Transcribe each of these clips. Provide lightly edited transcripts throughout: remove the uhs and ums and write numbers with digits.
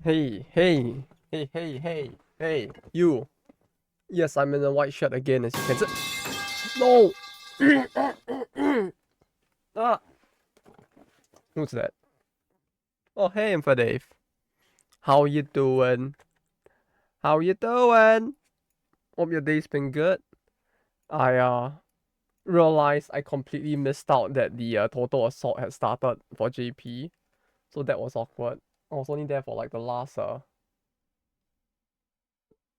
Hey, hey, hey, hey, hey, hey, you. Yes, I'm in a white shirt again, as you can see. No! Ah! Who's that? Oh, hey, Info Dave. How you doing? How you doing? Hope your day's been good. I realized I completely missed out that the total assault had started for JP, so that was awkward. I was only there for like the last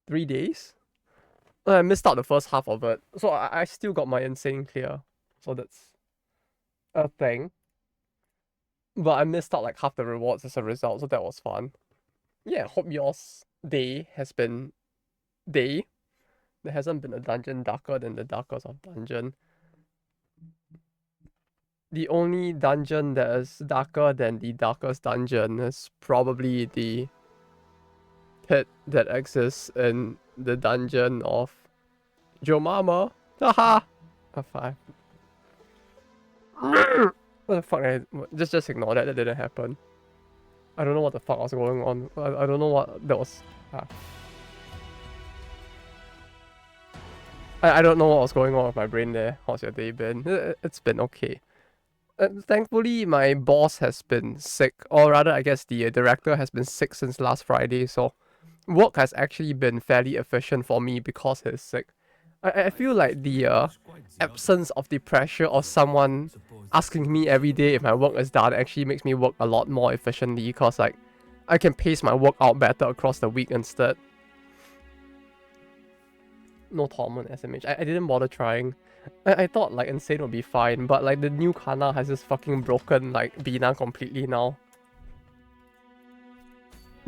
3 days. I missed out the first half of it, so I still got my insane clear. So that's a thing. But I missed out like half the rewards as a result, so that was fun. Yeah, hope yours day has been day. There hasn't been a dungeon darker than the darkest of dungeon. The only dungeon that is darker than the darkest dungeon is probably the pit that exists in the dungeon of Jomama. Haha! A five. What the fuck? Just ignore that. That didn't happen. I don't know what the fuck was going on. I don't know what that was. Ah. I don't know what was going on with my brain there. How's your day been? It's been okay. Thankfully, my boss has been sick, or rather, I guess the director has been sick since last Friday, so work has actually been fairly efficient for me because he's sick. I feel like the absence of the pressure of someone asking me every day if my work is done actually makes me work a lot more efficiently because like I can pace my work out better across the week instead. No Torment SMH. I didn't bother trying. I thought like Insane would be fine, but like the new Kana has just fucking broken like Bina completely now.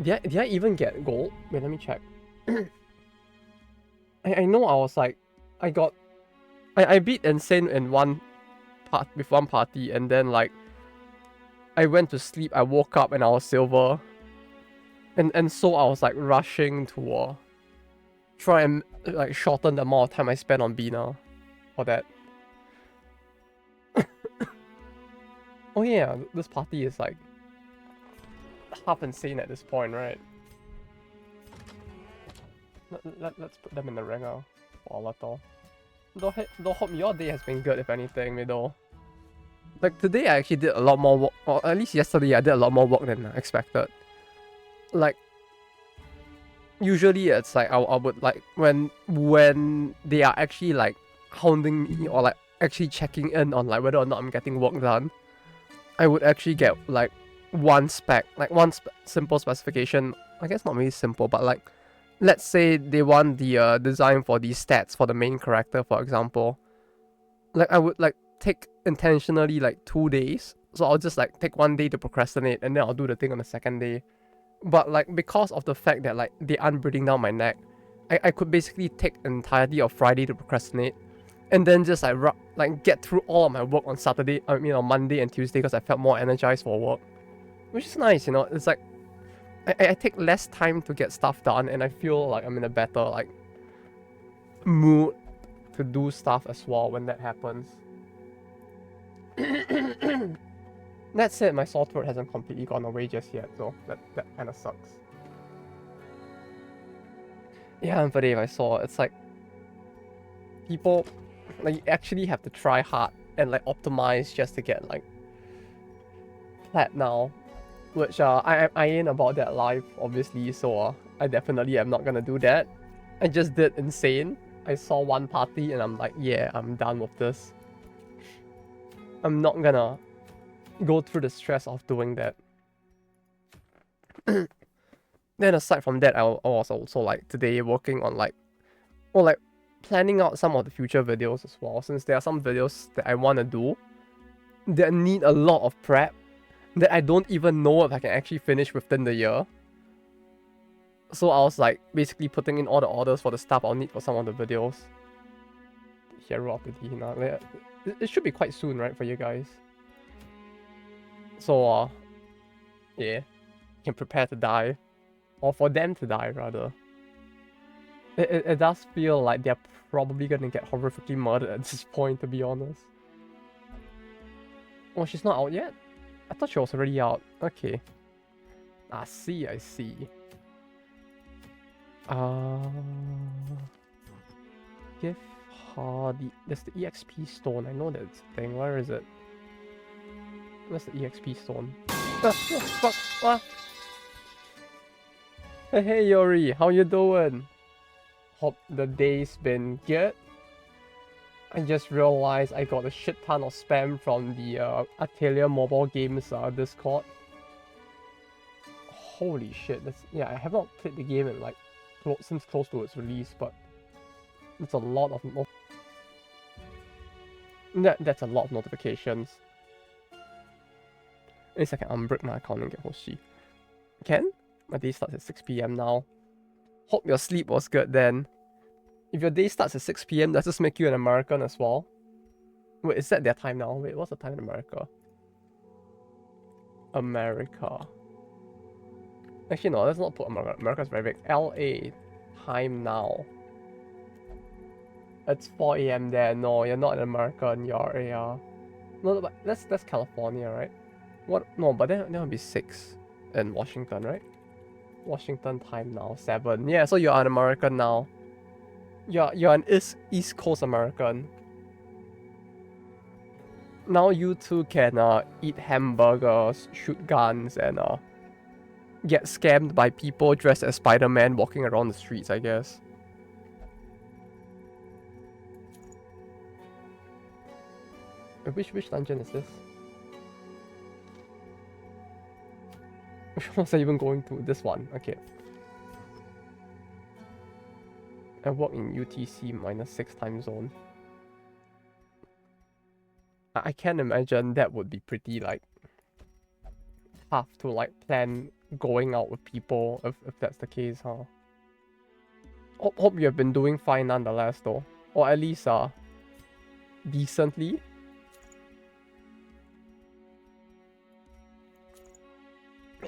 Did I even get gold? Wait, let me check. I know I was like, I got, I beat Insane in one part with one party, and then like I went to sleep. I woke up and I was silver, and so I was like rushing to try and like shorten the amount of time I spent on Bina for that. Oh yeah, this party is like half insane at this point, right? Let's put them in the ringer for a little. Though hope your day has been good, if anything, Middle. Like today, I actually did a lot more work, or at least yesterday, I did a lot more work than I expected. Like, usually it's like I would like when they are actually like hounding me or like actually checking in on like whether or not I'm getting work done, I would actually get like one spec, like one simple specification. I guess not really simple, but like let's say they want the design for these stats for the main character, for example. Like I would like take intentionally like 2 days, so I'll just like take one day to procrastinate and then I'll do the thing on the second day. But like because of the fact that like they aren't breathing down my neck, I could basically take entirety of Friday to procrastinate, and then just like get through all of my work on Saturday. I mean on Monday and Tuesday because I felt more energized for work, which is nice. It's like I take less time to get stuff done, and I feel like I'm in a better like mood to do stuff as well when that happens. That said, my sore throat hasn't completely gone away just yet, so that kind of sucks. Yeah, but if I saw, it's like people like actually have to try hard and like optimize just to get like plat now, which I ain't about that life obviously, so I definitely am not gonna do that. I just did Insane. I saw one party and I'm like, yeah, I'm done with this. I'm not gonna go through the stress of doing that. Then aside from that, I was also like today working on like, or like planning out some of the future videos as well, since there are some videos that I want to do that need a lot of prep that I don't even know if I can actually finish within the year. So I was like basically putting in all the orders for the stuff I'll need for some of the videos. Hero of the Dihina. It should be quite soon, right, for you guys? So yeah, you can prepare to die. Or for them to die, rather. It does feel like they're probably gonna get horrifically murdered at this point, to be honest. Oh, she's not out yet? I thought she was already out. Okay. I see, I see. Give Hardy. There's the EXP stone. I know that thing. Where is it? Where's the EXP stone? Fuck! Ah. Hey Yori, how you doing? Hope the day's been good. I just realized I got a shit ton of spam from the Atelier Mobile Games Discord. Holy shit! I have not played the game in like since close to its release, but it's a lot of that's a lot of notifications. In a second, I'm break my account and get Hoshi. Ken, my day starts at 6 p.m. now. Hope your sleep was good then. If your day starts at 6 p.m., does this make you an American as well? Wait, is that their time now? Wait, what's the time in America? America. Actually, no, let's not put America. America's very big. LA, time now. It's 4 a.m. there. No, you're not an American. You're a... No, but that's California, right? What? No, but then that would be 6 in Washington, right? Washington time now, 7. Yeah, so you're an American now. You're an East Coast American. Now you two can eat hamburgers, shoot guns, and get scammed by people dressed as Spider-Man walking around the streets, I guess. Which dungeon is this? Which ones are even going to? This one, okay. I work in UTC -6 time zone. I can't imagine that would be pretty like tough to like plan going out with people if that's the case, huh? Hope you have been doing fine nonetheless though. Or at least decently.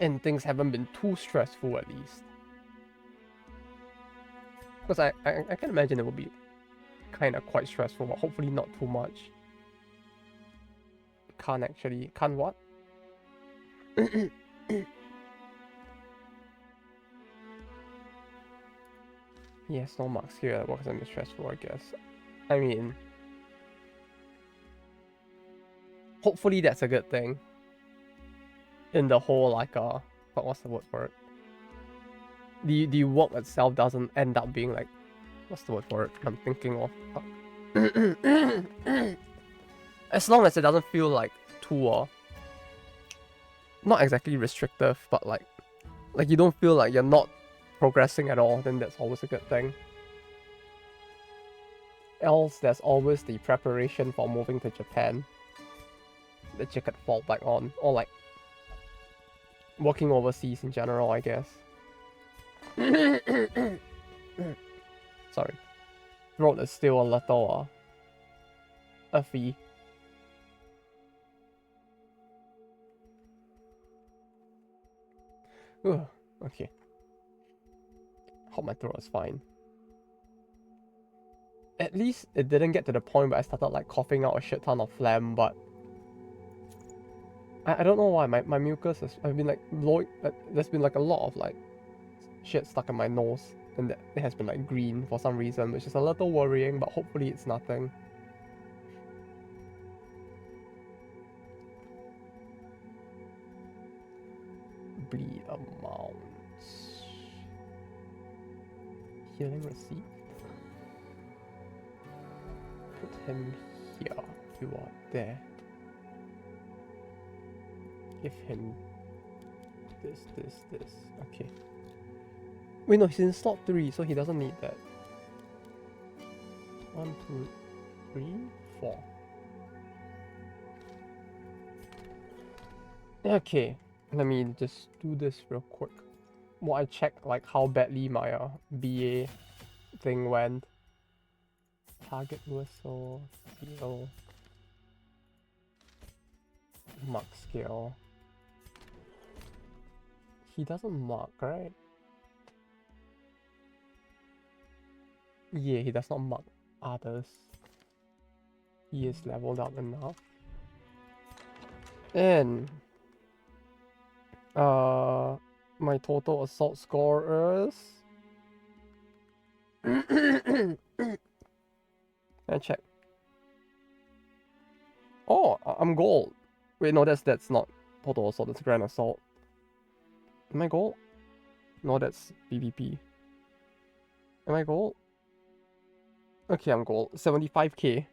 And things haven't been too stressful at least. Because I can imagine it would be kind of quite stressful, but hopefully not too much. Can't what? Yes, no marks here. That works and stressful, I guess. I mean, hopefully that's a good thing. In the whole like what's the word for it? The work itself doesn't end up being like, what's the word for it? I'm thinking of. As long as it doesn't feel like too not exactly restrictive, but like you don't feel like you're not progressing at all, then that's always a good thing. Else there's always the preparation for moving to Japan that you could fall back on, or like working overseas in general, I guess. Sorry. Throat is still a little iffy. Ugh, okay. Hope my throat is fine. At least it didn't get to the point where I started like coughing out a shit ton of phlegm, but I don't know why my mucus has been like blowing. There's been like a lot of like shit stuck in my nose, and it has been like green for some reason, which is a little worrying, but hopefully it's nothing. Bleed amounts. Healing receipt. Put him here. You are there. Give him this. Okay. Wait, no, he's in slot 3, so he doesn't need that. 1, 2, 3, 4. Okay, let me just do this real quick. While I check like how badly my BA thing went. Target whistle, skill, mark skill. He doesn't mark, right? Yeah, he does not mark others. He is leveled up enough. And My total assault score is... And check. Oh, I'm gold. Wait, no, that's not total assault, that's grand assault. Am I gold? No, that's PvP. Am I gold? Okay, I'm gold. 75k.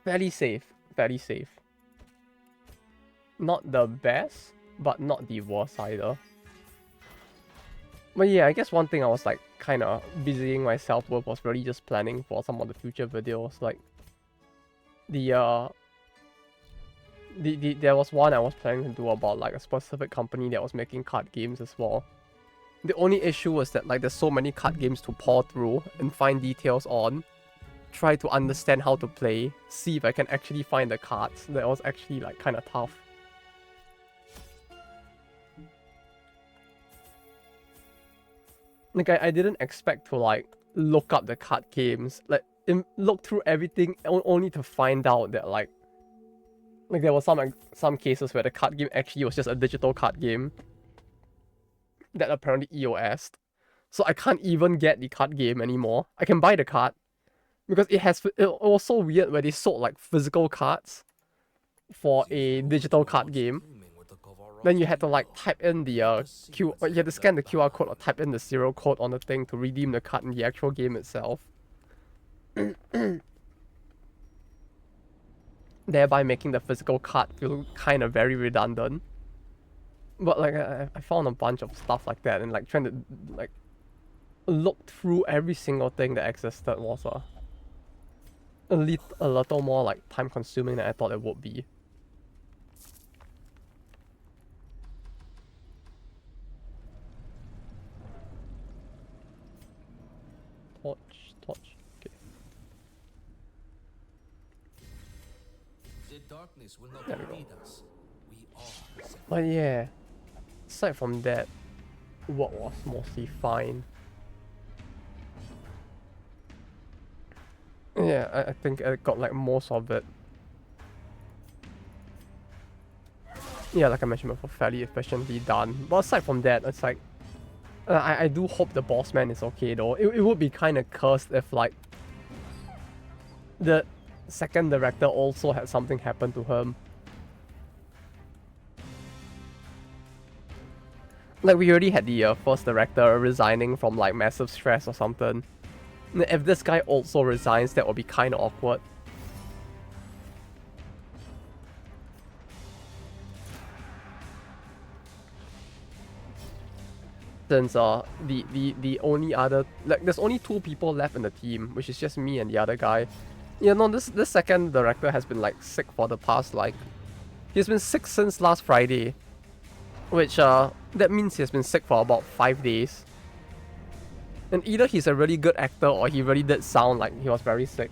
Fairly safe. Fairly safe. Not the best, but not the worst either. But yeah, I guess one thing I was like kind of busying myself with was really just planning for some of the future videos. Like there was one I was planning to do about like a specific company that was making card games as well. The only issue was that like there's so many card games to pour through and find details on. Try to understand how to play, see if I can actually find the cards. That was actually like kind of tough. Like I didn't expect to like look up the card games, like look through everything only to find out that like there was some cases where the card game actually was just a digital card game that apparently EOS'd. So I can't even get the card game anymore. I can buy the card because it was so weird where they sold like physical cards for a digital card game. Then you had to like type in the you had to scan the QR code or type in the serial code on the thing to redeem the card in the actual game itself. Thereby making the physical card feel kind of very redundant. But like I found a bunch of stuff like that, and like trying to like look through every single thing that existed was a little more like time consuming than I thought it would be. Torch. Okay. The darkness will not There we defeat go. us. We are. But yeah, aside from that, work was mostly fine. Yeah, I think I got like most of it. Yeah, like I mentioned before, fairly efficiently done. But aside from that, it's like I do hope the boss man is okay though. It would be kind of cursed if like the second director also had something happen to him. Like we already had the first director resigning from like massive stress or something. If this guy also resigns, that would be kind of awkward. Since the only other, like there's only 2 people left in the team, which is just me and the other guy. Yeah, no, this second director has been like sick for the past like, he's been sick since last Friday, which that means he's been sick for about 5 days. And either he's a really good actor or he really did sound like he was very sick.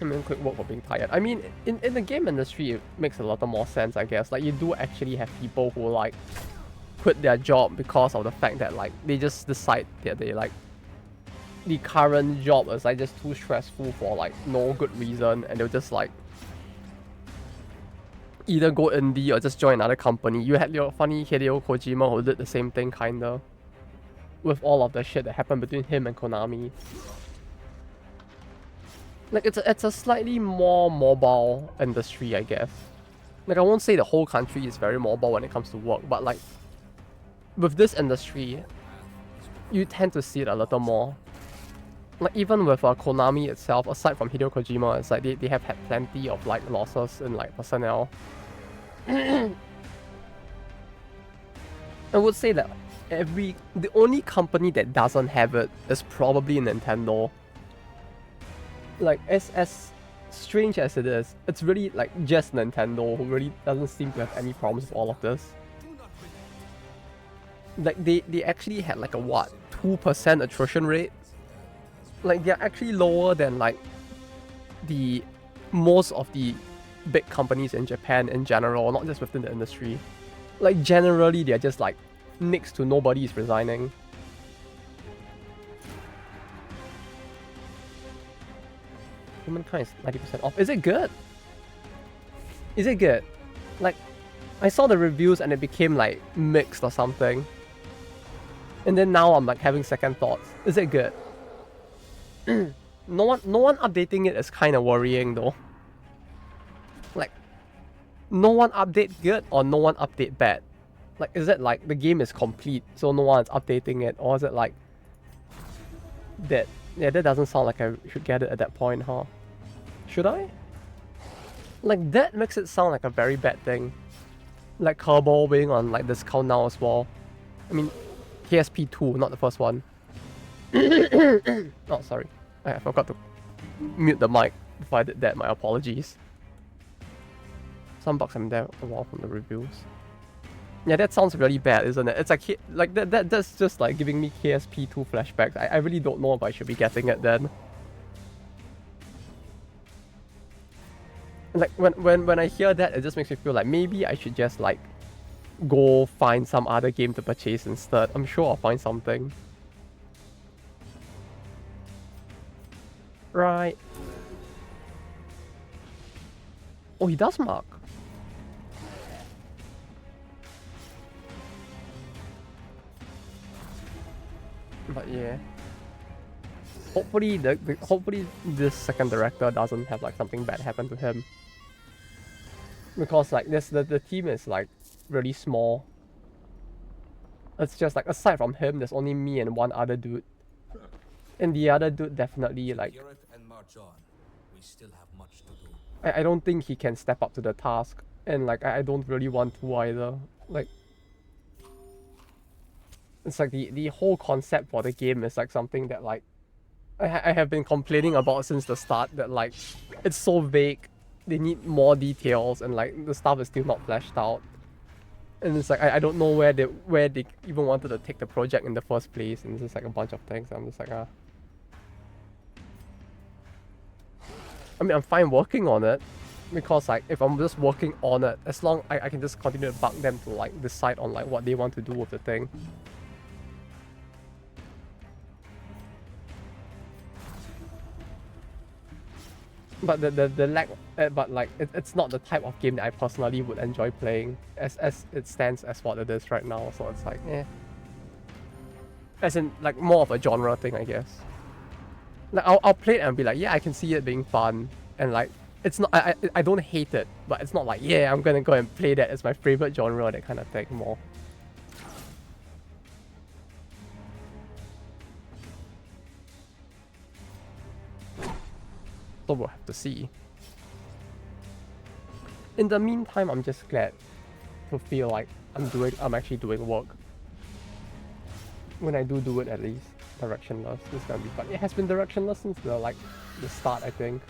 I mean, quick word for being tired. I mean, in the game industry, it makes a lot more sense, I guess. Like, you do actually have people who, like, quit their job because of the fact that, like, they just decide that they, like, the current job is, like, just too stressful for, like, no good reason. And they'll just, like, either go indie or just join another company. You had your funny Hideo Kojima who did the same thing, kinda. With all of the shit that happened between him and Konami. Like, it's a slightly more mobile industry, I guess. Like, I won't say the whole country is very mobile when it comes to work, but like, with this industry, you tend to see it a little more. Like, even with Konami itself, aside from Hideo Kojima, it's like they have had plenty of like losses in like personnel. I would say that the only company that doesn't have it is probably Nintendo. Like, as strange as it is, it's really like just Nintendo who really doesn't seem to have any problems with all of this. Like, they actually had like a what, 2% attrition rate? Like, they're actually lower than like the most of the big companies in Japan in general, not just within the industry. Like, generally they're just like next to nobody is resigning. Humankind is 90% off. Is it good? Is it good? Like, I saw the reviews and it became like mixed or something. And then now I'm like having second thoughts. Is it good? No one updating it is kind of worrying though. Like, no one update good or no one update bad? Like, is it like the game is complete so no one's updating it, or is it like that? Yeah, that doesn't sound like I should get it at that point, huh? Should I? Like, that makes it sound like a very bad thing. Like Kerbal being on like discount now as well. I mean, KSP 2, not the first one. Oh, sorry. I forgot to mute the mic before I did that. My apologies. Some bucks I'm there a while from the reviews. Yeah, that sounds really bad, isn't it? It's like that's just like giving me KSP 2 flashbacks. I really don't know if I should be getting it then. Like when I hear that, it just makes me feel like maybe I should just like go find some other game to purchase instead. I'm sure I'll find something. Right. Oh, he does mark. But yeah. Hopefully hopefully this second director doesn't have like something bad happen to him. Because like the team is like really small. It's just like aside from him, there's only me and one other dude. And the other dude definitely like and march on. We still have much to do. I don't think he can step up to the task. And like I don't really want to either. Like it's like the whole concept for the game is like something that like I have been complaining about since the start, that like it's so vague. They need more details and like the stuff is still not fleshed out. And it's like I don't know where they even wanted to take the project in the first place, and it's just like a bunch of things. I'm just like I mean, I'm fine working on it, because like if I'm just working on it, as long I can just continue to bug them to like decide on like what they want to do with the thing. But the lack, but like it's not the type of game that I personally would enjoy playing as it stands as what it is right now. So it's like, as in like more of a genre thing, I guess. Like I'll play it and be like, yeah, I can see it being fun, and like it's not, I don't hate it, but it's not like, yeah, I'm gonna go and play that as my favorite genre, that kind of thing more. So we'll have to see. In the meantime, I'm just glad to feel like I'm actually doing work. When I do it, at least directionless, it's gonna be fun. It has been directionless since the start, I think.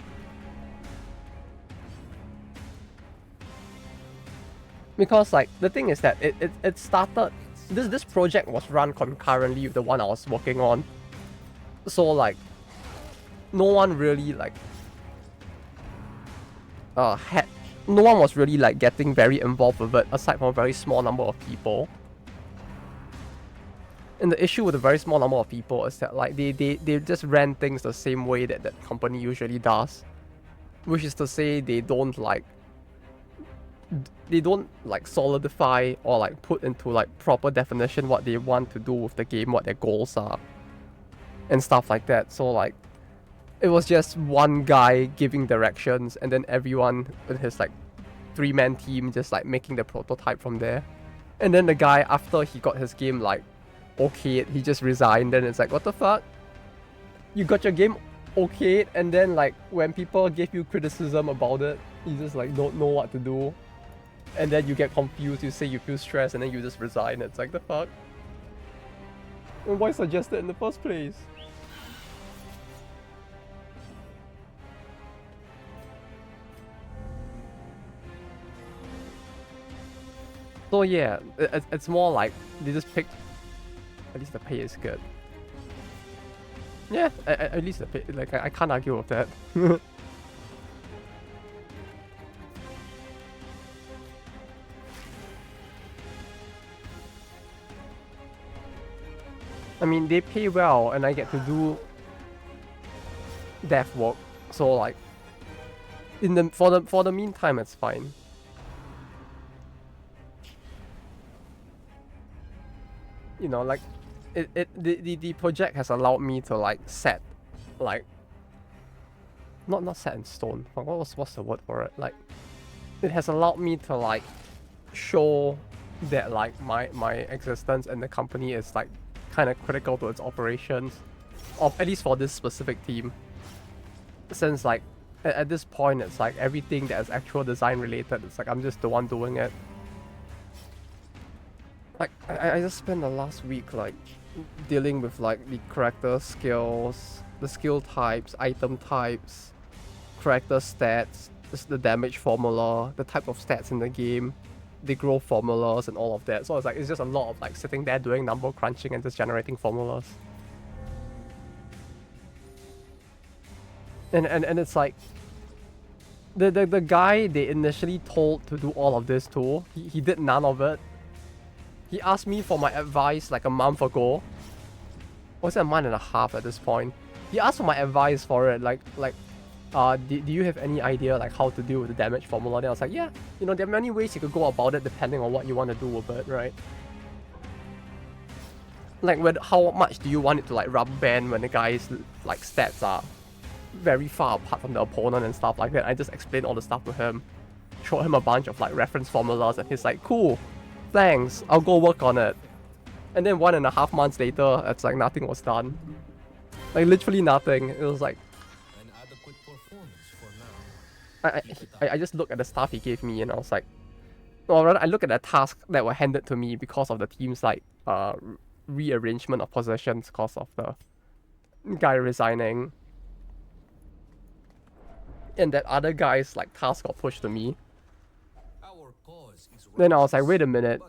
Because like the thing is that it started, this project was run concurrently with the one I was working on. So like no one really like no one was really like getting very involved with it, aside from a very small number of people. And the issue with a very small number of people is that like they just ran things the same way that that company usually does, which is to say they don't like solidify or like put into like proper definition what they want to do with the game, what their goals are, and stuff like that. So like it was just one guy giving directions, and then everyone with his like 3-man team just like making the prototype from there. And then the guy, after he got his game like okayed, he just resigned. And it's like, what the fuck? You got your game okayed, and then like when people give you criticism about it, you just like don't know what to do. And then you get confused, you say you feel stressed, and then you just resign. It's like, the fuck? And why suggest it in the first place? So yeah, it's more like they just picked. At least the pay is good. Yeah, at least the pay. Like I can't argue with that. I mean, they pay well, and I get to do dev work. So like, for the meantime, it's fine. You know, like the project has allowed me to like set, like, not set in stone. What's the word for it? Like, it has allowed me to like show that like my existence in the company is like kind of critical to its operations, of at least for this specific team. Since like at this point it's like everything that is actual design related, it's like I'm just the one doing it. Like I just spent the last week like dealing with like the character skills, the skill types, item types, character stats, the damage formula, the type of stats in the game, the growth formulas and all of that. So it's like it's just a lot of like sitting there doing number crunching and just generating formulas. And it's like the guy they initially told to do all of this to, he did none of it. He asked me for my advice like a month ago. Was it a month and a half at this point? He asked for my advice for it, do you have any idea like how to deal with the damage formula? Then I was like, yeah, you know, there are many ways you could go about it depending on what you want to do with it, right? Like, how much do you want it to like rubber band when the guy's like stats are very far apart from the opponent and stuff like that? I just explained all the stuff to him, showed him a bunch of like reference formulas, and he's like, cool, thanks, I'll go work on it. And then 1.5 months later, it's like nothing was done. Like literally nothing. It was like I just looked at the stuff he gave me and I was like, or rather I look at the tasks that were handed to me because of the team's like rearrangement of positions because of the guy resigning. And that other guy's like task got pushed to me. Then I was like, wait a minute.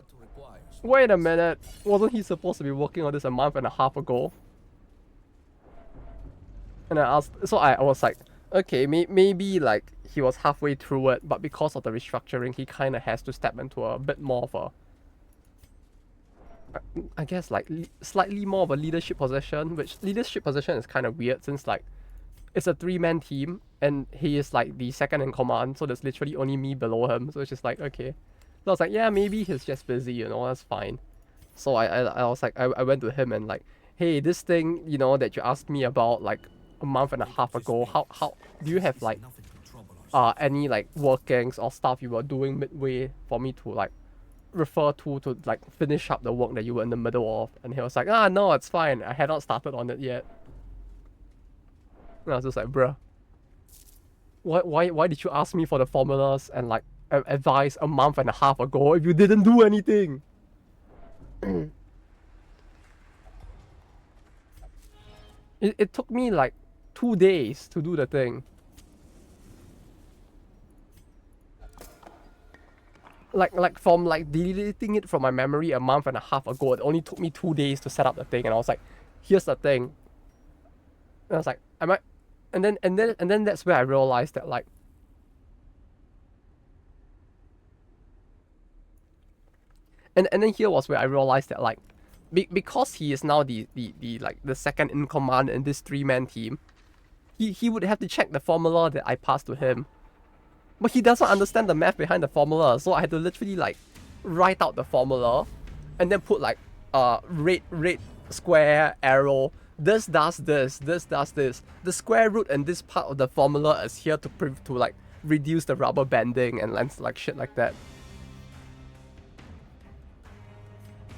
Wasn't he supposed to be working on this a month and a half ago? And I asked, so I was like, okay, maybe like he was halfway through it, but because of the restructuring, he kind of has to step into a bit more of a, I guess like slightly more of a leadership position, which leadership position is kind of weird since like it's a 3-man team and he is like the second in command, so there's literally only me below him, so it's just like, okay. So I was like, yeah, maybe he's just busy, you know, that's fine. So I was like, I went to him and like, hey, this thing, you know, that you asked me about like a month and a half ago, how do you have like any like workings or stuff you were doing midway for me to like refer to like finish up the work that you were in the middle of? And he was like, no, it's fine, I had not started on it yet. And I was just like, bruh, why did you ask me for the formulas and like advice a month and a half ago if you didn't do anything? It took me like 2 days to do the thing. Like from like deleting it from my memory a month and a half ago, it only took me 2 days to set up the thing, and I was like, here's the thing. And I was like, and then that's where I realized that like and then here was where I realized that like because he is now the like the second in command in this 3-man team, he would have to check the formula that I passed to him. But he doesn't understand the math behind the formula, so I had to literally like write out the formula and then put like red square arrow, this does this, this does this. The square root and this part of the formula is here to like reduce the rubber banding and like shit like that.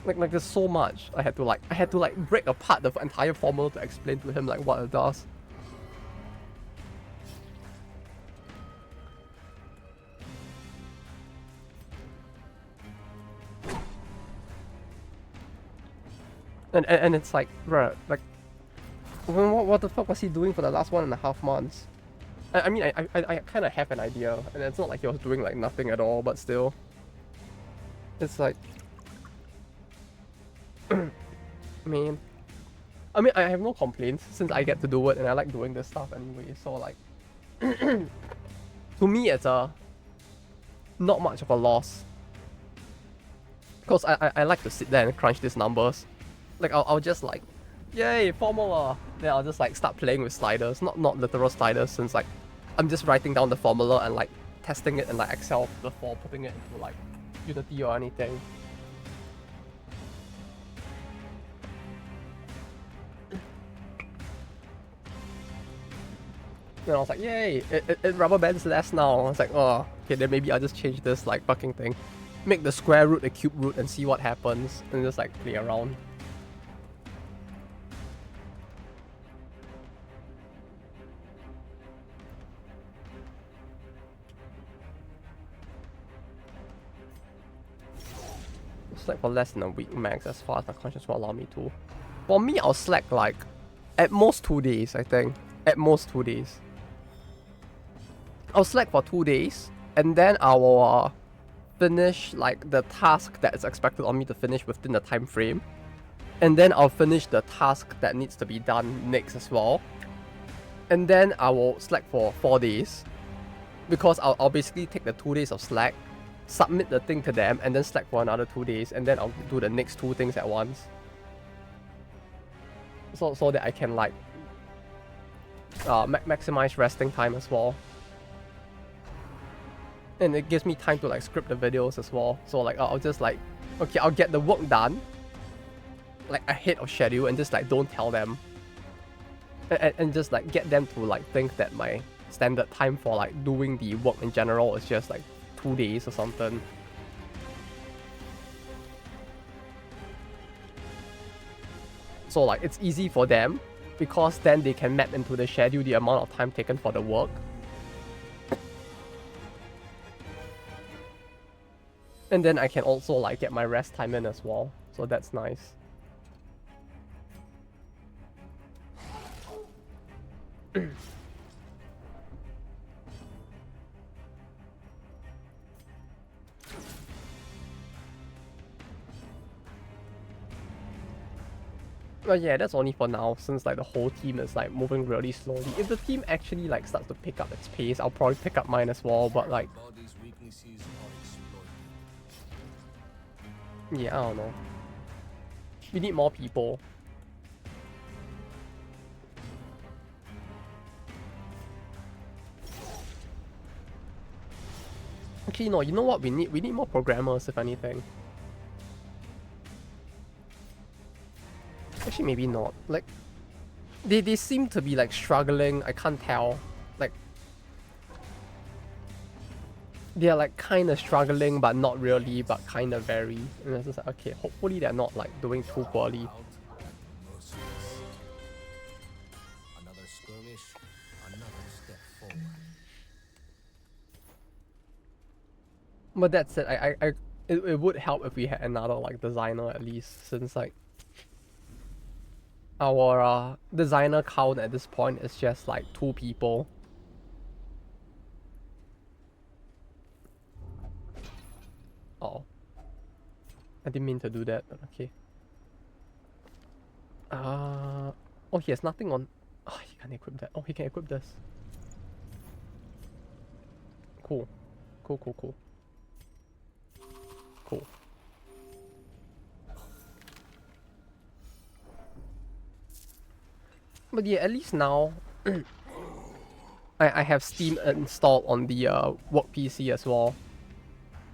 Like there's so much I had to like break apart the entire formula to explain to him like what it does. And it's like, bruh, like, what the fuck was he doing for the last 1.5 months? I mean, I kind of have an idea, and it's not like he was doing like nothing at all, but still, it's like, man, I mean, I have no complaints since I get to do it, and I like doing this stuff anyway. So like, to me, it's not much of a loss, because I like to sit there and crunch these numbers. Like I'll just like, yay, formula. Then I'll just like start playing with sliders, not literal sliders, since like I'm just writing down the formula and like testing it in like Excel before putting it into like Unity or anything. And I was like, yay, it rubber bands less now. I was like, oh, okay, then maybe I'll just change this like fucking thing. Make the square root a cube root and see what happens. And just like play around. Slack for less than a week max as far as my conscience will allow me to. For me, I'll slack like at most 2 days, I think. At most 2 days. I'll slack for 2 days, and then I will finish like the task that is expected on me to finish within the time frame, and then I'll finish the task that needs to be done next as well, and then I will slack for 4 days, because I'll basically take the 2 days of slack, submit the thing to them, and then slack for another 2 days, and then I'll do the next 2 things at once, so that I can like maximize resting time as well. And it gives me time to like script the videos as well. So like I'll just like, okay, I'll get the work done like ahead of schedule and just like don't tell them. And just like get them to like think that my standard time for like doing the work in general is just like 2 days or something. So like it's easy for them because then they can map into the schedule the amount of time taken for the work. And then I can also like get my rest time in as well, so that's nice. But yeah, that's only for now, since like the whole team is like moving really slowly. If the team actually like starts to pick up its pace, I'll probably pick up mine as well, but like... yeah, I don't know. We need more people. Actually, no, you know what we need? We need more programmers, if anything. Actually, maybe not. Like, they seem to be like struggling. I can't tell. Like, they're like kind of struggling, but not really, but kind of very. And it's just like, okay, hopefully they're not like doing too poorly. Another skirmish, another step forward. But that said, it would help if we had another like designer at least, since like our designer count at this point is just like 2 people. Oh, I didn't mean to do that, but okay. Oh, he has nothing on. Oh, he can't equip that. Oh, he can equip this. Cool. Cool. But yeah, at least now I have Steam installed on the work PC as well.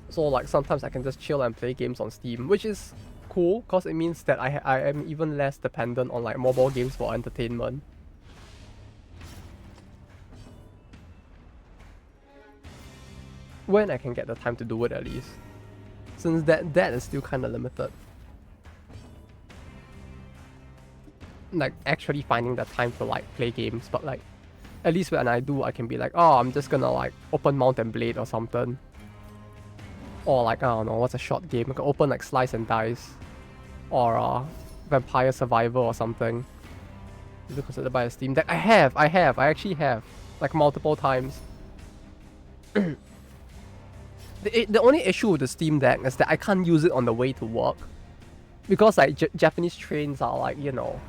So like sometimes I can just chill and play games on Steam, which is cool because it means that I am even less dependent on like mobile games for entertainment. When I can get the time to do it at least. Since that is still kind of limited. Like actually finding the time to like play games, but like at least when I do, I can be like, oh, I'm just gonna like open Mount and Blade or something. Or like, I don't know, what's a short game? I can open like Slice and Dice. Or Vampire Survivor or something. Is it considered by a Steam Deck? I actually have. Like multiple times. The only issue with the Steam Deck is that I can't use it on the way to work. Because like Japanese trains are like, you know.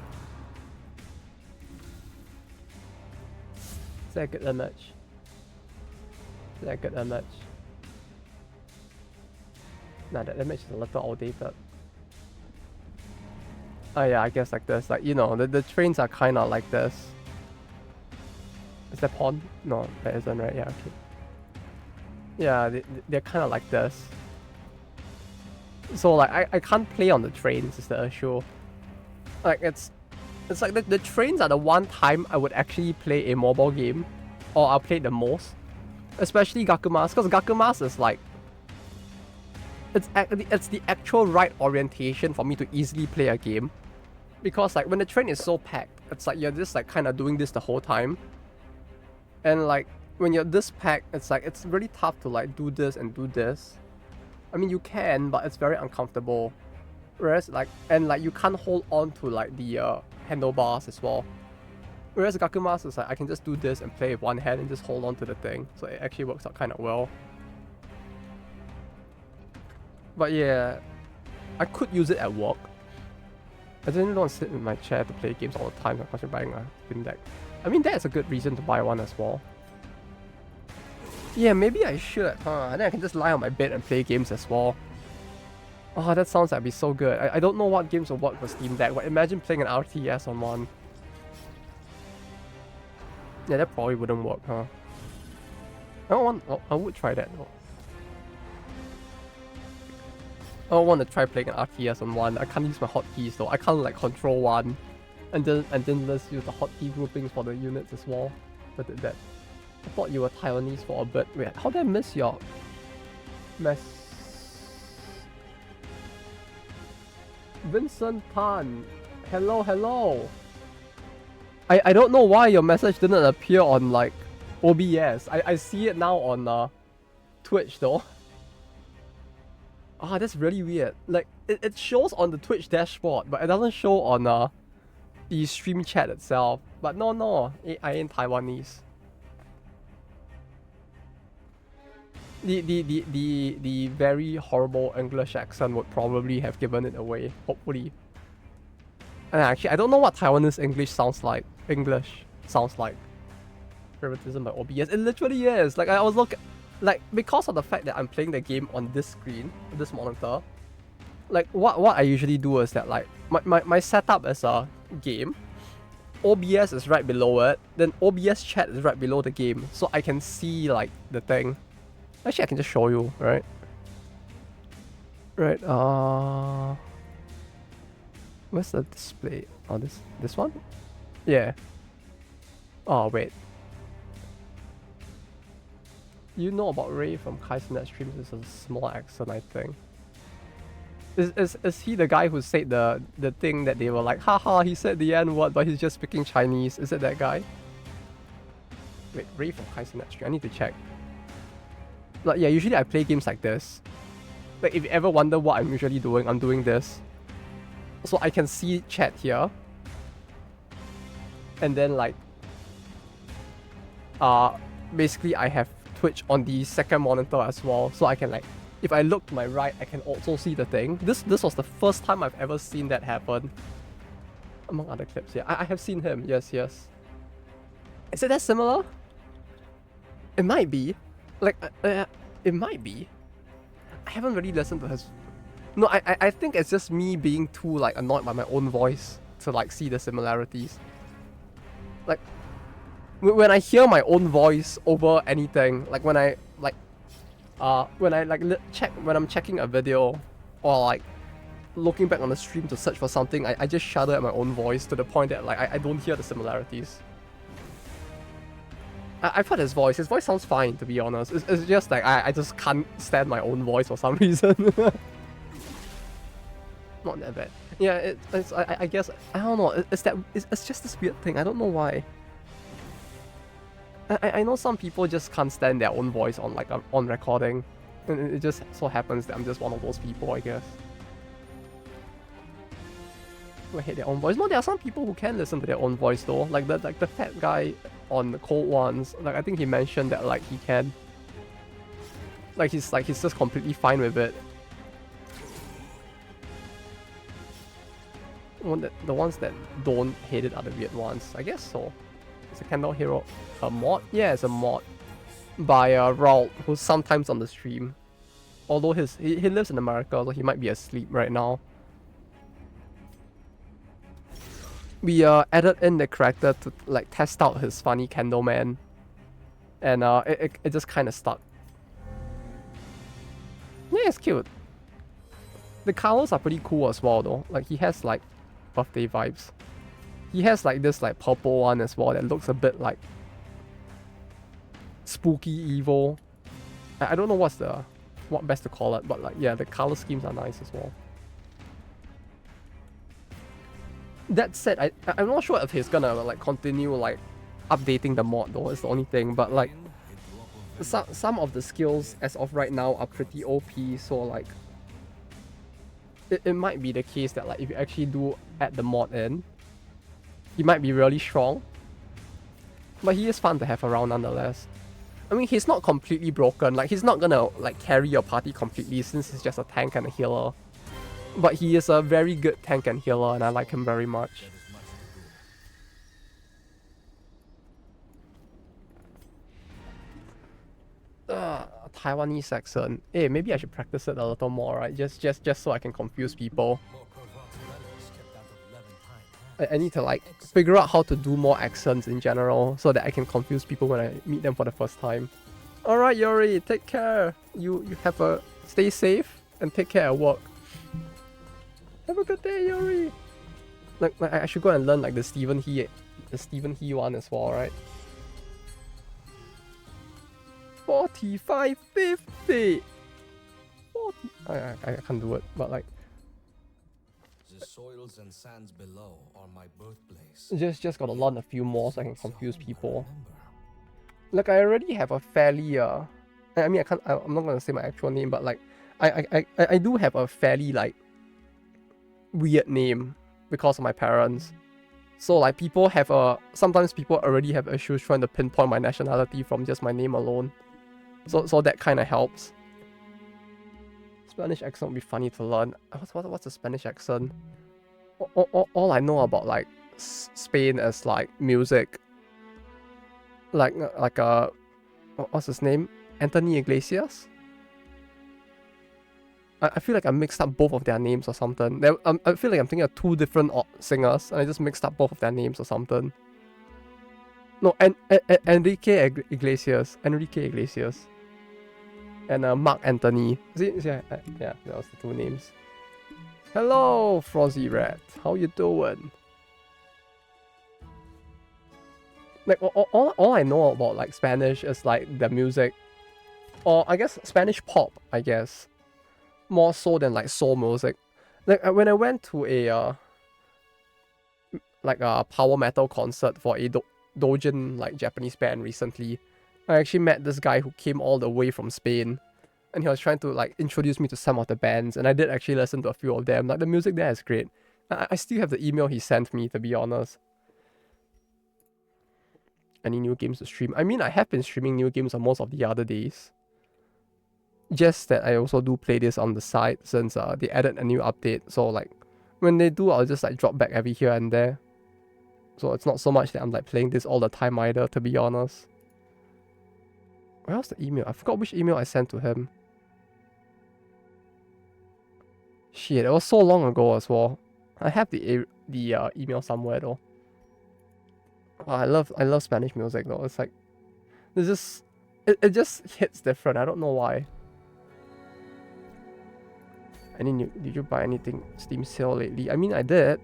Is that a good image? Is that a good image? Nah, that image is a little outdated. Oh yeah, I guess like this. Like, you know, the trains are kind of like this. Is that pawn? No, that isn't, right? Yeah, okay. Yeah, they're kind of like this. So like I can't play on the trains is the issue. Like it's like the trains are the one time I would actually play a mobile game, or I'll play the most, especially Gakumas, because Gakumas is like it's the actual right orientation for me to easily play a game, because like when the train is so packed, it's like you're just like kind of doing this the whole time, and like when you're this packed, it's like it's really tough to like do this and do this. I mean you can, but it's very uncomfortable. Whereas like you can't hold on to like the handlebars as well. Whereas Gakumas is like I can just do this and play with one hand and just hold on to the thing, so it actually works out kind of well. But yeah, I could use it at work. I didn't want to sit in my chair to play games all the time. I'm considering buying a Steam Deck. I mean that's a good reason to buy one as well. Yeah, maybe I should, huh? And then I can just lie on my bed and play games as well. Oh, that sounds like it'd be so good. I don't know what games will work for Steam Deck, but imagine playing an RTS on one. Yeah, that probably wouldn't work, huh? I would try that though. I don't want to try playing an RTS on one. I can't use my hotkeys though. I can't like control one, and then let's use the hotkey groupings for the units as well. But that, I thought you were Taiwanese for a bit. Wait, how did I miss your mess? Vincent Pan, hello. I don't know why your message didn't appear on like OBS. I see it now on Twitch though. Ah, that's really weird. Like it shows on the Twitch dashboard, but it doesn't show on the stream chat itself. But no, I ain't Taiwanese. The very horrible English accent would probably have given it away, hopefully. And actually, I don't know what Taiwanese English sounds like. Favoritism by OBS. It literally is. Like I was looking, like because of the fact that I'm playing the game on this screen, this monitor. Like what I usually do is that like my setup is a game. OBS is right below it. Then OBS chat is right below the game, so I can see like the thing. Actually, I can just show you, right? Right, where's the display? Oh, this one? Yeah. Oh, wait. You know about Ray from Kaisenet streams. It's a small accent, I think. Is he the guy who said the thing that they were like, haha, he said the N word, but he's just speaking Chinese? Is it that guy? Wait, Ray from Kaisenet stream. I need to check. Like, yeah, usually I play games like this. Like, if you ever wonder what I'm usually doing, I'm doing this. So I can see chat here. And then, like, basically I have Twitch on the second monitor as well. So I can, like, if I look to my right, I can also see the thing. This was the first time I've ever seen that happen. Among other clips, yeah. I have seen him, yes. Is it that similar? It might be. Like, it might be. I haven't really listened to his... No, I think it's just me being too, like, annoyed by my own voice to, like, see the similarities. Like, when I hear my own voice over anything, like, when I, like, when I'm checking a video, or, like, looking back on the stream to search for something, I just shudder at my own voice to the point that, like, I don't hear the similarities. I've heard his voice. His voice sounds fine, to be honest. It's just like I just can't stand my own voice for some reason. Not that bad. Yeah, I guess I don't know. It's just this weird thing. I don't know why. I know some people just can't stand their own voice on like on recording, and it just so happens that I'm just one of those people, I guess. Who hate their own voice. No, there are some people who can listen to their own voice though. Like the fat guy on the Cold Ones. Like I think he mentioned that like he can. Like he's just completely fine with it. The ones that don't hate it are the weird ones. I guess so. Is a Candle Hero a mod? Yeah, it's a mod by Raul, who's sometimes on the stream. Although he lives in America, so he might be asleep right now. We added in the character to like test out his funny candle man. and it just kind of stuck. Yeah, it's cute. The colors are pretty cool as well though. Like he has like birthday vibes. He has like this like purple one as well that looks a bit like spooky evil. I don't know what best to call it, but like yeah, the color schemes are nice as well. That said, I'm not sure if he's gonna like continue like updating the mod though. It's the only thing, but like some of the skills as of right now are pretty OP. So like it might be the case that like if you actually do add the mod in, he might be really strong. But he is fun to have around nonetheless. I mean, he's not completely broken. Like, he's not gonna like carry your party completely since he's just a tank and a healer. But he is a very good tank and healer, and I like him very much. Taiwanese accent. Hey, maybe I should practice it a little more, right? Just so I can confuse people. I need to like figure out how to do more accents in general so that I can confuse people when I meet them for the first time. Alright, Yuri, take care. You have a stay safe and take care at work. Have a good day, Yuri. Like I should go and learn like the Stephen He one as well, right? 4550. 40. I can't do it, but like The soils and sands below are my birthplace. just gotta learn a few more so I can confuse people. Like I already have a fairly I mean I'm not gonna say my actual name, but like I do have a fairly like weird name because of my parents. So like people have sometimes people already have issues trying to pinpoint my nationality from just my name alone. So that kind of helps. Spanish accent would be funny to learn. What's a Spanish accent? All I know about like Spain is like music. Like what's his name? Anthony Iglesias? I feel like I mixed up both of their names or something. I feel like I'm thinking of two different singers and I just mixed up both of their names or something. No, Enrique Iglesias. And Mark Anthony. Yeah, that was the two names. Hello, Frozzy Rat. How you doing? Like all I know about like Spanish is like the music, or I guess Spanish pop. I guess more so than like soul music. Like when I went to a like a power metal concert for a Dojin like Japanese band recently, I actually met this guy who came all the way from Spain, and he was trying to like introduce me to some of the bands, and I did actually listen to a few of them. Like the music there is great. I still have the email he sent me, to be honest. Any new games to stream? I mean, I have been streaming new games on most of the other days. Just that I also do play this on the side since they added a new update. So like when they do, I'll just like drop back every here and there. So it's not so much that I'm like playing this all the time either, to be honest. Where was the email? I forgot which email I sent to him. Shit, it was so long ago as well. I have the email somewhere though. Oh, I love Spanish music though. It's like it just hits different. I don't know why. Did you buy anything Steam sale lately? I mean, I did.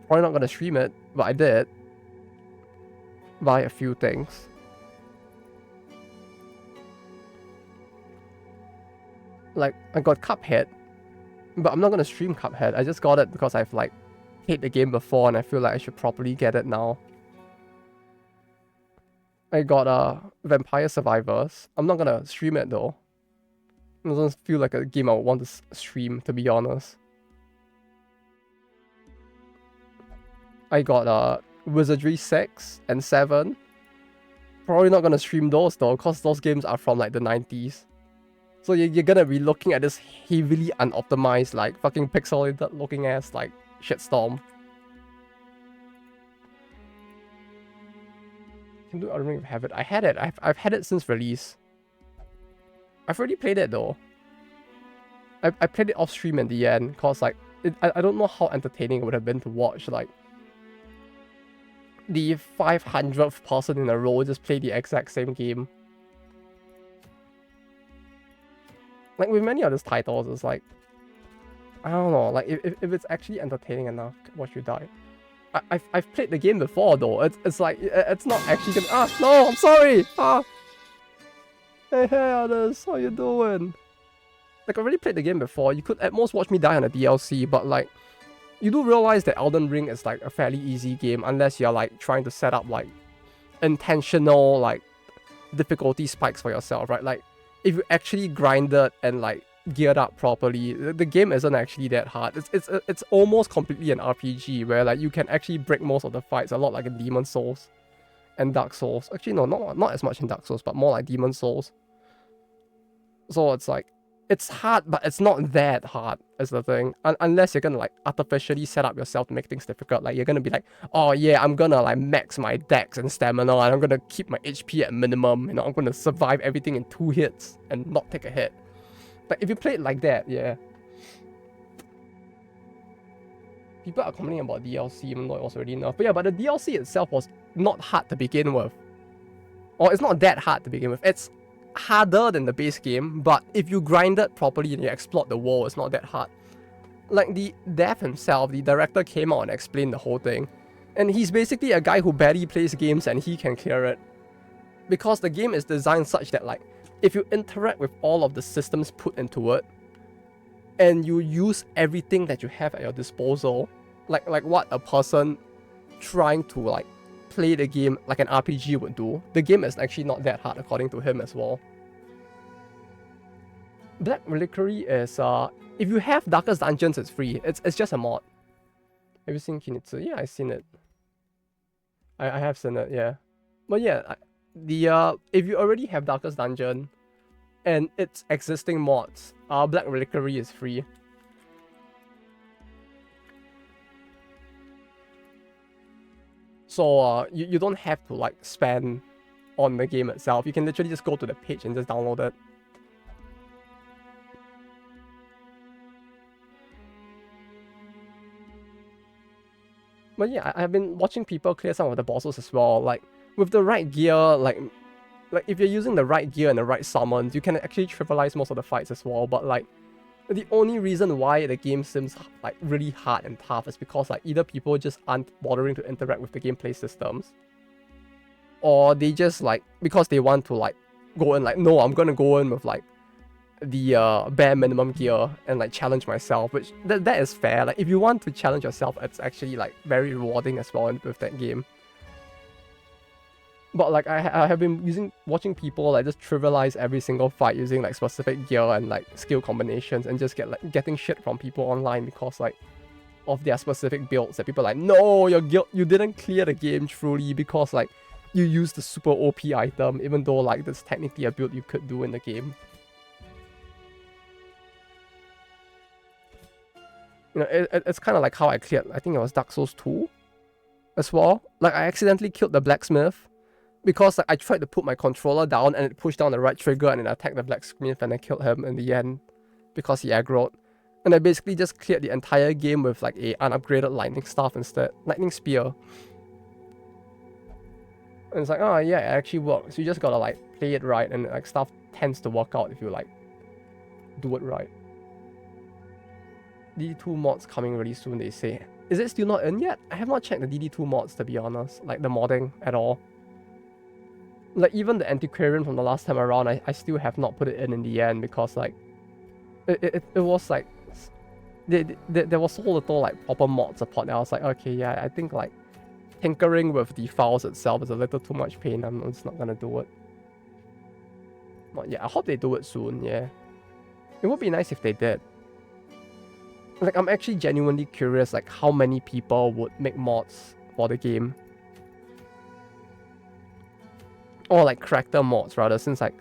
Probably not gonna stream it, but I did buy a few things. Like I got Cuphead, but I'm not gonna stream Cuphead. I just got it because I've like played the game before and I feel like I should probably get it now. I got Vampire Survivors. I'm not gonna stream it though. It doesn't feel like a game I would want to stream, to be honest. I got Wizardry 6 and 7. Probably not gonna stream those though, because those games are from like the 90s. So you're gonna be looking at this heavily unoptimized, like fucking pixelated looking ass like shitstorm. I don't even have it. I had it. I've had it since release. I've already played it though. I played it off stream in the end, cause like I don't know how entertaining it would have been to watch. Like the 500th person in a row just play the exact same game. Like with many of these titles, it's like, I don't know, like if it's actually entertaining enough, watch you die. I've played the game before though. It's like it's not actually gonna. No, I'm sorry. Hey others, how you doing? Like I already played the game before. You could at most watch me die on a DLC, but like you do realize that Elden Ring is like a fairly easy game unless you're like trying to set up like intentional like difficulty spikes for yourself, right? Like if you actually grinded and like geared up properly, the game isn't actually that hard. It's almost completely an RPG where like you can actually break most of the fights, a lot like in Demon Souls and Dark Souls. Actually no, not as much in Dark Souls, but more like Demon Souls. So it's like it's hard, but it's not that hard is the thing. Unless you're gonna like artificially set up yourself to make things difficult. Like you're gonna be like, oh yeah, I'm gonna like max my dex and stamina and I'm gonna keep my HP at minimum, you know, I'm gonna survive everything in 2 hits and not take a hit. But if you play it like that, yeah. People are complaining about DLC even though it was already enough. But yeah, but the DLC itself was not hard to begin with. Or it's not that hard to begin with. It's harder than the base game, but if you grind it properly and you explore the world, it's not that hard. Like the dev himself, the director came out and explained the whole thing. And he's basically a guy who barely plays games and he can clear it. Because the game is designed such that like, if you interact with all of the systems put into it, and you use everything that you have at your disposal, like what a person trying to like play the game like an RPG would do, the game is actually not that hard according to him as well. Black Reliquary is if you have Darkest Dungeons, it's free. It's just a mod. Have you seen Kinitsu? Yeah, I've seen it. I have seen it, yeah. But yeah, if you already have Darkest Dungeon and its existing mods, Black Reliquary is free. So you don't have to like spend on the game itself. You can literally just go to the page and just download it. But yeah, I've been watching people clear some of the bosses as well. Like with the right gear, like if you're using the right gear and the right summons, you can actually trivialize most of the fights as well. But like the only reason why the game seems like really hard and tough is because like either people just aren't bothering to interact with the gameplay systems, or they just like because they want to like go in like, no, I'm gonna go in with like the bare minimum gear and like challenge myself, which that is fair. Like if you want to challenge yourself, it's actually like very rewarding as well with that game. But like I have been watching people like just trivialize every single fight using like specific gear and like skill combinations and just getting shit from people online because like of their specific builds that people are like, no, you didn't clear the game truly because like you used the super OP item even though like that's technically a build you could do in the game. You know, it's kind of like how I cleared, I think it was Dark Souls 2 as well. Like I accidentally killed the blacksmith because like I tried to put my controller down and it pushed down the right trigger and it attacked the blacksmith and I killed him in the end because he aggroed. And I basically just cleared the entire game with like a unupgraded lightning staff instead, lightning spear. And it's like, oh yeah, it actually works. You just gotta like play it right and like stuff tends to work out if you like do it right. DD2 mods coming really soon, they say. Is it still not in yet? I have not checked the DD2 mods to be honest, like the modding at all. Like even the Antiquarian from the last time around, I still have not put it in the end because like it was like there was so little like proper mod support and I was like, okay, yeah, I think like tinkering with the files itself is a little too much pain. I'm just not gonna do it. But yeah, I hope they do it soon, yeah. It would be nice if they did. Like, I'm actually genuinely curious, like, how many people would make mods for the game. Or, like, character mods, rather, since, like,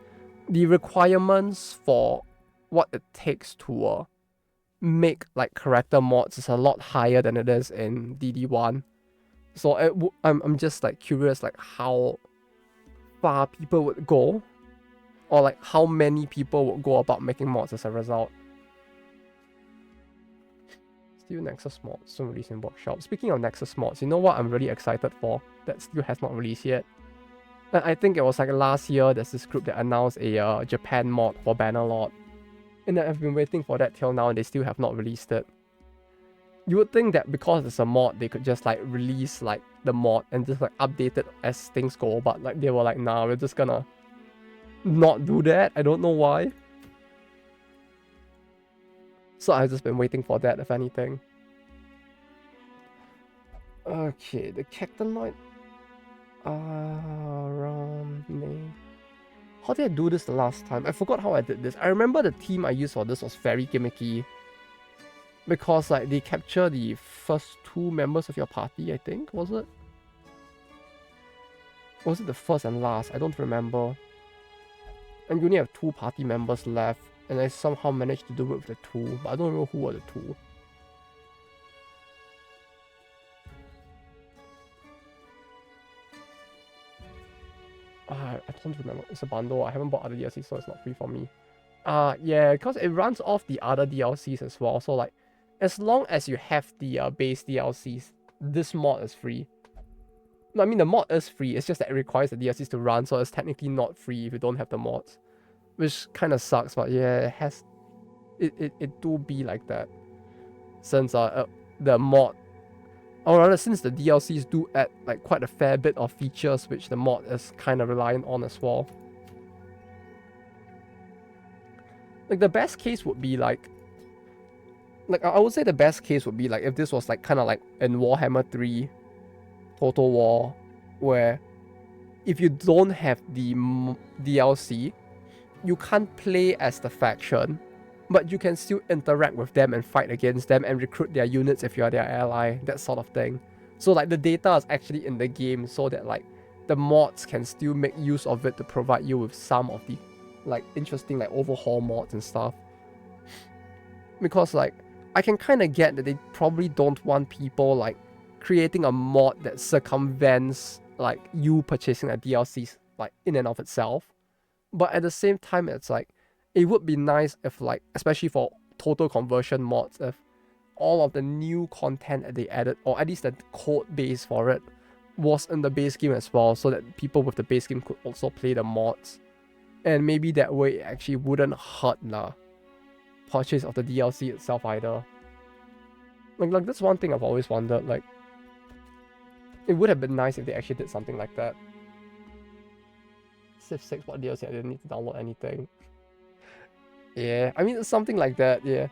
the requirements for what it takes to make, like, character mods is a lot higher than it is in DD1. So, I'm just, like, curious, like, how far people would go. Or, like, how many people would go about making mods as a result. Still Nexus mods soon released in workshop. Speaking of Nexus mods, you know what I'm really excited for? that still has not released yet. And I think it was like last year there's this group that announced a Japan mod for Bannerlord. And I've been waiting for that till now and they still have not released it. You would think that because it's a mod, they could just like release like the mod and just like update it as things go, but like they were like, nah, we're just gonna not do that. I don't know why. So I've just been waiting for that, if anything. Okay, the Cactanoid. Around me. How did I do this the last time? I forgot how I did this. I remember the team I used for this was very gimmicky. Because like they capture the first 2 members of your party, I think, was it? Or was it the first and last? I don't remember. And you only have 2 party members left. And I somehow managed to do it with the 2, but I don't know who were the 2. I don't remember. It's a bundle. I haven't bought other DLCs, so it's not free for me. Yeah, because it runs off the other DLCs as well. So like, as long as you have the base DLCs, this mod is free. No, I mean the mod is free. It's just that it requires the DLCs to run, so it's technically not free if you don't have the mods, which kind of sucks. But yeah, it has. It do be like that, since the mod, or rather since the DLCs do add like quite a fair bit of features which the mod is kind of reliant on as well. Like the best case would be like I would say the best case would be like if this was like kind of like in Warhammer 3 Total War, where if you don't have the DLC, you can't play as the faction, but you can still interact with them and fight against them and recruit their units if you are their ally, that sort of thing. So like the data is actually in the game, so that like the mods can still make use of it to provide you with some of the like interesting like overhaul mods and stuff. Because like I can kind of get that they probably don't want people like creating a mod that circumvents like you purchasing a DLCs like in and of itself. But at the same time, it's like it would be nice if like, especially for total conversion mods, if all of the new content that they added, or at least the code base for it, was in the base game as well, so that people with the base game could also play the mods. And maybe that way it actually wouldn't hurt the purchase of the DLC itself either. Like that's one thing I've always wondered, like it would have been nice if they actually did something like that. Civ 6, what DLC? I didn't need to download anything. Yeah, I mean, it's something like that, yeah.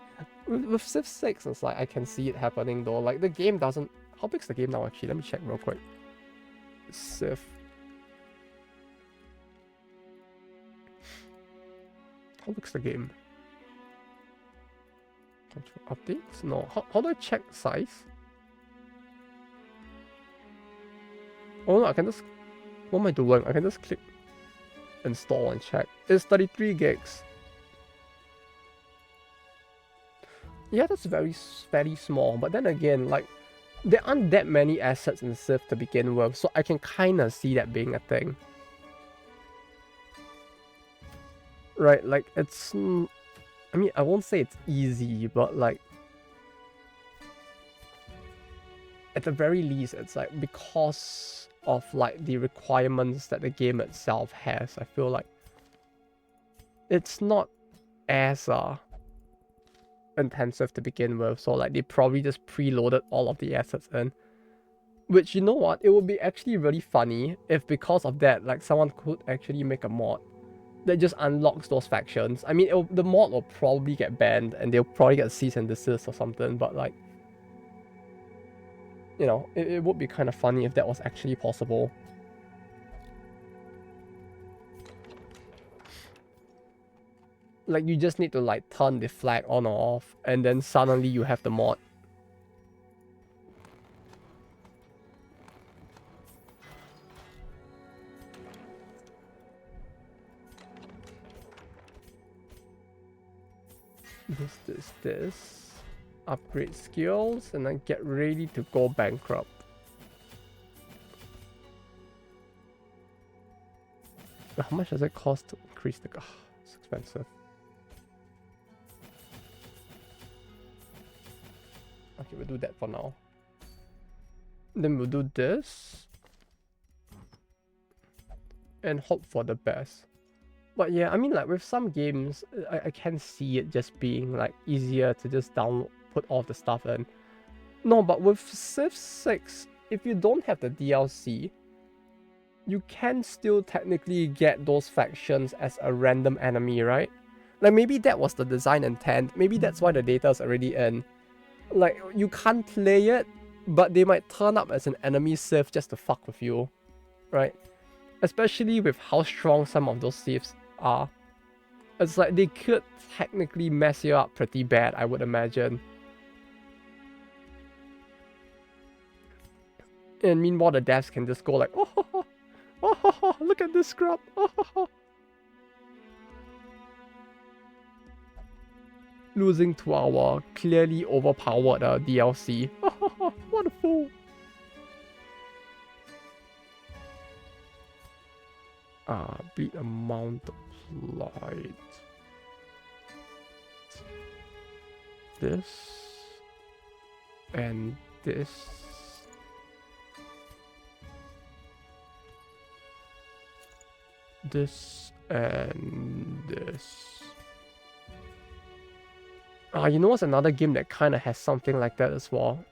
With Civ 6, it's like, I can see it happening though. Like, the game doesn't... How big's the game now, actually? Let me check real quick. Civ. How big's the game? Updates? No. How do I check size? Oh no, I can just... What am I doing? I can just click install and check. It's 33 gigs. Yeah, that's very small. But then again, like, there aren't that many assets in Civ to begin with, so I can kind of see that being a thing. Right, like, it's... I mean, I won't say it's easy, but like... At the very least, it's like, because of like the requirements that the game itself has, I feel like it's not as intensive to begin with, so like they probably just preloaded all of the assets in, which, you know what, it would be actually really funny if because of that like someone could actually make a mod that just unlocks those factions. I mean, the mod will probably get banned and they'll probably get cease and desist or something, but like, you know, it would be kind of funny if that was actually possible. Like, you just need to like turn the flag on or off, and then suddenly you have the mod. This. Upgrade skills, and then get ready to go bankrupt. How much does it cost to increase the... it's expensive. Okay, we'll do that for now. Then we'll do this. and hope for the best. But yeah, I mean, like with some games, I can see it just being like easier to just download, put all the stuff in. No, but with Civ 6, if you don't have the DLC, you can still technically get those factions as a random enemy, right? Like maybe that was the design intent. Maybe that's why the data is already in. Like you can't play it, but they might turn up as an enemy Civ just to fuck with you, right? Especially with how strong some of those Civs are. It's like they could technically mess you up pretty bad, I would imagine. And meanwhile, the devs can just go like, oh, look at this scrub. Losing to our clearly overpowered DLC. What a fool. Bleed amount applied. This. And this. This and this. You know what's another game that kind of has something like that as well?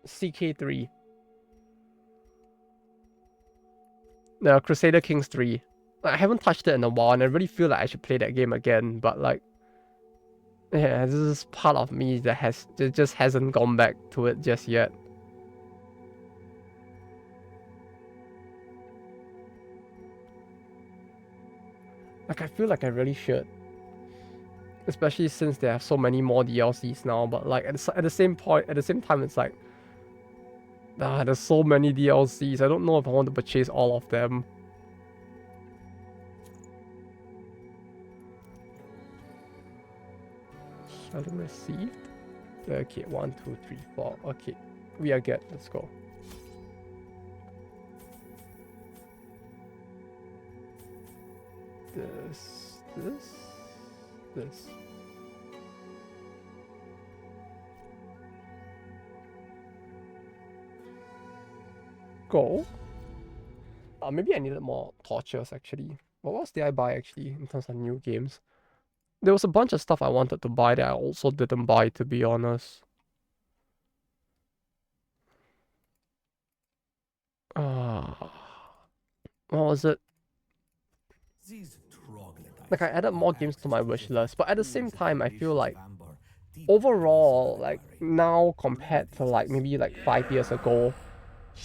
CK3. No, Crusader Kings 3. I haven't touched it in a while, and I really feel like I should play that game again, but like... Yeah, this is part of me that just hasn't gone back to it just yet. Like, I feel like I really should. Especially since there are so many more DLCs now, but like at the same time, it's like, there's so many DLCs. I don't know if I want to purchase all of them. Selling received? Okay, 1, 2, 3, 4. Okay, we are good. Let's go. This. Go. Maybe I needed more torches actually. What else did I buy actually in terms of new games? There was a bunch of stuff I wanted to buy that I also didn't buy, to be honest. What was it? Like, I added more games to my wish list, but at the same time, I feel like overall, like now compared to like maybe like 5 years ago,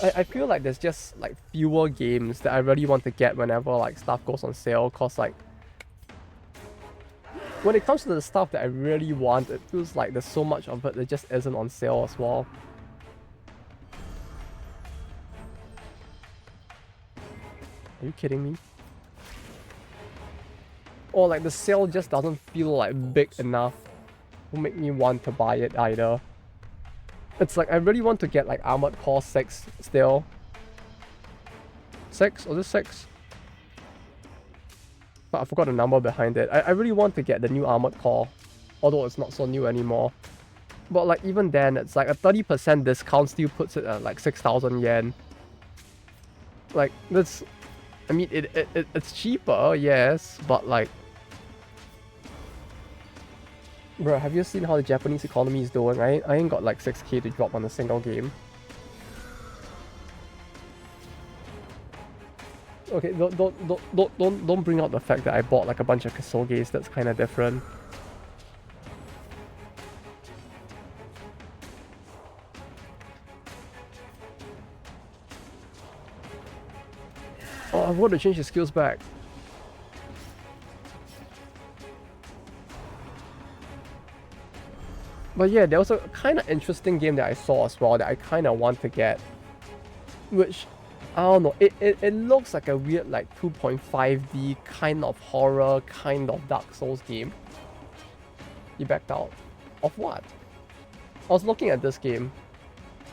I feel like there's just like fewer games that I really want to get whenever like stuff goes on sale, cause like when it comes to the stuff that I really want, it feels like there's so much of it that just isn't on sale as well. Are you kidding me? Or like the sale just doesn't feel like big enough to make me want to buy it either. It's like I really want to get like Armored Core 6 still. 6? Was it 6? But I forgot the number behind it. I really want to get the new Armored Core, although it's not so new anymore. But like even then, it's like a 30% discount still puts it at like 6,000 yen. Like that's, I mean it's cheaper, yes, but like, bro, have you seen how the Japanese economy is doing? I ain't got like 6k to drop on a single game. Okay, don't bring out the fact that I bought like a bunch of Kasoges. That's kind of different. Oh, I want to change the skills back. But yeah, there was a kind of interesting game that I saw as well that I kind of want to get, which, I don't know, it looks like a weird like 2.5D kind of horror, kind of Dark Souls game. You backed out? Of what? I was looking at this game,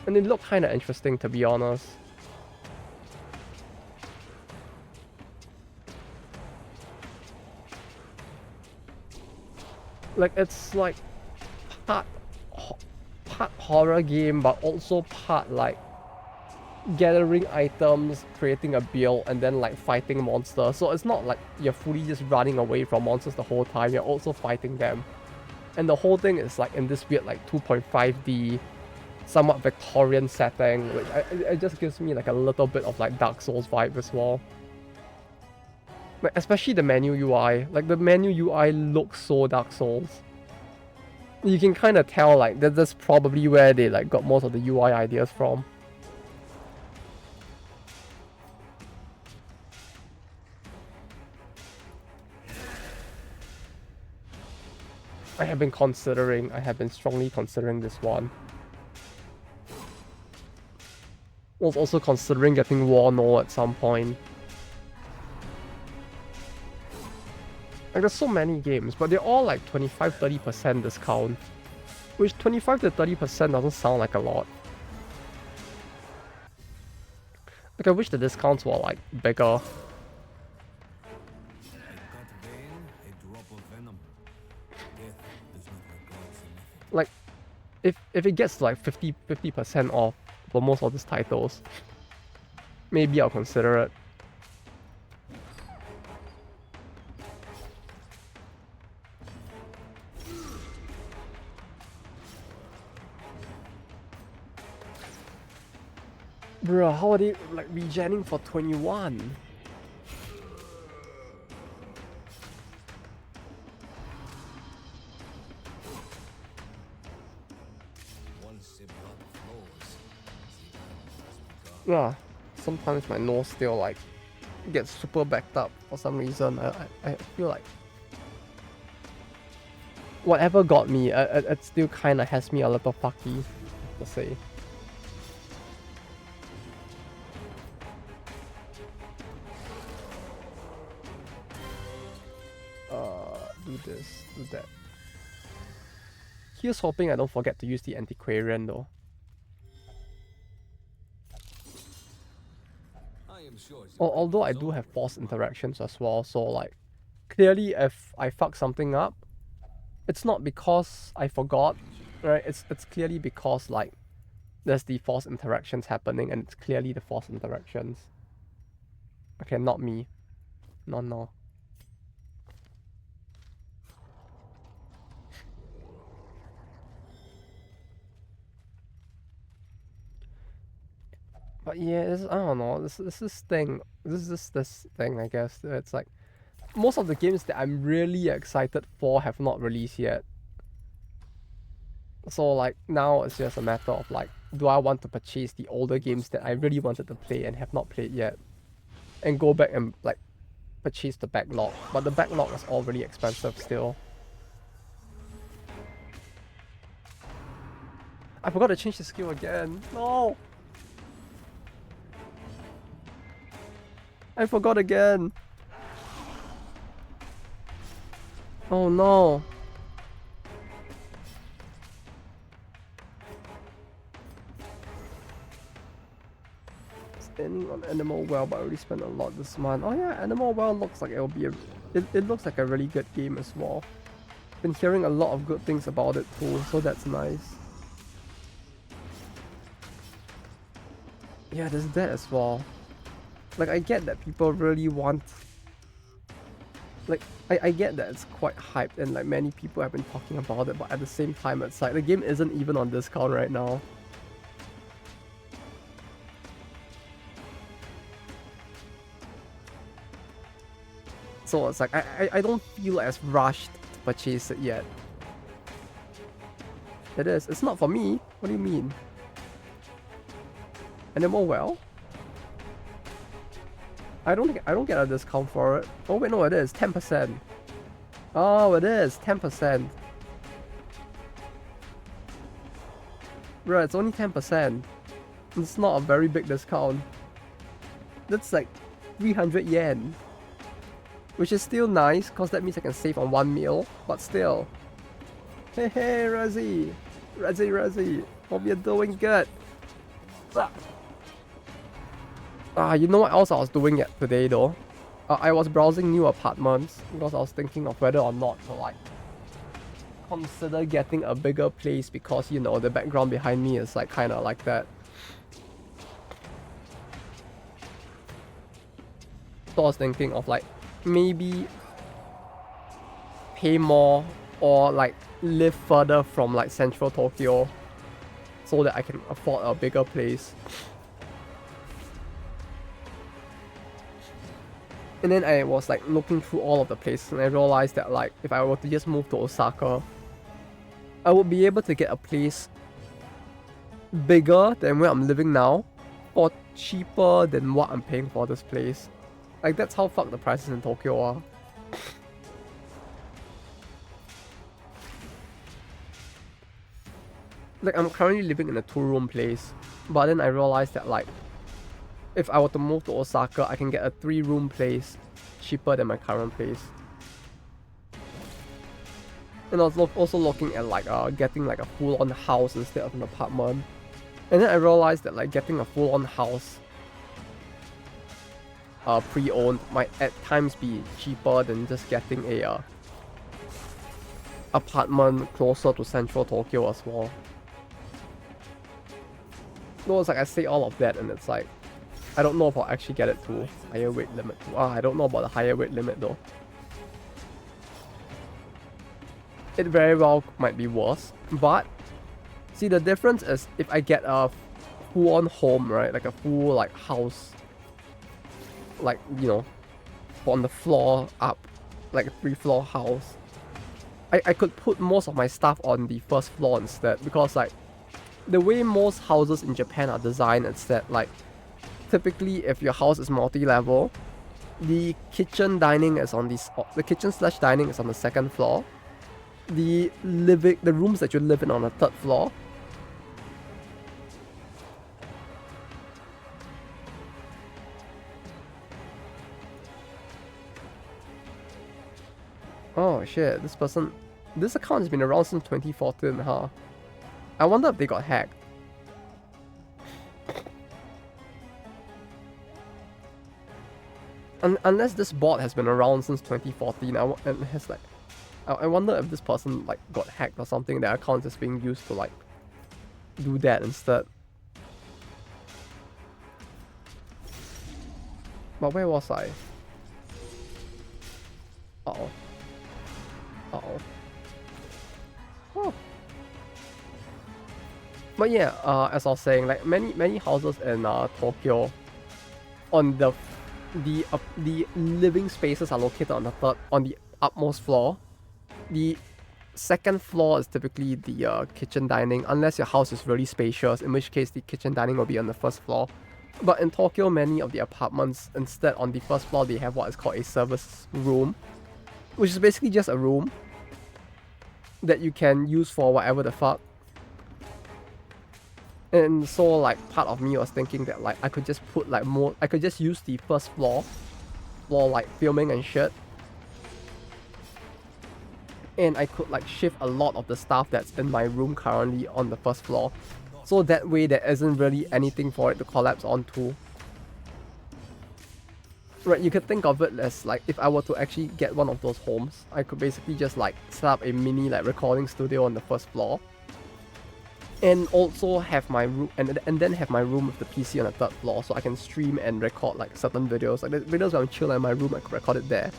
and it looked kind of interesting, to be honest. Like, it's like part horror game, but also part like gathering items, creating a build, and then like fighting monsters. So it's not like you're fully just running away from monsters the whole time, you're also fighting them. And the whole thing is like in this weird like 2.5D, somewhat Victorian setting, which it just gives me like a little bit of like Dark Souls vibe as well. Like especially the menu UI. Like the menu UI looks so Dark Souls. You can kind of tell like that's probably where they like got most of the UI ideas from. I have been strongly considering this one. Was also considering getting Wano at some point. Like there's so many games, but they're all like 25-30% discount. Which 25 to 30% doesn't sound like a lot. Like I wish the discounts were like bigger. Like if it gets like 50% off for most of these titles, maybe I'll consider it. Bruh, how are they like regenning for 21? Yeah, sometimes my nose still like gets super backed up for some reason. I feel like whatever got me, it still kind of has me a little fucky, to say. Do this, do that. Here's hoping I don't forget to use the antiquarian though. Although I do have forced interactions as well, so like clearly if I fuck something up, it's not because I forgot, right? It's clearly because like there's the forced interactions happening and it's clearly the forced interactions. Okay, not me. No. But yeah, I don't know. This thing. This thing. I guess it's like most of the games that I'm really excited for have not released yet. So like now it's just a matter of like, do I want to purchase the older games that I really wanted to play and have not played yet, and go back and like purchase the backlog. But the backlog is all really expensive still. I forgot to change the skill again. No. I forgot again. Oh no. Standing on Animal Well, but I already spent a lot this month. Oh yeah, Animal Well looks like it'll be it looks like a really good game as well. Been hearing a lot of good things about it too, so that's nice. Yeah, there's that as well. Like, I get that people really want... Like, I get that it's quite hyped and like many people have been talking about it, but at the same time it's like the game isn't even on discount right now. So it's like, I don't feel as rushed to purchase it yet. It is. It's not for me. What do you mean? Animal Well? I don't get a discount for it. Oh wait, no, it is 10%. Oh, it is 10%. Right, it's only 10%. It's not a very big discount. That's like 300 yen. Which is still nice, cause that means I can save on one meal. But still. Hey, Razzie. Razzie. Hope you're doing good. You know what else I was doing today though? I was browsing new apartments because I was thinking of whether or not to like consider getting a bigger place because, you know, the background behind me is like kind of like that. So I was thinking of like maybe pay more or like live further from like central Tokyo so that I can afford a bigger place. And then I was like looking through all of the places and I realized that like if I were to just move to Osaka, I would be able to get a place bigger than where I'm living now or cheaper than what I'm paying for this place. Like that's how fucked the prices in Tokyo are. Like I'm currently living in a 2-room place, but then I realized that like if I were to move to Osaka, I can get a 3-room place cheaper than my current place. And I was also looking at like getting like a full-on house instead of an apartment. And then I realized that like getting a full-on house pre-owned might at times be cheaper than just getting a apartment closer to central Tokyo as well. No, it's like I say all of that and it's like I don't know if I'll actually get it to higher weight limit. I don't know about the higher weight limit though. It very well might be worse, but see the difference is if I get a full-on home, right, like a full like house, like you know, on the floor up, like a 3-floor house, I could put most of my stuff on the first floor instead because like the way most houses in Japan are designed is that like typically if your house is multi-level, the kitchen dining is on the kitchen/dining is on the 2nd floor. The rooms that you live in on the 3rd floor. Oh shit, this account has been around since 2014, huh? I wonder if they got hacked. Unless this bot has been around since 2014, and has like, I wonder if this person like got hacked or something. Their account is being used to like do that instead. But where was I? Uh-oh. Uh-oh. Oh. But yeah, as I was saying, like many houses in Tokyo, on the living spaces are located on the upmost floor. The 2nd floor is typically the kitchen dining, unless your house is really spacious, in which case the kitchen dining will be on the 1st floor. But in Tokyo, many of the apartments, instead on the 1st floor, they have what is called a service room, which is basically just a room that you can use for whatever the fuck. And so like part of me was thinking that like I could just put like I could just use the 1st floor for like filming and shit. And I could like shift a lot of the stuff that's in my room currently on the 1st floor. So that way there isn't really anything for it to collapse onto. Right, you could think of it as like if I were to actually get one of those homes, I could basically just like set up a mini like recording studio on the 1st floor. And also have my room and then have my room with the PC on the 3rd floor so I can stream and record like certain videos. Like the videos when I'm chilling in my room, I could record it there.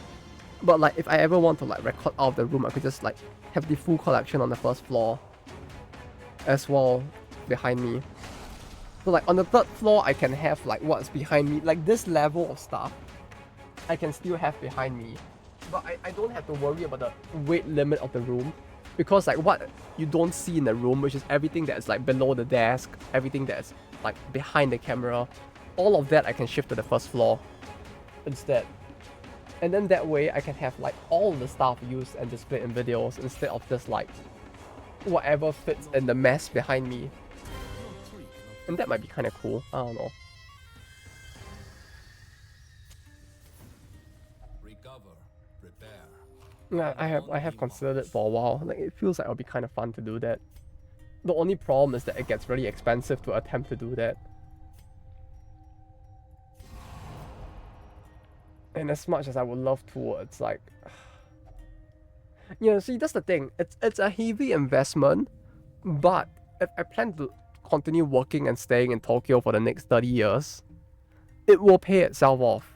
But like if I ever want to like record out of the room, I could just like have the full collection on the 1st floor as well behind me. So like on the 3rd floor I can have like what's behind me, like this level of stuff I can still have behind me. But I don't have to worry about the weight limit of the room. Because like what you don't see in the room, which is everything that's like below the desk, everything that's like behind the camera, all of that I can shift to the 1st floor instead. And then that way I can have like all the stuff used and displayed in videos instead of just like whatever fits in the mess behind me. And that might be kind of cool, I don't know. Yeah, I have considered it for a while. Like it feels like it'll be kind of fun to do that. The only problem is that it gets really expensive to attempt to do that. And as much as I would love to, it's like, you know, see that's the thing. It's a heavy investment, but if I plan to continue working and staying in Tokyo for the next 30 years, it will pay itself off.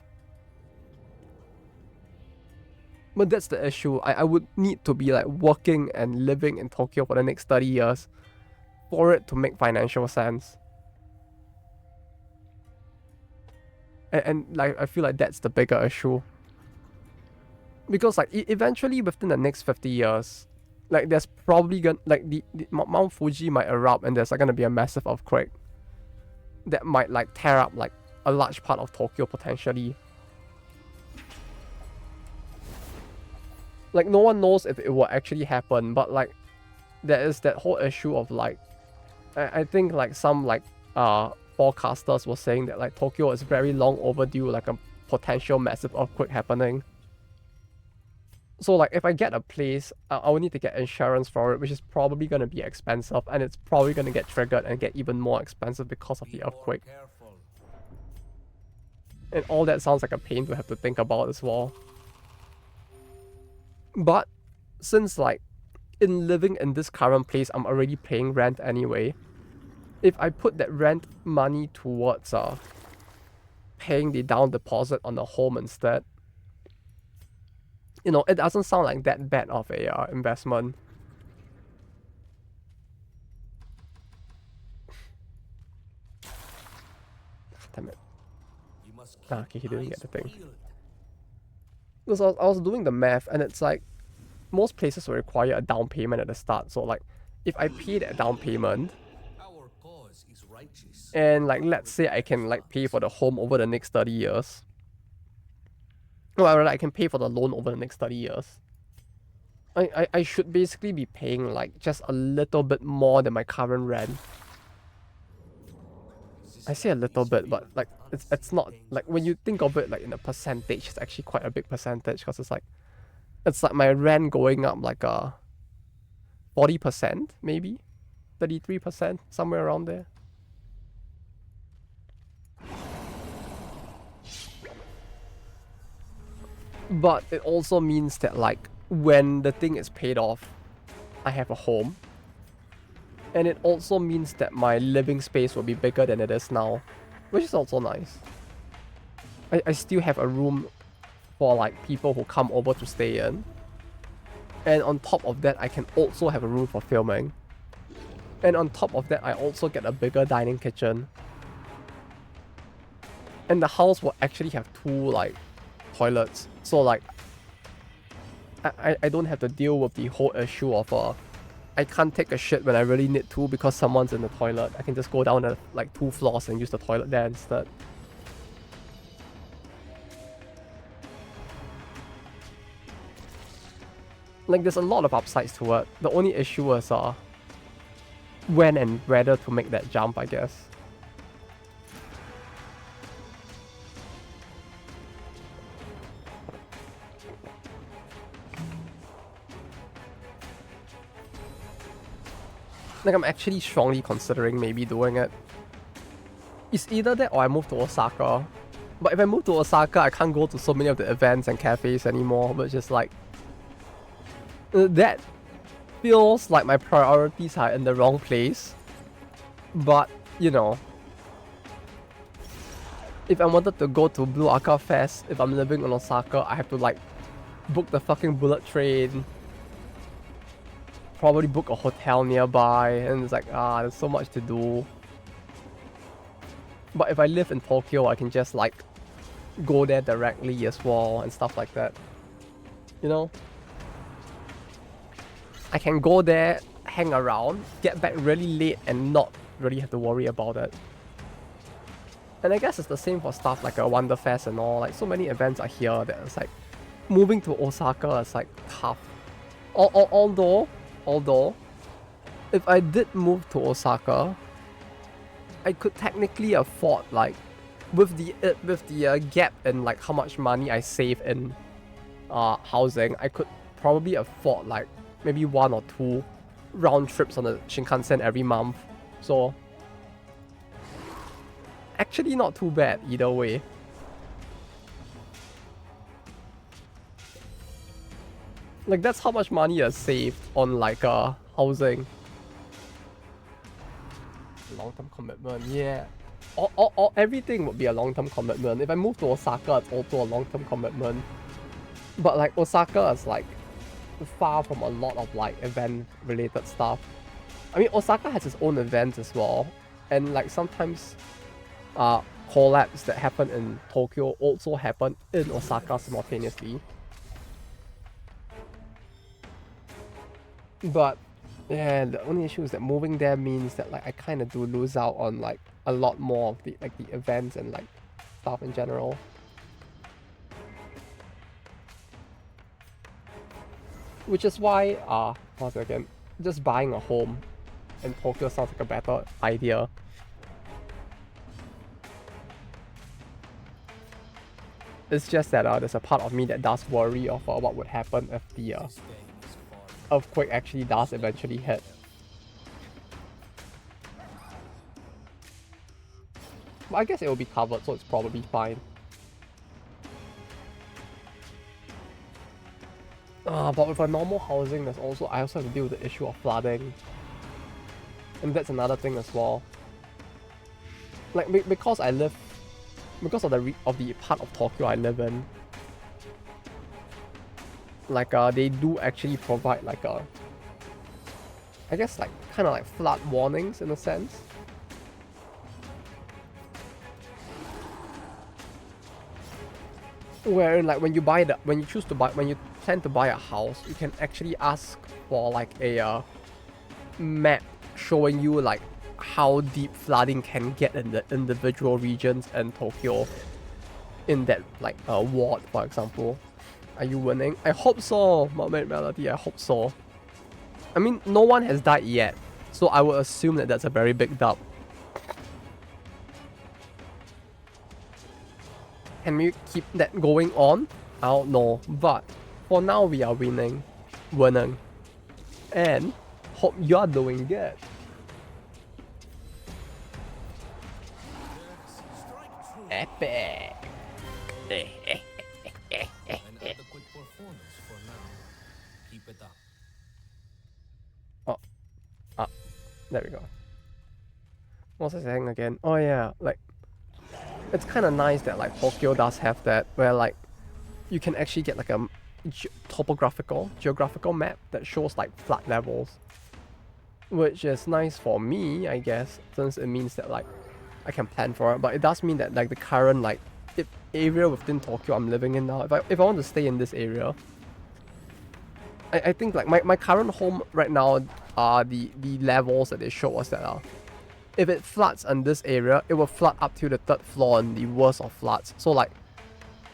But that's the issue. I would need to be like working and living in Tokyo for the next 30 years for it to make financial sense. And like I feel like that's the bigger issue. Because like eventually within the next 50 years, like there's probably gonna like the Mount Fuji might erupt and there's like gonna be a massive earthquake that might like tear up like a large part of Tokyo potentially. Like no one knows if it will actually happen, but like there is that whole issue of like I think like some like forecasters were saying that like Tokyo is very long overdue like a potential massive earthquake happening. So like if I get a place, I will need to get insurance for it, which is probably going to be expensive, and it's probably going to get triggered and get even more expensive because of the earthquake. And all that sounds like a pain to have to think about as well. But since like in living in this current place, I'm already paying rent anyway. If I put that rent money towards paying the down deposit on the home instead, you know, it doesn't sound like that bad of a investment. Damn it. Okay, he didn't get the thing. Because I was doing the math, and it's like most places will require a down payment at the start. So like, if I pay that down payment, and like let's say I can like pay for the home over the next 30 years. Well, I can pay for the loan over the next 30 years. I should basically be paying like just a little bit more than my current rent. I say a little bit, but like it's not like when you think of it like in a percentage, it's actually quite a big percentage because it's like my rent going up like 40% maybe, 33%, somewhere around there. But it also means that like when the thing is paid off, I have a home. And it also means that my living space will be bigger than it is now, which is also nice. I still have a room for like people who come over to stay in. And on top of that, I can also have a room for filming. And on top of that, I also get a bigger dining kitchen. And the house will actually have 2 like toilets. So like I don't have to deal with the whole issue of I can't take a shit when I really need to because someone's in the toilet. I can just go down like 2 floors and use the toilet there instead. Like there's a lot of upsides to it. The only issue is when and whether to make that jump, I guess. Like I'm actually strongly considering maybe doing it. It's either that or I move to Osaka. But if I move to Osaka, I can't go to so many of the events and cafes anymore, but just like that feels like my priorities are in the wrong place. But, you know, if I wanted to go to Blue Aka Fest, if I'm living in Osaka, I have to like book the fucking bullet train, probably book a hotel nearby, and it's like, there's so much to do. But if I live in Tokyo, I can just like go there directly as well and stuff like that. You know? I can go there, hang around, get back really late and not really have to worry about it. And I guess it's the same for stuff like a Wonderfest and all. Like so many events are here that it's like moving to Osaka is like tough. Although if I did move to Osaka, I could technically afford like with the gap in like how much money I save in housing, I could probably afford like maybe 1 or 2 round trips on the Shinkansen every month. So actually not too bad either way. Like that's how much money I saved on like housing. Long-term commitment, yeah. Everything would be a long-term commitment. If I move to Osaka, it's also a long-term commitment. But like Osaka is like far from a lot of like event related stuff. I mean, Osaka has its own events as well, and like sometimes collabs that happen in Tokyo also happen in Osaka simultaneously. But yeah, the only issue is that moving there means that like I kind of do lose out on like a lot more of the like the events and like stuff in general. Which is why once again, just buying a home in Tokyo sounds like a better idea. It's just that there's a part of me that does worry of what would happen if the earthquake actually does eventually hit. But I guess it will be covered, so it's probably fine. But with a normal housing, I also have to deal with the issue of flooding, and that's another thing as well. Like because of the part of Tokyo I live in, like they do actually provide like I guess like kind of like flood warnings in a sense. Where like when you tend to buy a house, you can actually ask for like a map showing you like how deep flooding can get in the individual regions in Tokyo in that like ward, for example. Are you winning? I hope so, Mermaid Melody, I hope so. I mean, no one has died yet, so I would assume that that's a very big dub. Can we keep that going on? I don't know, but for now we are winning. And hope you're doing good. Epic. Another quick performance for now. Keep it up. There we go. What was I saying again? Oh yeah, like it's kind of nice that like Tokyo does have that, where like you can actually get like a geographical map that shows like flood levels, which is nice for me, I guess, since it means that like I can plan for it. But it does mean that like the current like area within Tokyo I'm living in now, if I want to stay in this area, I think like my current home right now, the levels that they show us that if it floods in this area, it will flood up to the 3rd floor in the worst of floods. So like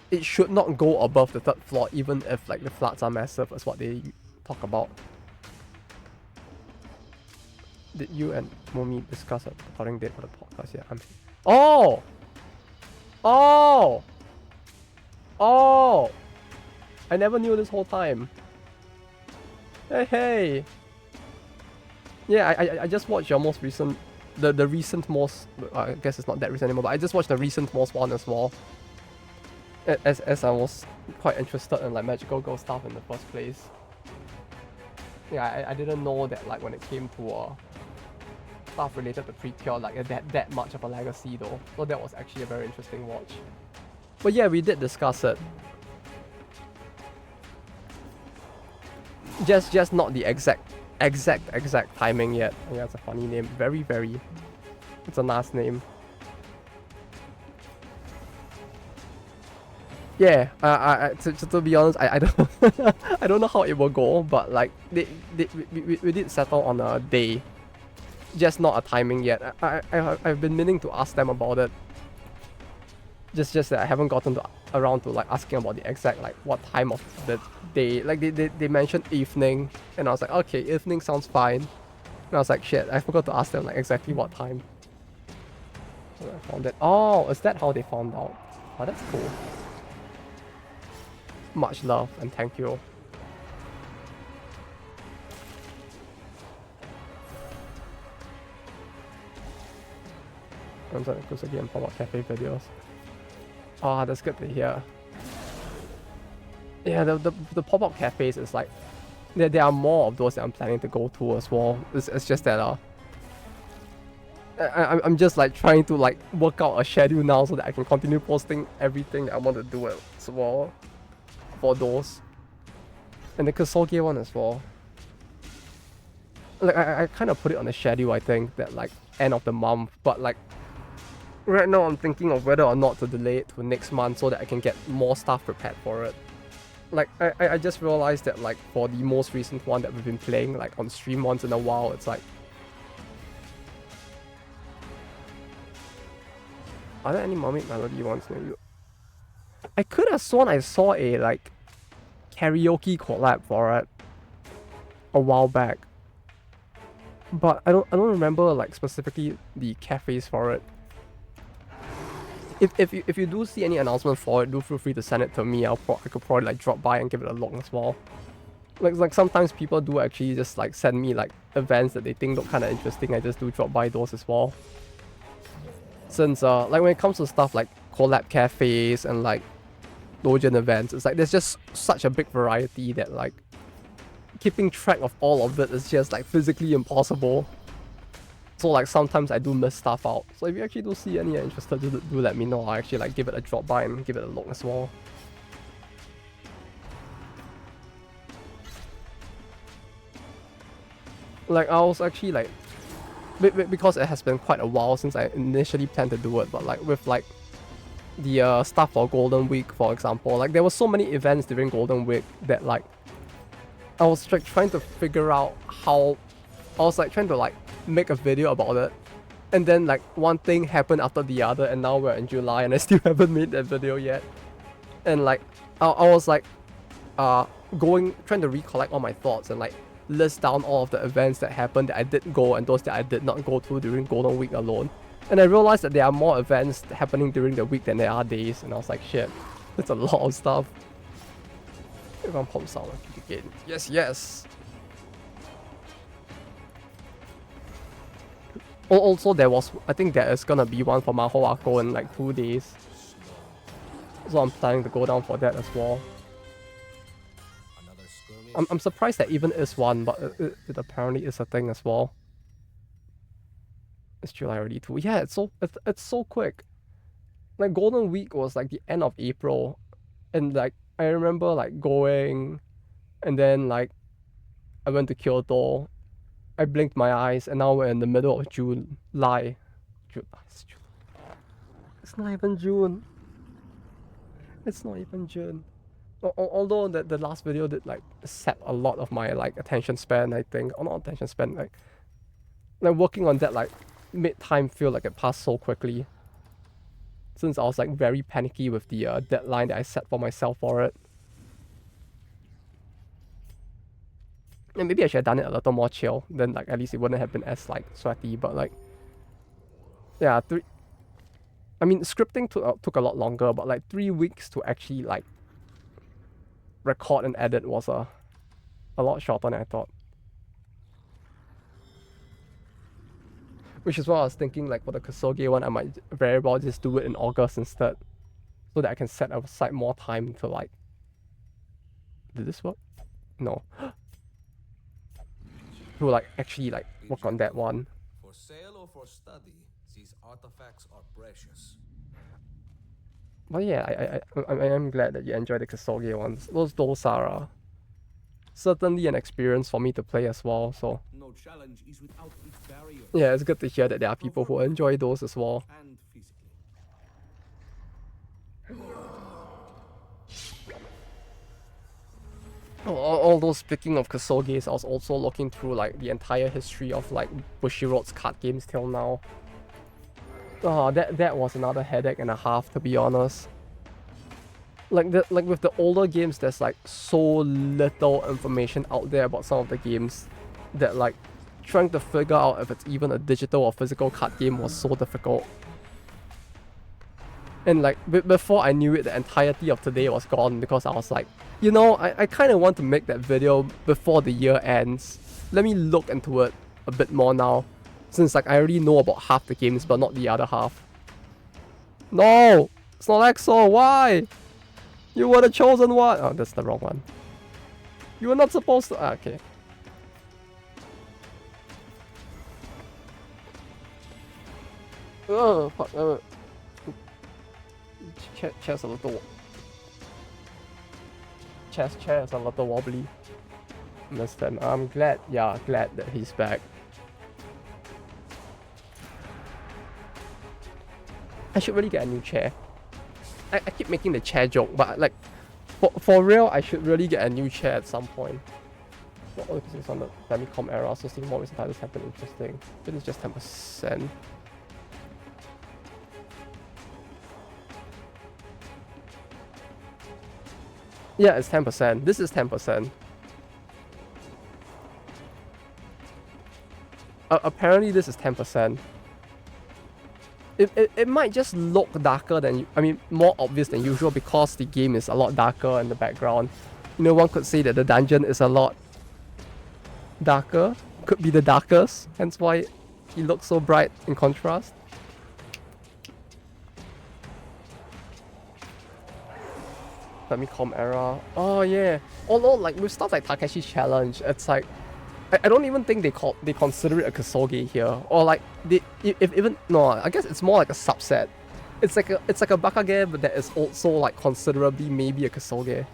it should not go above the 3rd floor, even if like the floods are massive, is what they talk about. Did you and Momi discuss a recording date for the podcast? Yeah, Oh! I never knew this whole time. Hey! Yeah, I just watched your most recent, the recent most, I guess it's not that recent anymore, but I just watched the recent most one as well. As I was quite interested in like magical girl stuff in the first place. Yeah, I didn't know that like when it came to stuff related to Precure, like that much of a legacy though. So that was actually a very interesting watch. But yeah, we did discuss it. Just not the exact timing yet. Yeah, it's a funny name. Very, it's a nice name. Yeah, to be honest, I don't I don't know how it will go, but like we did settle on a day, just not a timing yet. I've been meaning to ask them about it. Just that I haven't gotten around to like asking about the exact like what time of the day. Like they mentioned evening, and I was like, okay, evening sounds fine. And I was like, shit, I forgot to ask them like exactly what time. So I found it. Oh, is that how they found out? Oh, that's cool. Much love and thank you. I'm sorry, Kusagi and pop-up cafe videos. Ah, that's good to hear. Yeah, the pop-up cafes is like there are more of those that I'm planning to go to as well. It's just that I'm just like trying to like work out a schedule now so that I can continue posting everything that I want to do as well. for those. And the Kasuge one as well. Like I kind of put it on the schedule, I think, that like end of the month, but like right now I'm thinking of whether or not to delay it to next month so that I can get more stuff prepared for it. Like I just realized that like for the most recent one that we've been playing like on stream once in a while, it's like, are there any Mermaid Melody ones near you? I could have sworn I saw a like karaoke collab for it a while back, but I don't remember like specifically the cafes for it. If you do see any announcement for it, do feel free to send it to me. I could probably like drop by and give it a look as well. Like sometimes people do actually just like send me like events that they think look kind of interesting. I just do drop by those as well. Since like when it comes to stuff like collab cafes and like Dojin events, it's like there's just such a big variety that like keeping track of all of it is just like physically impossible. So like sometimes I do miss stuff out. So if you actually do see any interested, do let me know. I'll actually like give it a drop by and give it a look as well. Like I was actually like, because it has been quite a while since I initially planned to do it, but like with like the stuff for Golden Week, for example, like there were so many events during Golden Week that like I was like trying to figure out how, I was like trying to like make a video about it, and then like one thing happened after the other, and now we're in July and I still haven't made that video yet. And like I was like trying to recollect all my thoughts and like list down all of the events that happened that I did go and those that I did not go to during Golden Week alone. And I realized that there are more events happening during the week than there are days, and I was like, shit, that's a lot of stuff. Everyone pumps out again. Yes, yes. Also, I think there is gonna be one for Maho Ako in like 2 days. So I'm planning to go down for that as well. I'm surprised that even is one, but it apparently is a thing as well. It's July already too. Yeah, it's so quick. Like Golden Week was like the end of April, and like I remember like going, and then like I went to Kyoto. I blinked my eyes, and now we're in the middle of July. It's not even June. It's not even June. Although the last video did like set a lot of my like attention span, I think, or not attention span, like working on that like made time feel like it passed so quickly. Since I was like very panicky with the deadline that I set for myself for it. And maybe I should have done it a little more chill, then like at least it wouldn't have been as like sweaty, but like, yeah, I mean, scripting took a lot longer, but like 3 weeks to actually like record and edit was a lot shorter than I thought. Which is why I was thinking like for the Kasuge one, I might very well just do it in August instead, so that I can set aside more time to like, did this work? No. To like actually like work on that one. For sale or for study, these artifacts are precious. But yeah, I'm glad that you enjoyed the Kasuge ones. Those are certainly an experience for me to play as well. So No challenge is without its barriers. yeah, it's good to hear that there are people who enjoy those as well. And physically. Although speaking of Kasuges, I was also looking through like the entire history of like Bushiroad's card games till now. Oh, that was another headache and a half, to be honest. Like with the older games, there's like so little information out there about some of the games that like trying to figure out if it's even a digital or physical card game was so difficult. And like before I knew it, the entirety of today was gone because I was like, you know, I kind of want to make that video before the year ends. Let me look into it a bit more now, since like I already know about half the games but not the other half. No! It's not EXO, why? You were the chosen one! Oh, that's the wrong one. You were not supposed to... okay. Oh, fuck. Chairs a little... chess chair is a little wobbly. Understand. I'm glad that he's back. I should really get a new chair. I keep making the chair joke, but like, for real, I should really get a new chair at some point. Not all because it's on the Famicom era, so seeing more recent titles have been interesting. But it's just 10%. Yeah, it's 10%. This is 10%. Apparently this is 10%. It might just look darker than, more obvious than usual because the game is a lot darker in the background. You know, one could say that the dungeon is a lot darker. Could be the darkest, hence why he looks so bright in contrast. Famicom era. Oh yeah. Although like with stuff like Takeshi's Challenge, it's like I don't even think they consider it a Kosoge here, or like I guess it's more like a subset. It's like a Bakage, but that is also like considerably maybe a Kosoge,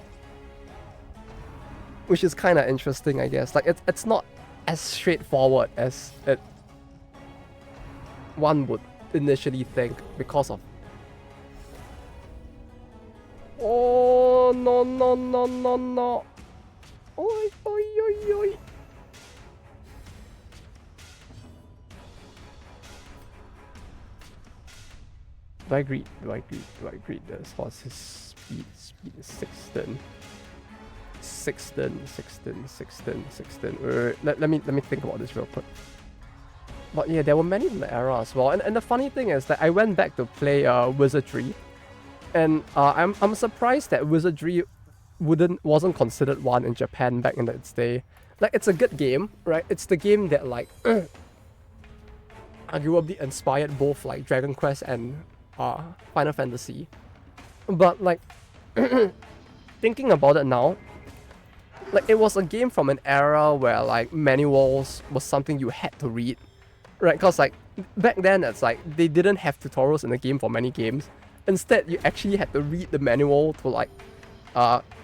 which is kind of interesting, I guess. Like it's not as straightforward as one would initially think because of. Oh no no no no no! Oi oi oi oi! Do I agree this? What's his speed? Speed is 16. 16. Let me think about this real quick. But yeah, there were many in the era as well. And the funny thing is that I went back to play Wizardry, and I'm surprised that Wizardry wasn't considered one in Japan back in its day. Like, it's a good game, right? It's the game that like arguably inspired both like Dragon Quest and Final Fantasy. But like thinking about it now, like it was a game from an era where like manuals was something you had to read, right? Because like back then it's like they didn't have tutorials in the game for many games. Instead, you actually had to read the manual to like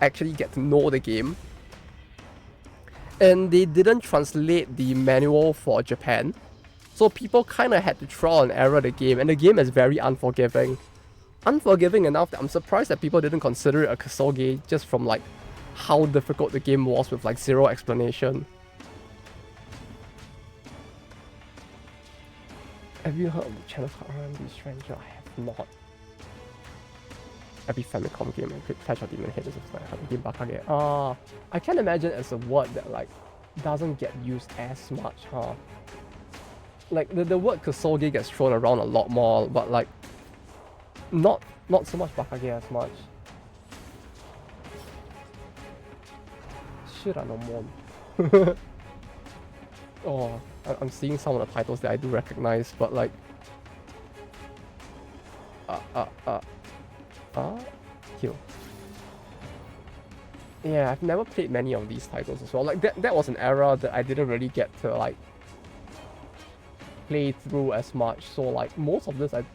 actually get to know the game. And they didn't translate the manual for Japan, so people kind of had to trial and error the game, and the game is very unforgiving. Unforgiving enough that I'm surprised that people didn't consider it a Kosoge just from like how difficult the game was with like zero explanation. Have you heard of the channel called R&B Stranger? I have not. Every Famicom game and Clash of Demon Head is like game Bakage. I can imagine it's a word that like doesn't get used as much, huh? Like the word Kosoge gets thrown around a lot more, but like not so much Bakage as much. Should I know more? Oh, I'm seeing some of the titles that I do recognize, but like kill. Yeah, I've never played many of these titles as well. Like that was an era that I didn't really get to like play through as much. So like most of this I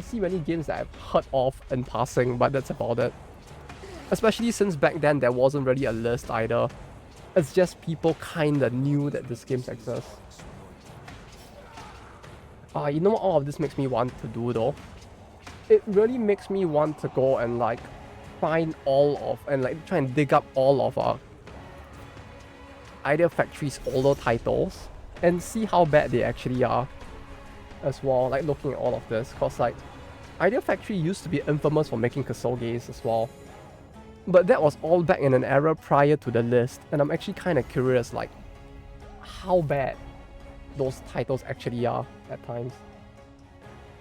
see many games that I've heard of in passing, but that's about it. Especially since back then there wasn't really a list either. It's just people kinda knew that these games exist. You know what all of this makes me want to do though? It really makes me want to go and like find try and dig up all of Idea Factory's older titles and see how bad they actually are as well, like looking at all of this, cause like Idea Factory used to be infamous for making Kosoges as well. But that was all back in an era prior to the list, and I'm actually kinda curious like how bad those titles actually are at times.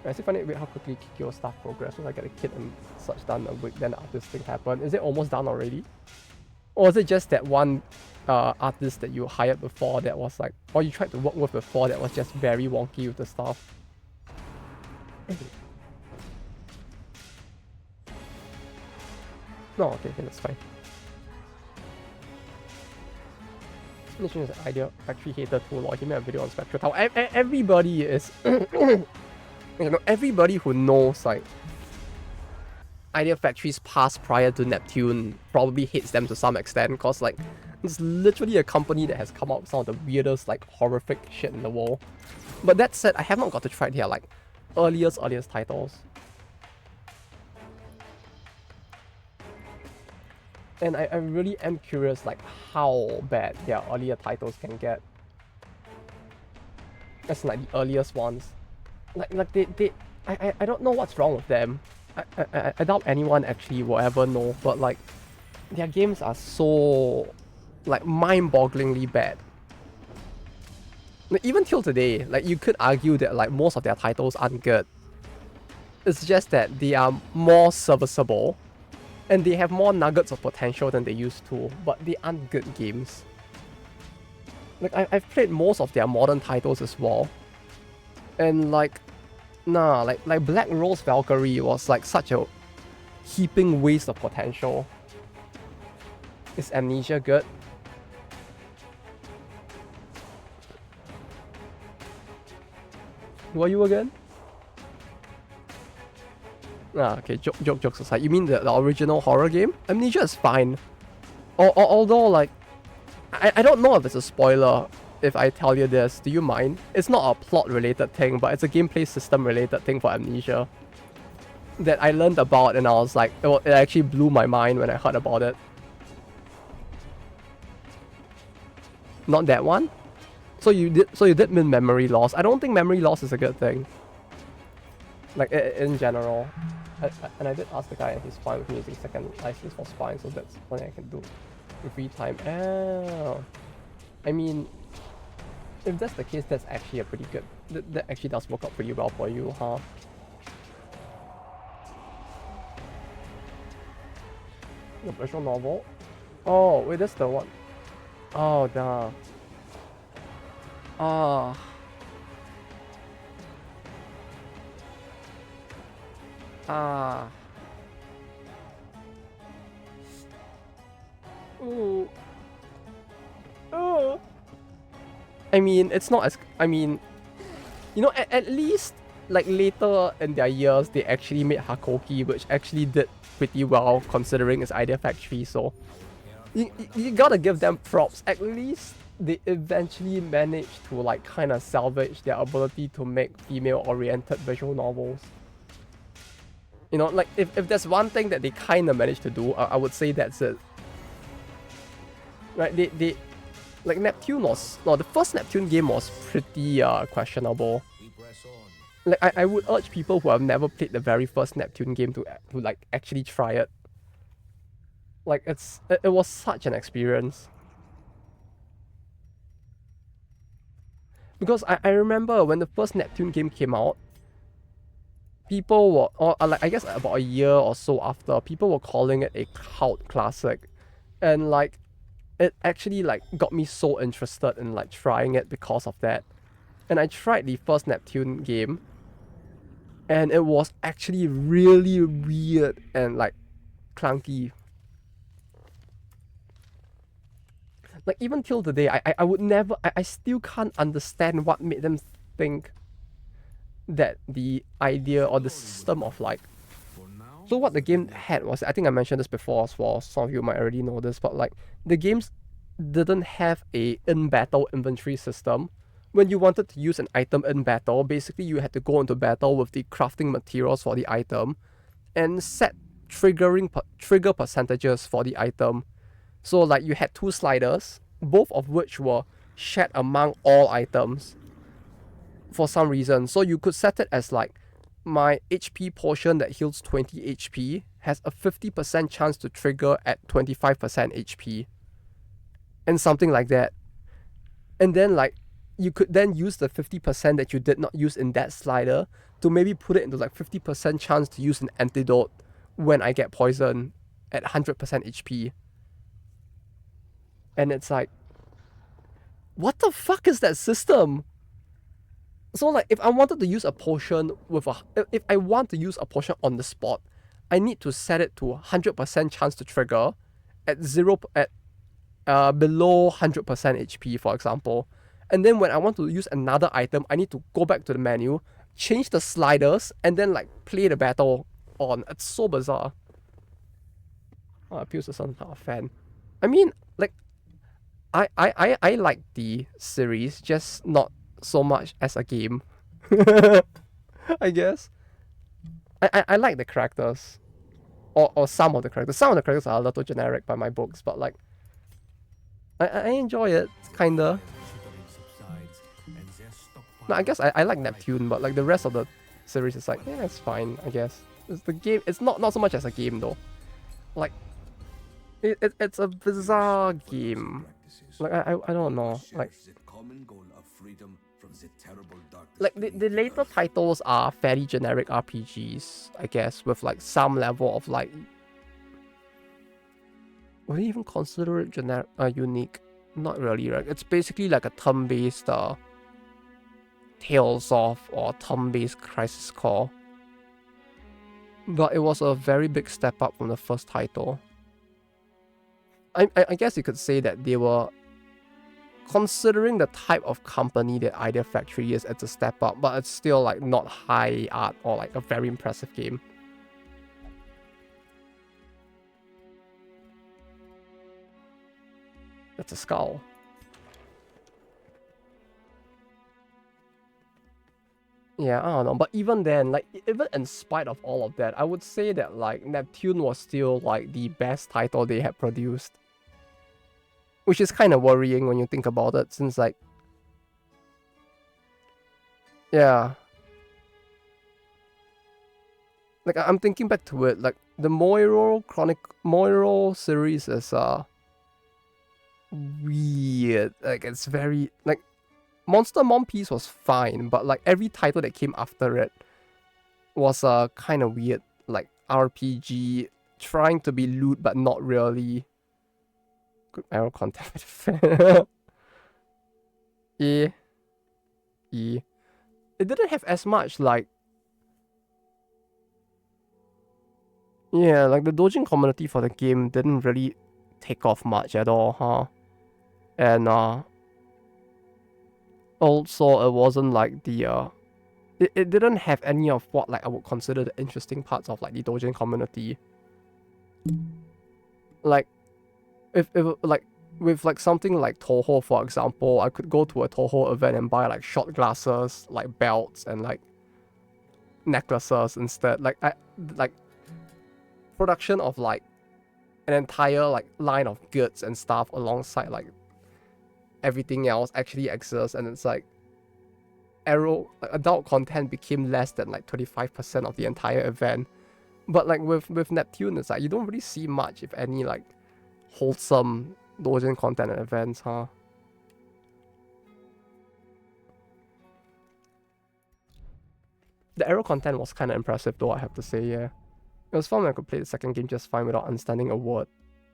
I still find it weird how quickly Kikyo stuff progress. Once I get a kid and such done a week, then the artist thing happen. Is it almost done already? Or is it just that one artist that you hired before that was like, or you tried to work with before that was just very wonky with the stuff? No, okay, that's fine. This is an Idea Factory hater too, or he made a video on Spectral Tower. Everybody is you know, everybody who knows like Idea Factory's past prior to Neptune probably hates them to some extent, because like it's literally a company that has come out with some of the weirdest like horrific shit in the world. But that said, I have not got to try their like earliest titles. And I really am curious like how bad their earlier titles can get. That's like the earliest ones. Like I don't know what's wrong with them. I doubt anyone actually will ever know, but like their games are so like mind-bogglingly bad. Like, even till today, like you could argue that like most of their titles aren't good. It's just that they are more serviceable and they have more nuggets of potential than they used to, but they aren't good games. Like I've played most of their modern titles as well. And like nah, like Black Rose Valkyrie was like such a heaping waste of potential. Is Amnesia good? Who are you again? Ah, okay, jokes aside. You mean the original horror game? Amnesia is fine. Although, like, I don't know if it's a spoiler if I tell you this. Do you mind? It's not a plot-related thing, but it's a gameplay system-related thing for Amnesia that I learned about, and I was like, it actually blew my mind when I heard about it. Not that one? So you did mean memory loss. I don't think memory loss is a good thing. Like in general. And I did ask the guy and he's fine with me using second license for Spine, so that's something I can do in free time. Oh. I mean, if that's the case, that's actually a pretty good... That actually does work out pretty well for you, huh? The visual novel? Oh, wait, that's the one. Oh, duh. Ah. Ah. Ooh. Oh. I mean, it's not as... I mean, you know, at least, like, later in their years, they actually made Hakoki, which actually did pretty well, considering it's Idea Factory, so... You gotta give them props. At least they eventually managed to, like, kind of salvage their ability to make female-oriented visual novels. You know, like, if there's one thing that they kind of managed to do, I would say that's it. Right, they like, Neptune was... No, the first Neptune game was pretty questionable. Like, I would urge people who have never played the very first Neptune game to like, actually try it. Like, it was such an experience. Because I remember when the first Neptune game came out, people were... Or like, I guess about a year or so after, people were calling it a cult classic. And like... It actually like got me so interested in like trying it because of that. And I tried the first Neptune game, and it was actually really weird and like clunky. Like even till today, I would never... I still can't understand what made them think that the idea or the system of like... So what the game had was, I think I mentioned this before as well, some of you might already know this, but like the games didn't have a in-battle inventory system. When you wanted to use an item in battle, basically you had to go into battle with the crafting materials for the item and set trigger percentages for the item. So like you had two sliders, both of which were shared among all items for some reason. So you could set it as like, my HP potion that heals 20 HP has a 50% chance to trigger at 25% HP. And something like that. And then like, you could then use the 50% that you did not use in that slider to maybe put it into like 50% chance to use an antidote when I get poisoned at 100% HP. And it's like, what the fuck is that system? So like, if I wanted to use a potion with if I want to use a potion on the spot, I need to set it to 100% chance to trigger at below 100% HP, for example. And then when I want to use another item, I need to go back to the menu, change the sliders, and then like play the battle on. It's so bizarre. Appeals to some kind of fan. I mean, like, I like the series, just not so much as a game. I guess. I like the characters. Or some of the characters. Some of the characters are a little generic by my books, but like I enjoy it, kinda. No, I guess I like Neptune, but like the rest of the series is like, yeah, it's fine, I guess. It's the game. It's not so much as a game though. Like it's a bizarre game. Like I don't know. Like the later titles are fairly generic RPGs, I guess, with like some level of like, would you even consider it generic unique? Not really, right? It's basically like a turn-based Tales of or turn-based Crisis Core. But it was a very big step up from the first title. I guess you could say that they were, considering the type of company that Idea Factory is, it's a step up, but it's still like not high art or like a very impressive game. That's a skull. Yeah, I don't know. But even then, like, even in spite of all of that, I would say that, like, Neptune was still, like, the best title they had produced. Which is kind of worrying when you think about it, since, like... Yeah. Like, I'm thinking back to it, like, the Moiro series is, weird. Like, it's very... Like, Monster Mom Piece was fine, but like every title that came after it was a kind of weird, like RPG, trying to be loot but not really. Good arrow content with fan. Yeah. Yeah. It didn't have as much like. Yeah, like the doujin community for the game didn't really take off much at all, huh? And also it wasn't like the it didn't have any of what like I would consider the interesting parts of like the doujin community. Like if like with like something like Toho, for example, I could go to a Toho event and buy like shot glasses, like belts and like necklaces instead. Like production of like an entire like line of goods and stuff alongside like everything else actually exists, and it's like adult content became less than like 25% of the entire event. But like with Neptune, it's like you don't really see much, if any, like wholesome doujin content at events, huh? The arrow content was kind of impressive though, I have to say, yeah. It was fun when I could play the second game just fine without understanding a word.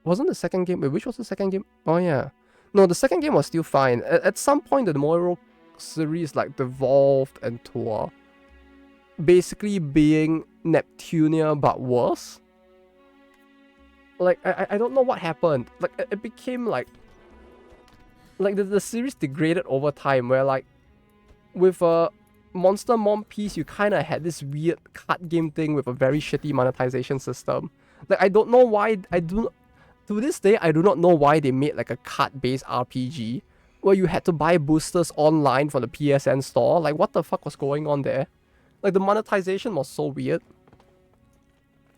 Wasn't the second game... Wait, which was the second game? Oh yeah. No, the second game was still fine. At some point, the Moiro series like devolved into basically being Neptunia but worse. Like I don't know what happened. Like it became like the series degraded over time, where like with a Monster Mom Piece you kind of had this weird card game thing with a very shitty monetization system. Like I don't know why to this day I do not know why they made like a card-based RPG where you had to buy boosters online from the PSN store. Like what the fuck was going on there? Like the monetization was so weird.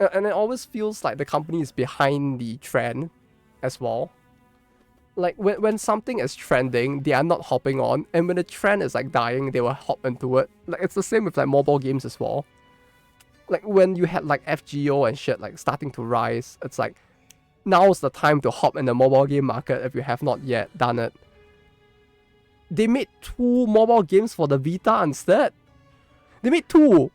And it always feels like the company is behind the trend as well. Like when something is trending, they are not hopping on, and when the trend is like dying, they will hop into it. Like it's the same with like mobile games as well. Like when you had like FGO and shit like starting to rise, it's like now's the time to hop in the mobile game market if you have not yet done it. They made 2 mobile games for the Vita instead. They made 2.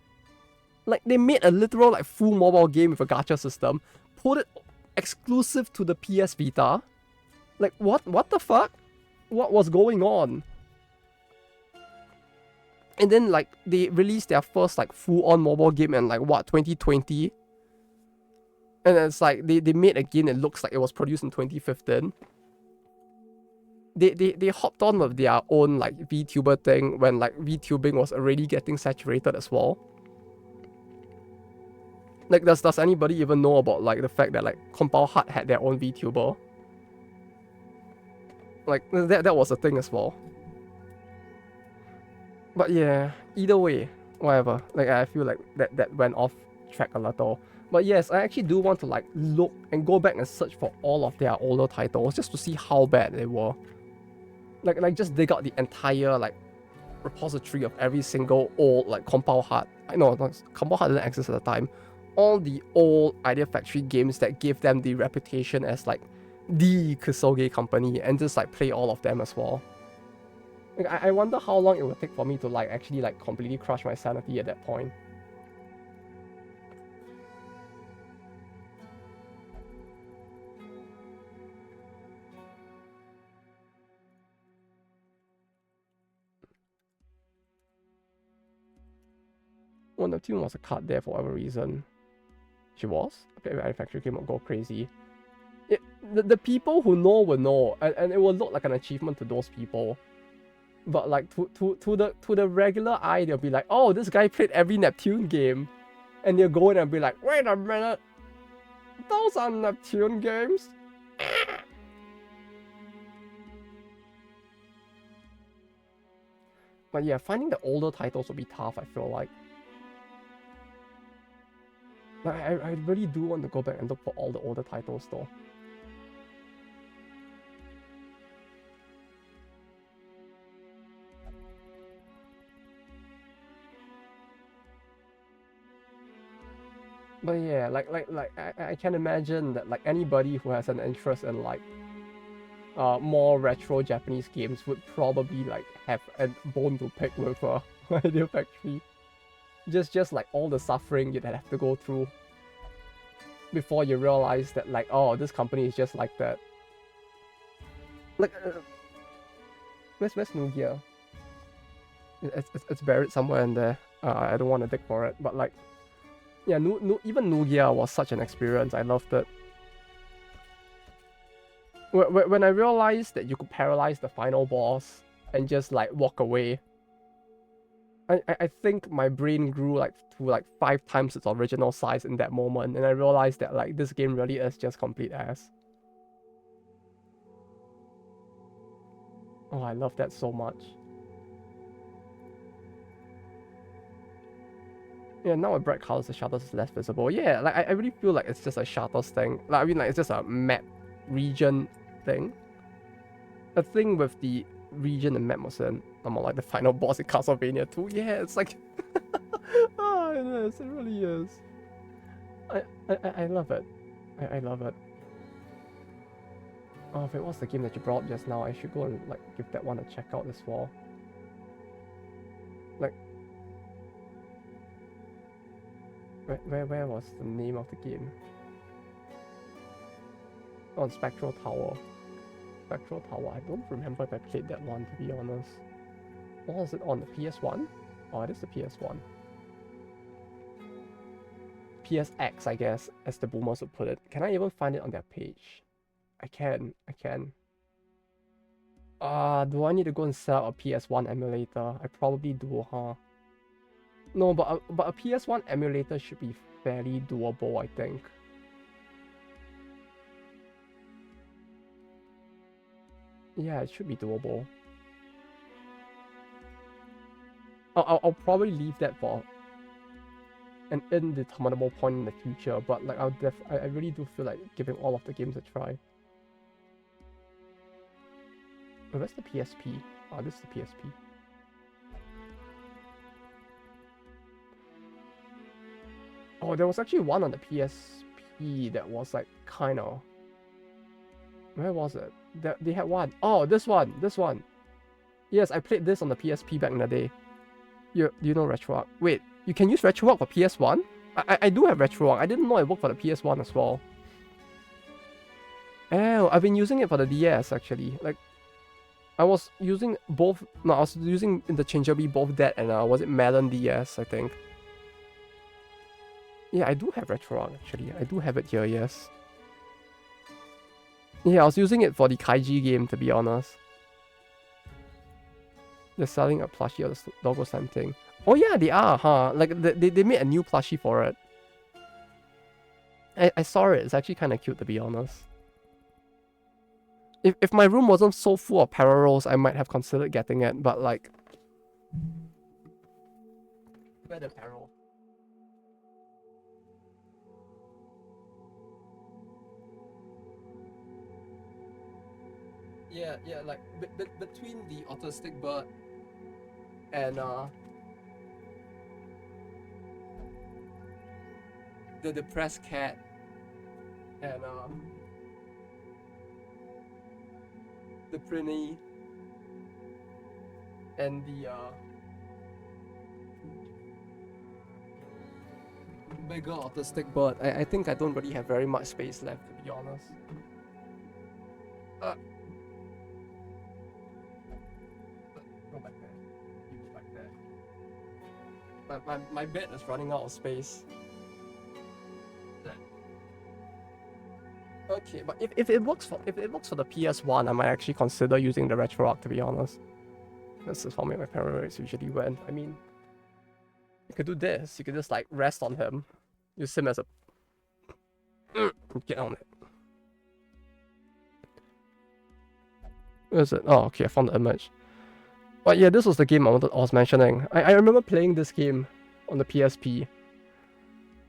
Like they made a literal like full mobile game with a gacha system, put it exclusive to the PS Vita. Like what the fuck? What was going on? And then like they released their first like full-on mobile game in like what, 2020? And it's like they made a game that looks like it was produced in 2015. They hopped on with their own like VTuber thing when like VTubing was already getting saturated as well. Like, does anybody even know about like the fact that like Compile Hut had their own VTuber? Like that was a thing as well. But yeah, either way, whatever. Like I feel like that went off track a little. But yes, I actually do want to like look and go back and search for all of their older titles just to see how bad they were. Like just dig out the entire like repository of every single old like Compile Hut. I know Compile Hut didn't exist at the time. All the old Idea Factory games that gave them the reputation as like the Kusoge company, and just like play all of them as well. Like, I wonder how long it would take for me to like actually like completely crush my sanity at that point. Well, Neptune was a card there for whatever reason. She was? Okay, Manufacturer came out go crazy. The people who know will know, and it will look like an achievement to those people. But like to the regular eye, they'll be like, oh, this guy played every Neptune game. And they'll go in and be like, wait a minute, those are Neptune games? But yeah, finding the older titles will be tough, I feel like. Like, I really do want to go back and look for all the older titles though. But yeah, I can imagine that like anybody who has an interest in like more retro Japanese games would probably like have a bone to pick with Idea Factory. Just like all the suffering you'd have to go through before you realize that like, oh, this company is just like that. Like, where's Nugia? It's buried somewhere in there. I don't want to dig for it, but like, yeah, even Nugia was such an experience. I loved it. When I realized that you could paralyze the final boss and just like walk away, I think my brain grew like to like 5 times its original size in that moment, and I realized that like this game really is just complete ass. Oh, I love that so much. Yeah, now with bright colors, the shutters is less visible. Yeah, like I really feel like it's just a shutters thing. Like I mean, like it's just a map region thing. The thing with the region and map was more like the final boss in Castlevania 2. Yeah, it's like, oh, it is. It really is. I love it. I love it. Oh, if it was the game that you brought up just now, I should go and like give that one a check out as well. Like, where was the name of the game? On Spectral Tower. Spectral Tower. I don't remember if I played that one, to be honest. What was it on the PS1? Oh, it is the PS1. PSX, I guess, as the boomers would put it. Can I even find it on their page? I can. Do I need to go and set up a PS1 emulator? I probably do, huh? No, but a PS1 emulator should be fairly doable, I think. Yeah, it should be doable. I'll probably leave that for an indeterminable point in the future, but like I really do feel like giving all of the games a try. Oh, where's the PSP? Oh, this is the PSP. Oh, there was actually one on the PSP that was like kind of... Where was it? They had one. Oh, this one. Yes, I played this on the PSP back in the day. Do you know RetroArch? Wait, you can use RetroArch for PS1? I do have RetroArch. I didn't know it worked for the PS1 as well. Oh, I've been using it for the DS actually. Like, I was using both... No, I was using interchangeably both that and was it Melon DS, I think. Yeah, I do have RetroArch actually. I do have it here, yes. Yeah, I was using it for the Kaiji game, to be honest. They're selling a plushie of the Doggo Slime thing. Oh yeah, they are, huh? Like, they made a new plushie for it. I saw it. It's actually kind of cute, to be honest. If my room wasn't so full of parallels, I might have considered getting it, but like... Where the parallel? Yeah, like between the autistic bird and the depressed cat and the prinny and the bigger autistic bird. I think I don't really have very much space left, to be honest. Go back there. Keep back there. My bed is running out of space. Okay, but if it works for the PS1, I might actually consider using the RetroArch, to be honest. This is how my paranoids usually went. I mean, you could do this. You could just like rest on him, use him as a get on it. Where is it? Oh, okay, I found the image. But yeah, this was the game I was mentioning. I remember playing this game on the PSP.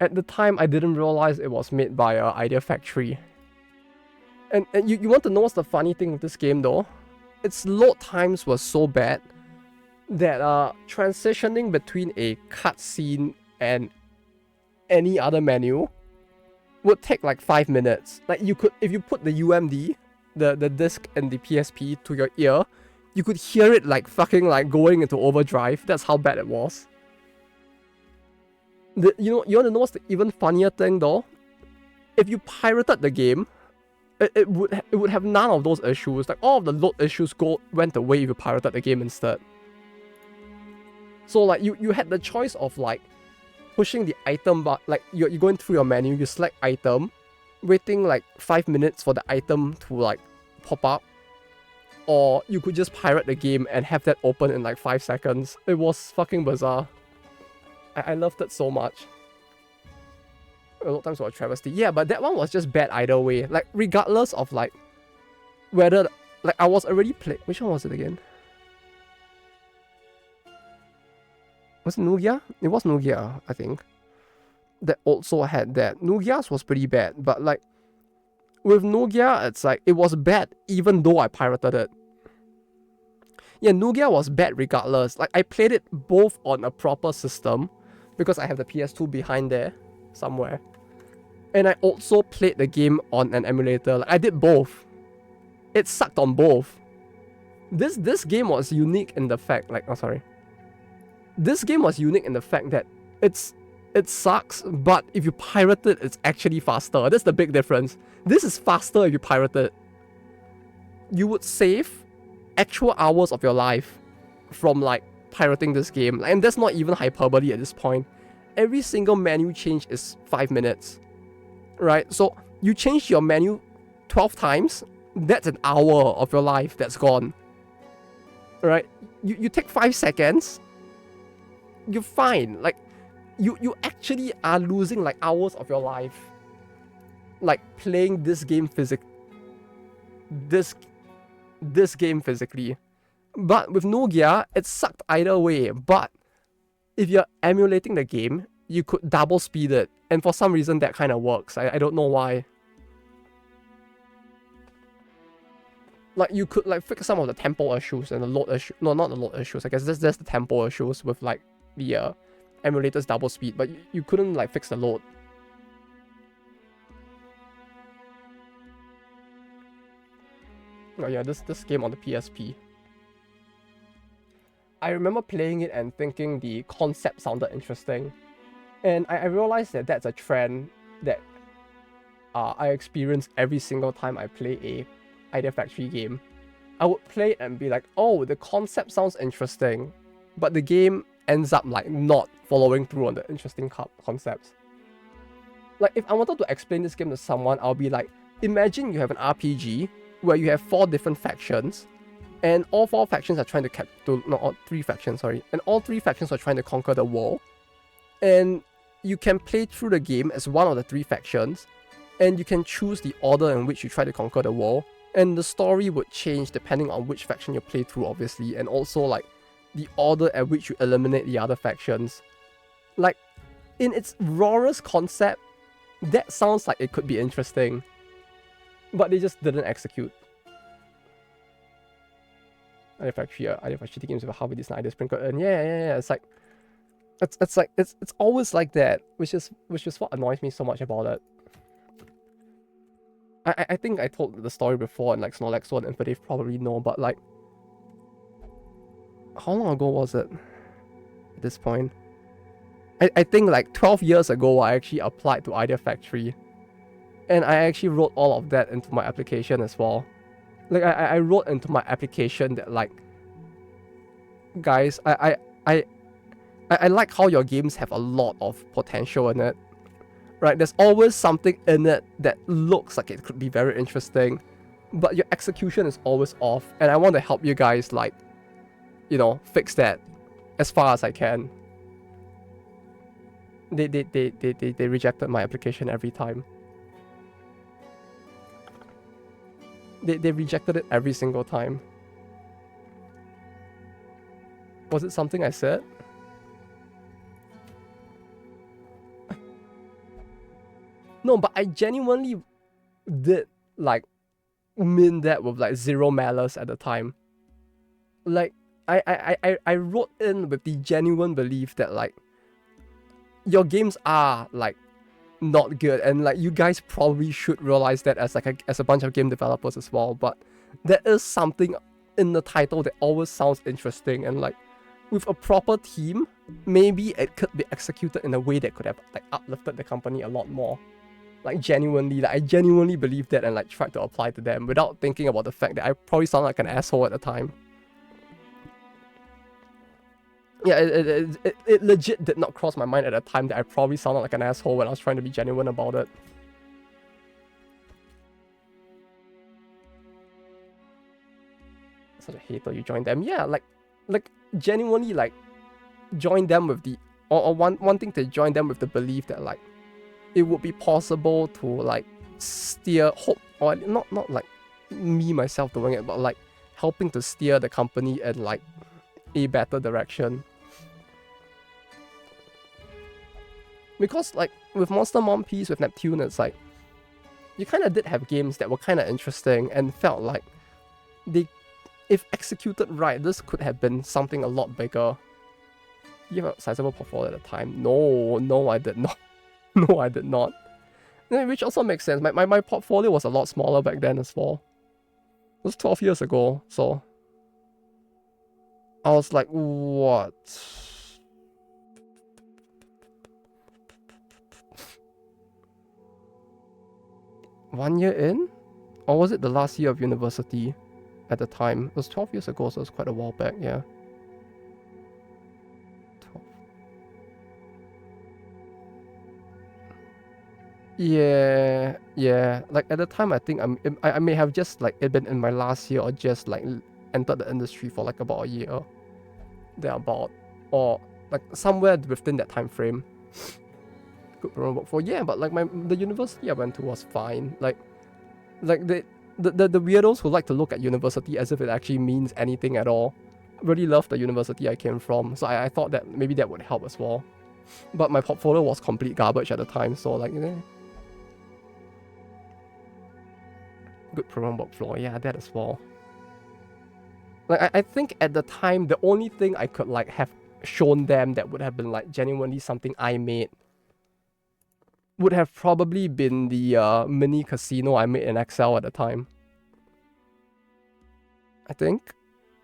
At the time, I didn't realize it was made by Idea Factory. And you want to know what's the funny thing with this game though? Its load times were so bad that transitioning between a cutscene and any other menu would take like 5 minutes. Like you could, if you put the UMD, the disc and the PSP to your ear, you could hear it like fucking like going into overdrive. That's how bad it was. You want to know what's the even funnier thing though? If you pirated the game, it would have none of those issues. Like all of the load issues went away if you pirated the game instead. So like you had the choice of like pushing the item, but like you're going through your menu, you select item, waiting like 5 minutes for the item to like pop up, or you could just pirate the game and have that open in like 5 seconds. It was fucking bizarre. I loved it so much. A lot of times for a travesty. Yeah, but that one was just bad either way. Like regardless of like whether like I was already playing. Which one was it again? Was it Nugia? It was Nugia, I think. That also had that. Nugia's was pretty bad, but like with Nugia, it's like it was bad even though I pirated it. Yeah, Nugia was bad regardless. Like I played it both on a proper system because I have the PS2 behind there somewhere. And I also played the game on an emulator. Like, I did both. It sucked on both. This game was unique in the fact, like, oh sorry. This game was unique in the fact that it sucks, but if you pirate it, it's actually faster. That's the big difference. This is faster if you pirate it. You would save actual hours of your life from like pirating this game. And that's not even hyperbole at this point. Every single menu change is 5 minutes. Right? So you change your menu 12 times, that's an hour of your life that's gone. Right? You take 5 seconds, you're fine. Like you actually are losing like hours of your life. Like playing this game this game physically. But with Nugia, it sucked either way. But if you're emulating the game, you could double speed it. And for some reason that kind of works. I don't know why. Like you could like fix some of the tempo issues and the load issues. No, not the load issues. I guess that's the tempo issues with like the emulator's double speed. But you couldn't like fix the load. Oh yeah, this game on the PSP. I remember playing it and thinking the concept sounded interesting. And I realized that that's a trend that I experience every single time I play a Idea Factory game. I would play it and be like, oh, the concept sounds interesting, but the game ends up like not following through on the interesting concepts. Like if I wanted to explain this game to someone, I'll be like, imagine you have an RPG where you have 4 different factions, and all 4 factions are trying to 3 factions, sorry, and all 3 factions are trying to conquer the world. And you can play through the game as one of the 3 factions, and you can choose the order in which you try to conquer the world, and the story would change depending on which faction you play through, obviously, and also like the order at which you eliminate the other factions. Like, in its rawest concept, that sounds like it could be interesting, but they just didn't execute. Idea Factory games with a Harvey Disney idea sprinkled in. Yeah. It's like it's always like that, which is what annoys me so much about it. I think I told the story before, and like Snorlax and Infidave probably know, but like, how long ago was it at this point? I think like 12 years ago, I actually applied to Idea Factory, and I actually wrote all of that into my application as well. Like, I wrote into my application that, like, guys, I like how your games have a lot of potential in it, right? There's always something in it that looks like it could be very interesting, but your execution is always off, and I want to help you guys, like, you know, fix that as far as I can. They rejected my application every time. They rejected it every single time. Was it something I said? No, but I genuinely did, like, mean that with, like, zero malice at the time. Like, I wrote in with the genuine belief that, like, your games are, like, not good, and like, you guys probably should realize that as like as a bunch of game developers as well, but there is something in the title that always sounds interesting, and like, with a proper team, maybe it could be executed in a way that could have like uplifted the company a lot more. Like, genuinely, like, I genuinely believe that, and like tried to apply to them without thinking about the fact that I probably sounded like an asshole at the time. Yeah, it legit did not cross my mind at the time that I probably sounded like an asshole when I was trying to be genuine about it. Such a hater, you joined them. Yeah, like genuinely, like, join them with the, or wanting to join them with the belief that, like, it would be possible to, like, steer, hope, or not like me myself doing it, but like helping to steer the company in like a better direction. Because, like, with Monster Mom Piece, with Neptune, it's like, you kind of did have games that were kind of interesting and felt like they, if executed right, this could have been something a lot bigger. You have a sizable portfolio at the time? No, I did not. No, I did not. Which also makes sense. My portfolio was a lot smaller back then as well. It was 12 years ago, so I was like, what? One year in? Or was it the last year of university at the time? It was 12 years ago, so it was quite a while back, yeah. 12. Yeah. Like, at the time, I think I may have just, like, it been in my last year, or just, like, entered the industry for, like, about a year. Thereabout. Or, like, somewhere within that time frame. Good promo for, yeah, but like, the university I went to was fine. Like the weirdos who like to look at university as if it actually means anything at all really loved the university I came from, so I thought that maybe that would help as well. But my portfolio was complete garbage at the time, so like, good program workflow, yeah, that as well. Like, I think at the time, the only thing I could like have shown them that would have been like genuinely something I made would have probably been the mini casino I made in Excel at the time. I think.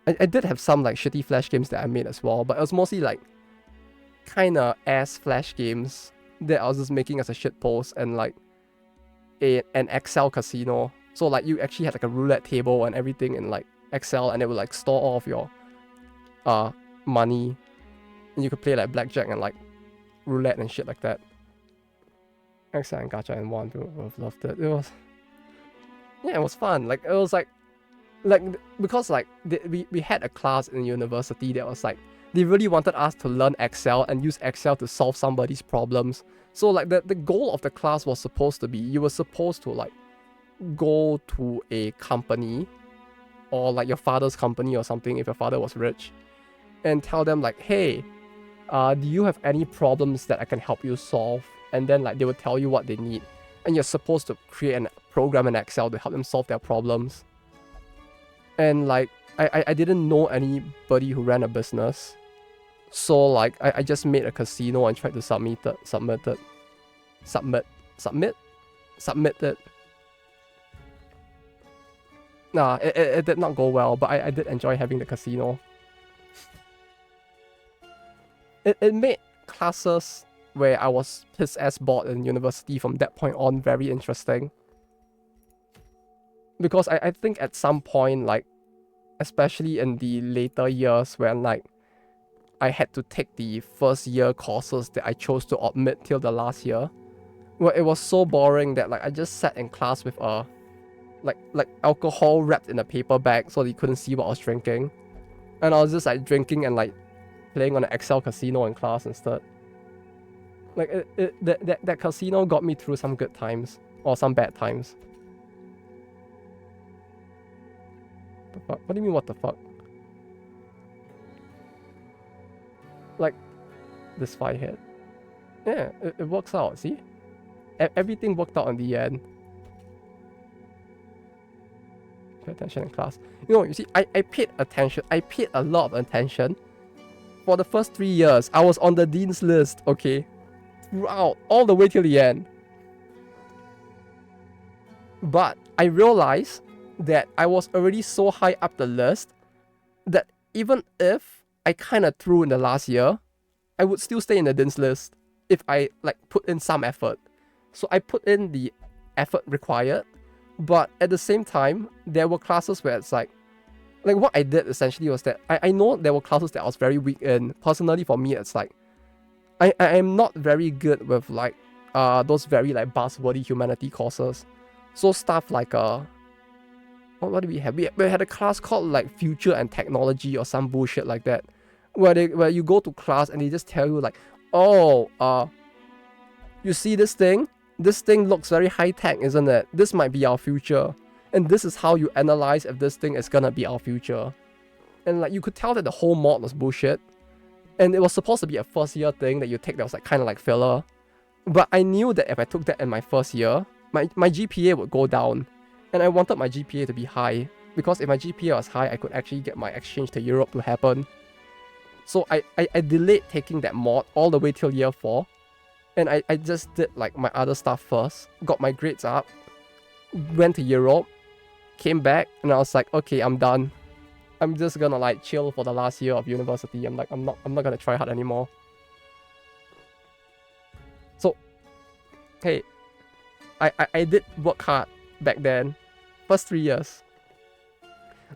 I did have some like shitty Flash games that I made as well, but it was mostly like kinda ass Flash games that I was just making as a shitpost, and like an Excel casino. So like, you actually had like a roulette table and everything in like Excel, and it would like store all of your money, and you could play like blackjack and like roulette and shit like that. Excel and gacha and one, people both loved it. It was, yeah, it was fun. Like, it was like because like we had a class in university that was like They really wanted us to learn Excel and use Excel to solve somebody's problems. So like the goal of the class was supposed to be, you were supposed to like go to a company or like your father's company or something if your father was rich and tell them like, hey, do you have any problems that I can help you solve? And then like they would tell you what they need. And you're supposed to create a program in Excel to help them solve their problems. And like, I didn't know anybody who ran a business. So like, I just made a casino and tried to submit it. Nah, it did not go well, but I did enjoy having the casino. It made classes where I was piss ass bored in university from that point on very interesting. Because I think at some point, like, especially in the later years when like I had to take the first year courses that I chose to omit till the last year, well, it was so boring that like I just sat in class with like alcohol wrapped in a paper bag so they couldn't see what I was drinking. And I was just like drinking and like playing on an Excel casino in class instead. Like that casino got me through some good times or some bad times. The fuck? What do you mean what the fuck? Like this fight hit. Yeah, it works out, see? Everything worked out in the end. Pay attention in class. You see, I paid attention. I paid a lot of attention. For the first 3 years, I was on the dean's list, okay? Throughout, all the way till the end. But I realized that I was already so high up the list that even if I kind of threw in the last year, I would still stay in the dean's list if I like put in some effort. So I put in the effort required, but at the same time, there were classes where it's like what I did essentially was that I know there were classes that I was very weak in. Personally, for me, it's like I am not very good with like those very like buzzwordy humanity courses. So stuff like what do we have? We had a class called like Future and Technology or some bullshit like that, where you go to class and they just tell you like, oh, you see this thing? This thing looks very high tech, isn't it? This might be our future. And this is how you analyze if this thing is gonna be our future. And like you could tell that the whole mod was bullshit. And it was supposed to be a first year thing that you take that was like kind of like filler. But I knew that if I took that in my first year, my GPA would go down. And I wanted my GPA to be high. Because if my GPA was high, I could actually get my exchange to Europe to happen. So I delayed taking that mod all the way till year 4. And I just did like my other stuff first, got my grades up, went to Europe, came back, and I was like, okay, I'm done. I'm just gonna like chill for the last year of university. I'm not gonna try hard anymore. So, hey, I did work hard back then. First 3 years.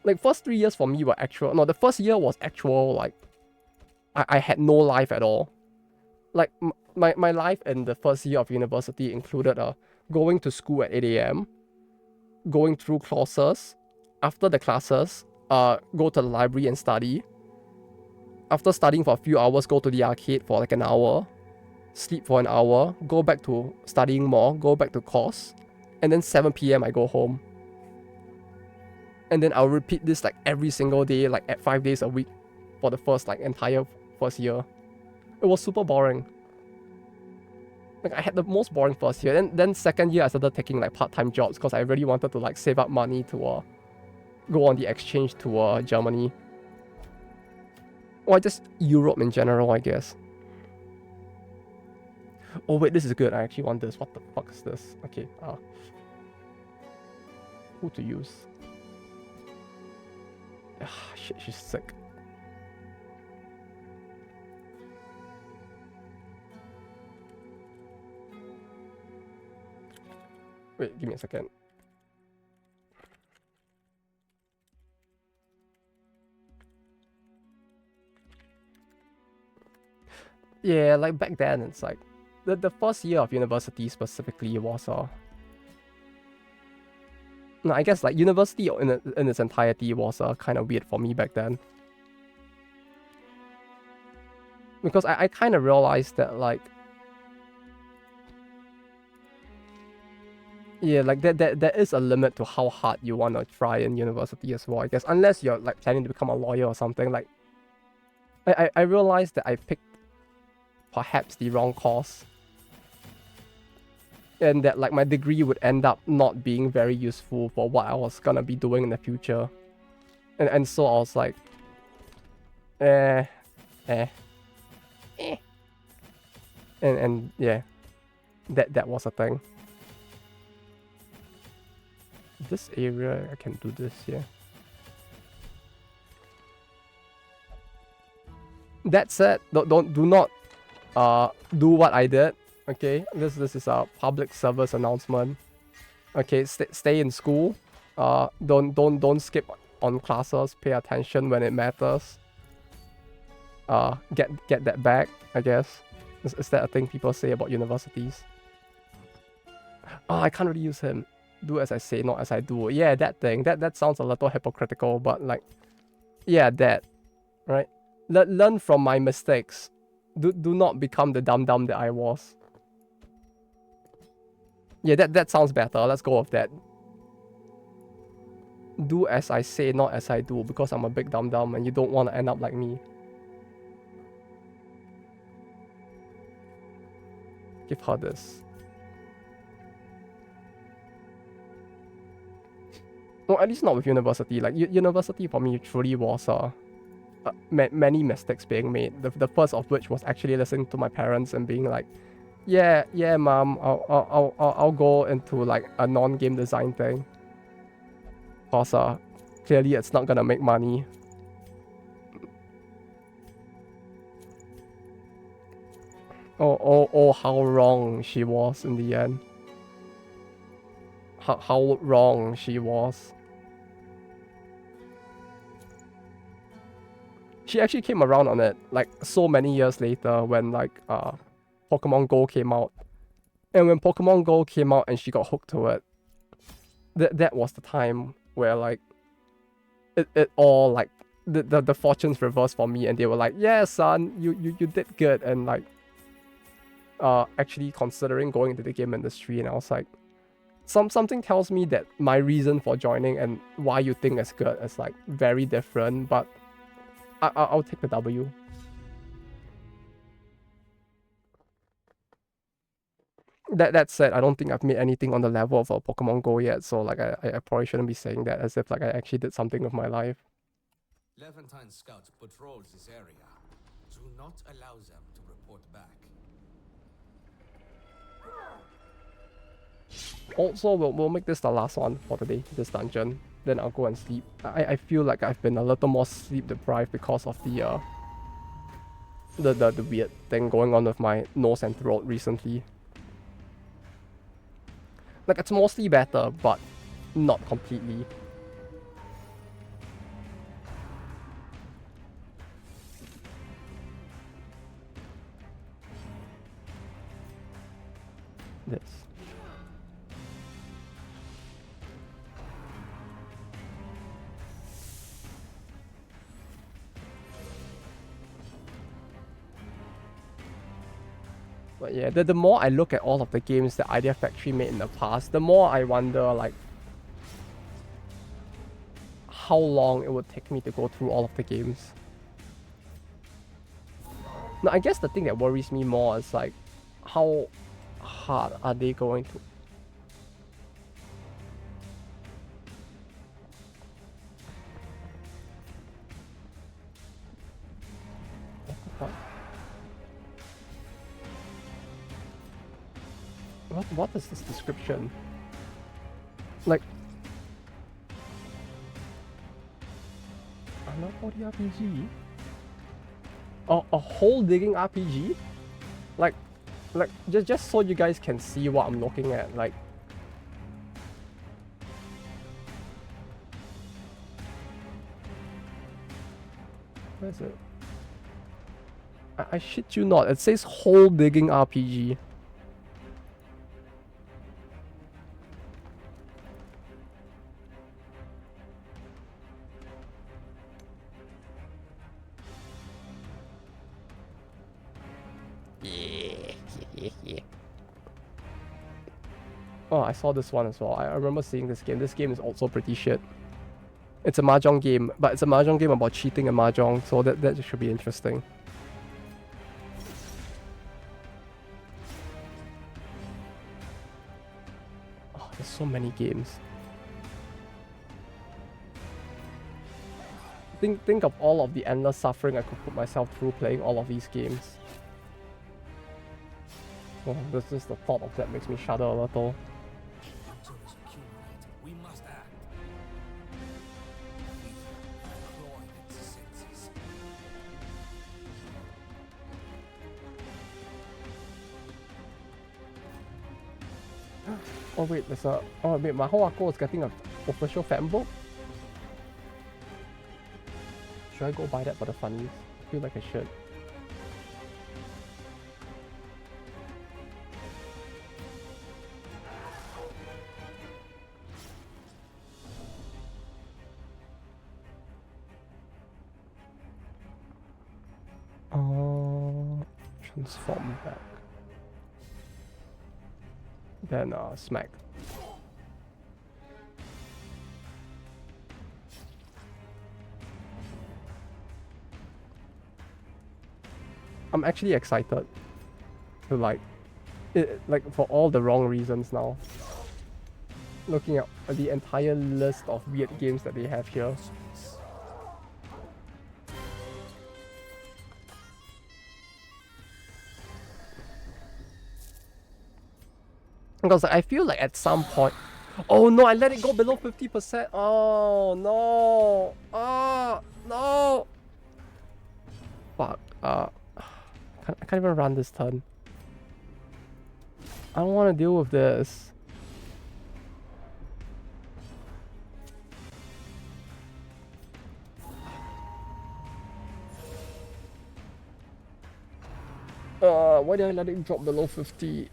Like first 3 years for me were actual. No, the first year was actual like I had no life at all. Like my life in the first year of university included going to school at 8 a.m., going through courses, after the classes, go to the library and study. After studying for a few hours, go to the arcade for like an hour, sleep for an hour, go back to studying more, go back to course, and then 7 p.m. I go home. And then I'll repeat this like every single day, like at 5 days a week for the first like entire first year. It was super boring. Like I had the most boring first year. Then second year I started taking like part-time jobs because I really wanted to like save up money to go on the exchange to Germany. Or just Europe in general, I guess. Oh wait, this is good. I actually want this. What the fuck is this? Okay, who to use? Ah, shit, she's sick. Wait, give me a second. Yeah, like back then, it's like the first year of university specifically was no, I guess like university in its entirety was kind of weird for me back then. Because I kind of realized that, like, yeah, like there is a limit to how hard you want to try in university as well, I guess. Unless you're like planning to become a lawyer or something. Like, I realized that I picked perhaps the wrong course. And that like my degree would end up not being very useful for what I was gonna be doing in the future. And so I was like, eh, eh, eh. And yeah, that was a thing. This area, I can do this, yeah. That said, do not do what I did. Okay, this is a public service announcement. Okay, stay in school. Don't skip on classes. Pay attention when it matters. Get that back, I guess. Is that a thing people say about universities? Oh, I can't really use him. Do as I say, not as I do. Yeah, that thing. That sounds a little hypocritical, but like, yeah, that, right? Learn from my mistakes. Do not become the dumb that I was. Yeah, that sounds better. Let's go with that. Do as I say, not as I do, because I'm a big dumb and you don't want to end up like me. Give her this. Well, at least not with university. Like, university for me truly was many mistakes being made. The first of which was actually listening to my parents and being like, yeah, mom, I'll go into like a non-game design thing. Cause clearly it's not gonna make money. Oh, how wrong she was in the end. How wrong she was. She actually came around on it like so many years later when like Pokemon Go came out. And when Pokemon Go came out and she got hooked to it, that was the time where like it all like the fortunes reversed for me, and they were like, yeah, son, you did good, and like actually considering going into the game industry. And I was like, something tells me that my reason for joining and why you think it's good is like very different, but I'll take the W. That said, I don't think I've made anything on the level of a Pokemon Go yet, so like I probably shouldn't be saying that as if like I actually did something with my life. Levantine scouts patrols this area. Do not allow them to report back. Also, we'll make this the last one for today, this dungeon. Then I'll go and sleep. I feel like I've been a little more sleep deprived because of the weird thing going on with my nose and throat recently. Like, it's mostly better, but not completely. This. But yeah, the more I look at all of the games that Idea Factory made in the past, the more I wonder, like, how long it would take me to go through all of the games. Now, I guess the thing that worries me more is, like, how hard are they going to... What is this description? Like... Another RPG? A hole digging RPG? Like just so you guys can see what I'm looking at, like... Where is it? I shit you not, it says hole digging RPG. Yeah. Oh, I saw this one as well. I remember seeing this game. This game is also pretty shit. It's a mahjong game, but it's a mahjong game about cheating and mahjong, so that should be interesting. Oh, there's so many games. Think of all of the endless suffering I could put myself through playing all of these games. Oh, this is the thought of that makes me shudder a little. We must act. Employ its senses. Oh wait, there's a... Oh wait, my whole uncle is getting a official fan book? Should I go buy that for the funnies? I feel like I should. Transform back. Then smack. I'm actually excited to like for all the wrong reasons now. Looking at the entire list of weird games that they have here. Because I feel like at some point... Oh no, I let it go below 50%. Oh no. Oh no. Fuck. I can't even run this turn. I don't want to deal with this. Why did I let it drop below 50?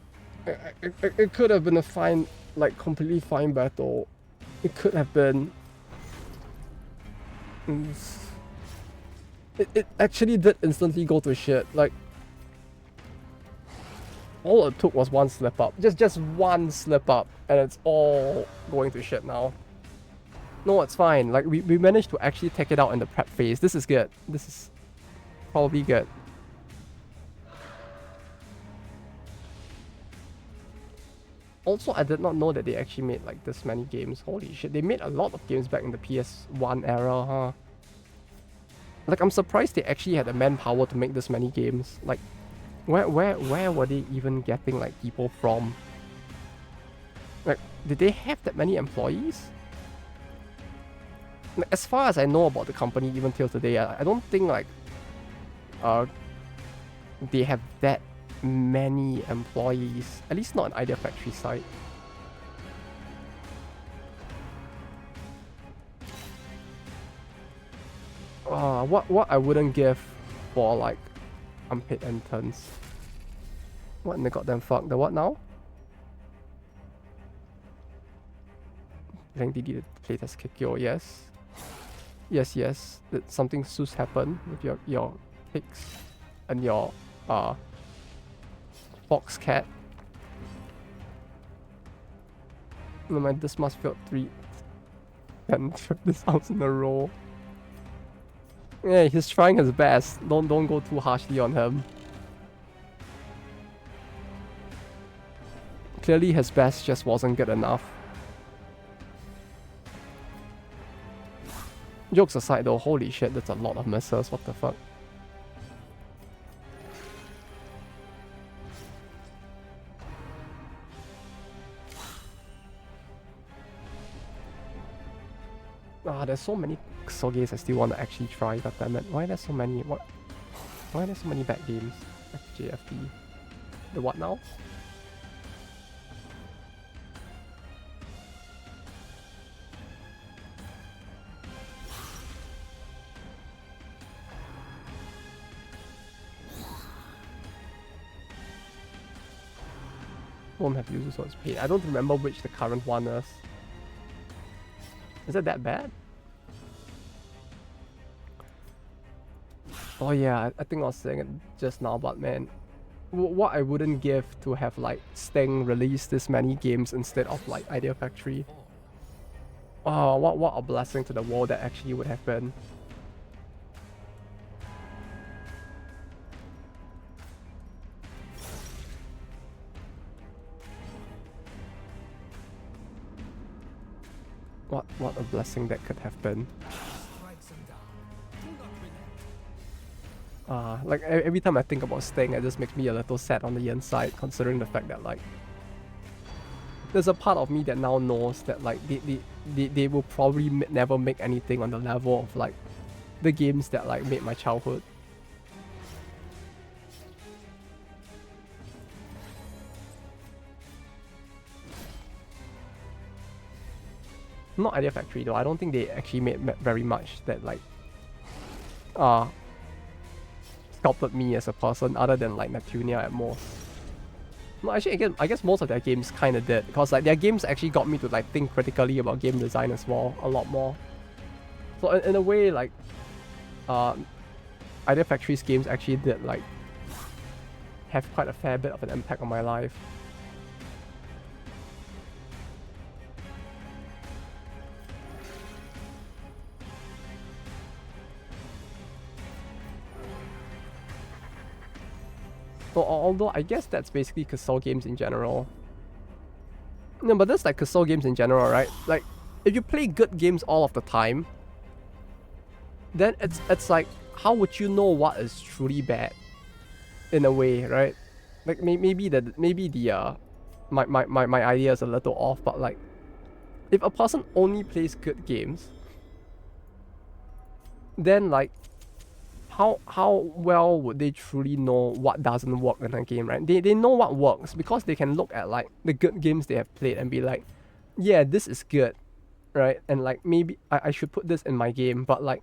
It could have been a fine, like completely fine battle. It could have been. It actually did instantly go to shit. Like all it took was one slip up. Just one slip up and it's all going to shit now. No, it's fine. Like we managed to actually take it out in the prep phase. This is good. This is probably good. Also, I did not know that they actually made like this many games. Holy shit, they made a lot of games back in the PS1 era, huh? Like, I'm surprised they actually had the manpower to make this many games. Like, where were they even getting like people from? Like, did they have that many employees? Like, as far as I know about the company, even till today, I don't think like they have that many employees, at least not an Idea Factory site. What I wouldn't give for like unpaid interns. What in the goddamn fuck? The what now? I think they did a playtest kick yo, yes. Yes. That something sus happened with your pigs and your fox cat. No man, this must feel 10 this house in a row. Yeah, he's trying his best. Don't go too harshly on him. Clearly his best just wasn't good enough. Jokes aside though, holy shit, that's a lot of misses, what the fuck. There's so many Soges I still want to actually try, goddammit. Why are there so many? Why are there so many bad games? JFD. The what now? Won't have users so it's paid. I don't remember which the current one is. Is it that bad? Oh yeah, I think I was saying it just now, but man, what I wouldn't give to have like Sting release this many games instead of like Idea Factory. Oh, what a blessing to the world that actually would have been. What a blessing that could have been. Like every time I think about Sting, it just makes me a little sad on the inside, considering the fact that like there's a part of me that now knows that like they will probably never make anything on the level of like the games that like made my childhood. Not Idea Factory though. I don't think they actually made very much that like sculpted me as a person, other than like Neptunia at most. No, actually, again, I guess most of their games kind of did, because like their games actually got me to like think critically about game design as well, a lot more. So in a way, like Idea Factory's games actually did like have quite a fair bit of an impact on my life. So although I guess that's basically console games in general. No, but that's like console games in general, right? Like, if you play good games all of the time, then it's like, how would you know what is truly bad? In a way, right? Like maybe my idea is a little off, but like, if a person only plays good games, then like, how well would they truly know what doesn't work in a game, right? They know what works because they can look at like the good games they have played and be like, yeah, this is good, right? And like maybe I should put this in my game, but like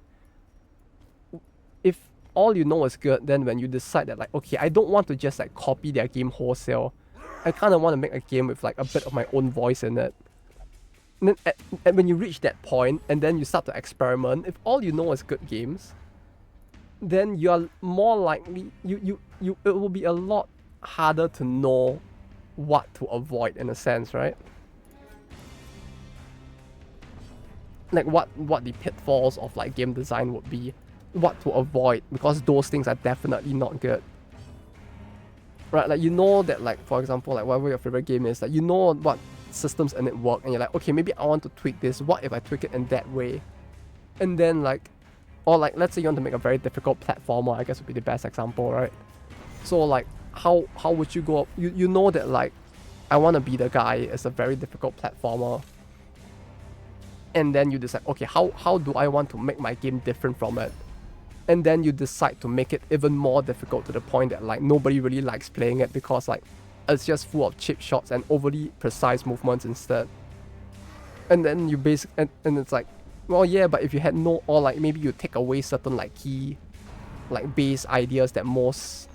if all you know is good, then when you decide that like, okay, I don't want to just like copy their game wholesale, I kind of want to make a game with like a bit of my own voice in it. And then and when you reach that point and then you start to experiment, if all you know is good games, then you're more likely it will be a lot harder to know what to avoid in a sense, right? Like what the pitfalls of like game design would be, what to avoid, because those things are definitely not good. Right, like you know that like for example like whatever your favorite game is, like you know what systems in it work and you're like, okay, maybe I want to tweak this, what if I tweak it in that way? And then like, or like let's say you want to make a very difficult platformer, I guess would be the best example, right? So like how would you go up? You know that like I want to be the guy is a very difficult platformer, and then you decide, okay, how do I want to make my game different from it? And then you decide to make it even more difficult to the point that like nobody really likes playing it because like it's just full of chip shots and overly precise movements instead. And then you and it's like, well, yeah, but if you had no, or like maybe you take away certain like key, like base ideas that most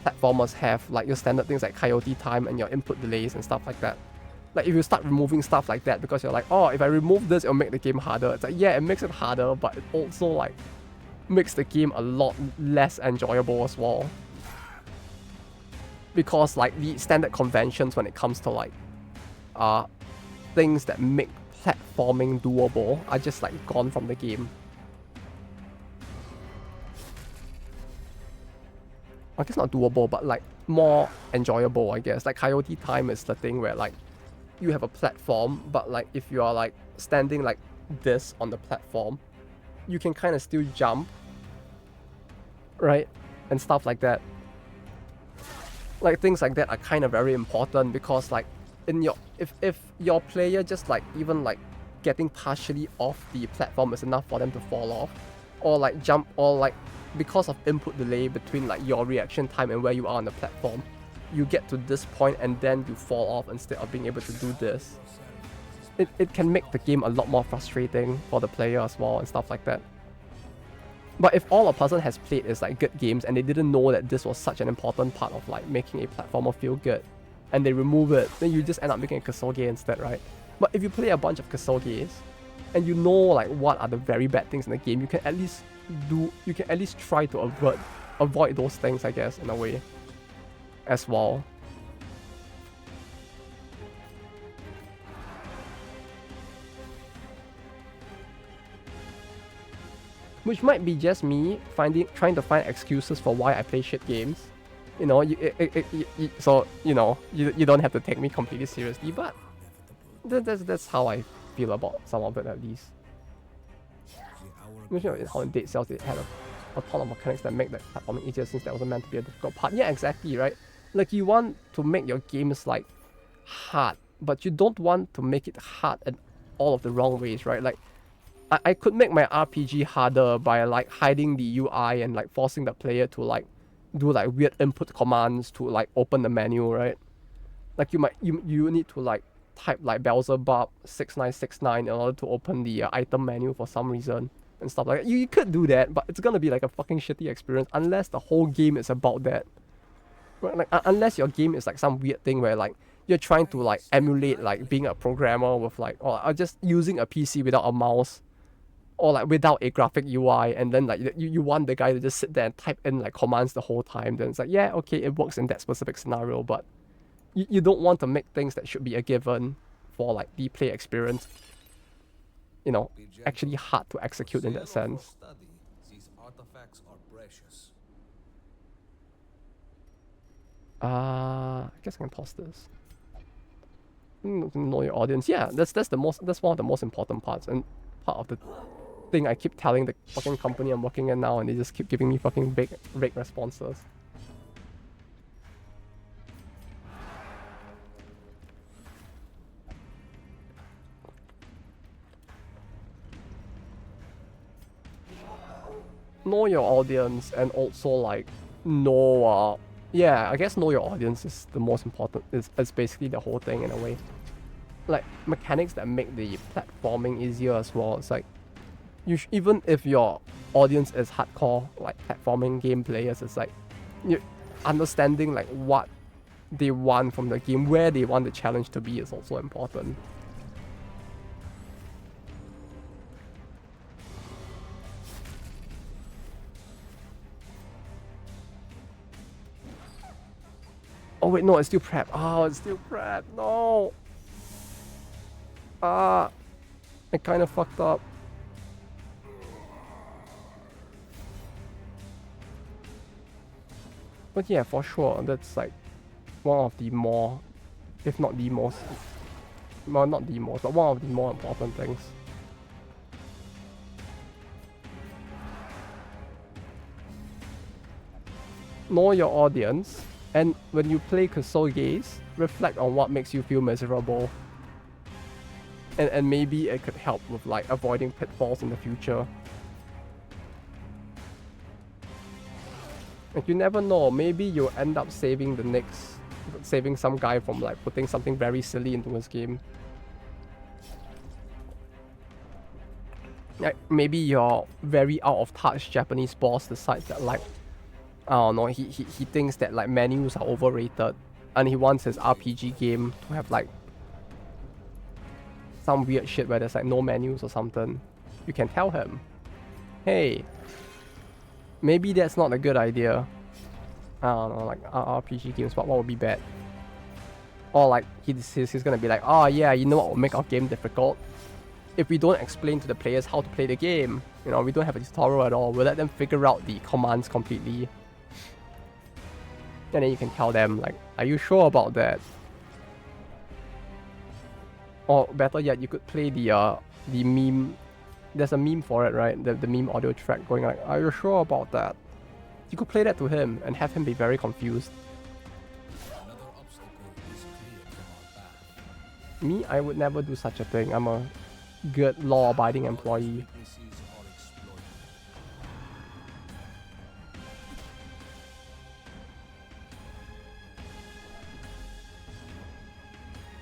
platformers have, like your standard things like coyote time and your input delays and stuff like that. Like if you start removing stuff like that because you're like, oh, if I remove this, it'll make the game harder. It's like, yeah, it makes it harder, but it also like makes the game a lot less enjoyable as well. Because like the standard conventions when it comes to like things that make platforming doable are just like gone from the game. I guess not doable, but like more enjoyable, I guess. Like Coyote Time is the thing where like you have a platform, but like if you are like standing like this on the platform, you can kind of still jump, right? And stuff like that. Like things like that are kind of very important because like in your if your player just like even like getting partially off the platform is enough for them to fall off, or like jump, or like because of input delay between like your reaction time and where you are on the platform, you get to this point and then you fall off instead of being able to do this. It can make the game a lot more frustrating for the player as well and stuff like that. But if all a person has played is like good games and they didn't know that this was such an important part of like making a platformer feel good, and they remove it, then you just end up making a Kasuge instead, right? But if you play a bunch of Kasuges and you know like what are the very bad things in the game, you can at least try to avert avoid those things, I guess, in a way, as well. Which might be just me trying to find excuses for why I play shit games. You know, so you know, you don't have to take me completely seriously, but that's how I feel about some of it, at least. You know, how in Dead Cells it had a ton of mechanics that make that platforming easier, since that wasn't meant to be a difficult part. Yeah, exactly, right? Like, you want to make your games like hard, but you don't want to make it hard in all of the wrong ways, right? Like, I could make my RPG harder by like hiding the UI and like forcing the player to like do like weird input commands to like open the menu, right? Like, you need to like type like Beelzebub 6969 in order to open the item menu for some reason and stuff like that. You could do that, but it's gonna be like a fucking shitty experience unless the whole game is about that. Right? Like, unless your game is like some weird thing where like you're trying to like emulate like being a programmer with like, or just using a PC without a mouse, or like without a graphic UI, and then like you want the guy to just sit there and type in like commands the whole time. Then it's like, yeah, okay, it works in that specific scenario, but you don't want to make things that should be a given for like the play experience, you know, actually hard to execute in that sense. These artifacts are precious. I guess I can toss this. Know your audience. Yeah, that's one of the most important parts, and part of the thing I keep telling the fucking company I'm working in now, and they just keep giving me fucking vague responses. Know your audience, and also like know yeah, I guess know your audience is the most important. It's basically the whole thing in a way. Like, mechanics that make the platforming easier as well. It's like, even if your audience is hardcore like platforming game players, it's like you understanding like what they want from the game, where they want the challenge to be, is also important. Oh wait, no, it's still prep. Oh, it's still prep. No. I kind of fucked up. But yeah, for sure, that's like one of the more, if not the most, well, not the most, but one of the more important things. Know your audience, and when you play Kusoges, reflect on what makes you feel miserable. And maybe it could help with like avoiding pitfalls in the future. Like, you never know, maybe you'll end up saving some guy from like putting something very silly into his game. Like, maybe your very out of touch Japanese boss decides that like, I don't know, he thinks that like menus are overrated, and he wants his RPG game to have like some weird shit where there's like no menus or something. You can tell him, hey, maybe that's not a good idea. I don't know, like RPG games, what would be bad? Or like he's gonna be like, oh yeah, you know what will make our game difficult? If we don't explain to the players how to play the game, you know, we don't have a tutorial at all, we'll let them figure out the commands completely. And then you can tell them like, are you sure about that? Or better yet, you could play the meme. There's a meme for it, right? The meme audio track going like, are you sure about that? You could play that to him and have him be very confused. Me, I would never do such a thing. I'm a good law-abiding employee.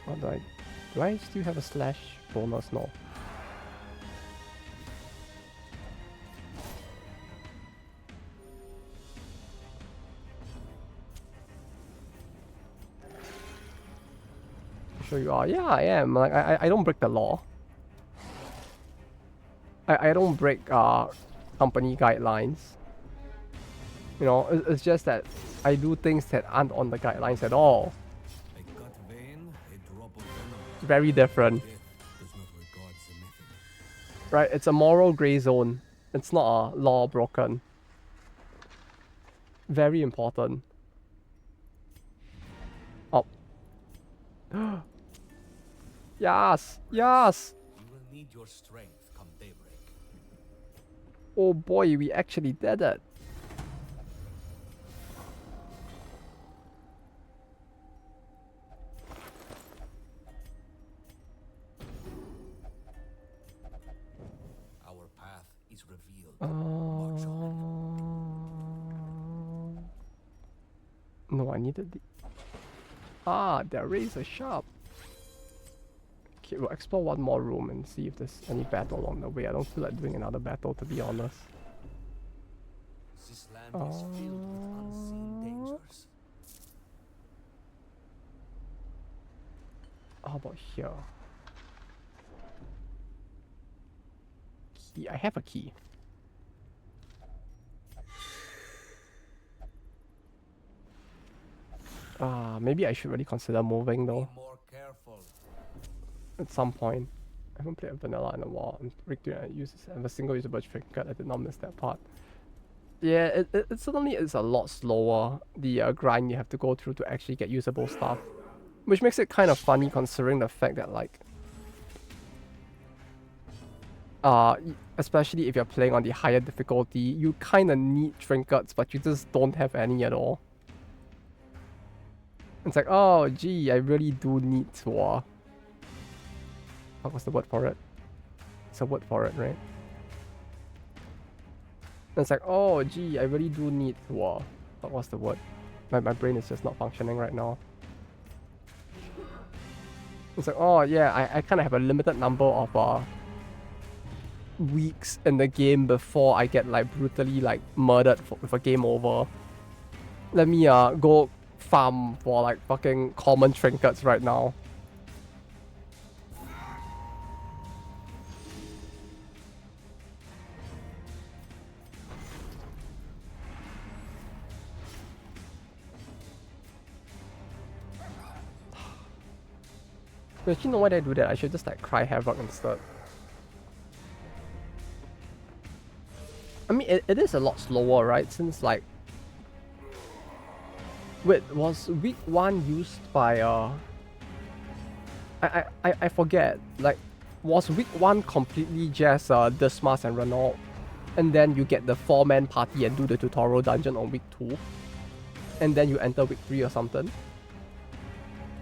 What do I still have a slash bonus? No. Sure you are. Yeah, I am. Like, I don't break the law. I don't break company guidelines. You know, it's just that I do things that aren't on the guidelines at all. A cut vein, a drop of venom. Very different. Death does not regard the method. Right? It's a moral gray zone. It's not a law broken. Very important. Oh. Yes! Yes! You will need your strength come daybreak. Oh boy, we actually did it. Our path is revealed. March on. No, I needed the... Ah, there is a shop. Okay, we'll explore one more room and see if there's any battle along the way. I don't feel like doing another battle, to be honest. This land is filled with unseen dangers. How about here? Key. I have a key. Maybe I should really consider moving though. Be more careful. At some point. I haven't played vanilla in a while. I'm rigged to use a single usable trinket. I did not miss that part. Yeah, it certainly is a lot slower, the grind you have to go through to actually get usable stuff. Which makes it kind of funny considering the fact that like... especially if you're playing on the higher difficulty, you kind of need trinkets, but you just don't have any at all. It's like, oh, gee, I really do need to, what was the word for it? It's a word for it, right? And it's like, oh, gee, I really do need to, what was the word? My brain is just not functioning right now. It's like, oh, yeah, I kind of have a limited number of, weeks in the game before I get, like, brutally, like, murdered with a game over. Let me, go farm for, like, fucking common trinkets right now. Actually, no, why did I do that? I should just, like, cry havoc instead. I mean, it is a lot slower, right? Since, like... Wait, was week 1 used by, I forget. Like, was week 1 completely just, Dismas and Renault? And then you get the 4-man party and do the tutorial dungeon on week 2? And then you enter week 3 or something?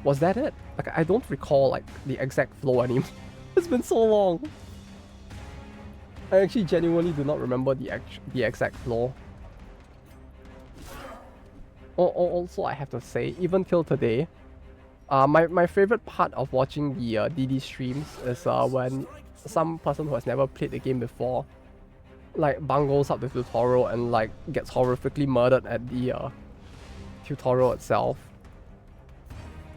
Was that it? Like, I don't recall, like, the exact flow anymore. It's been so long. I actually genuinely do not remember the exact flow. Also, I have to say, even till today, my favorite part of watching the DD streams is when some person who has never played the game before, like, bungles up the tutorial and, like, gets horrifically murdered at the tutorial itself.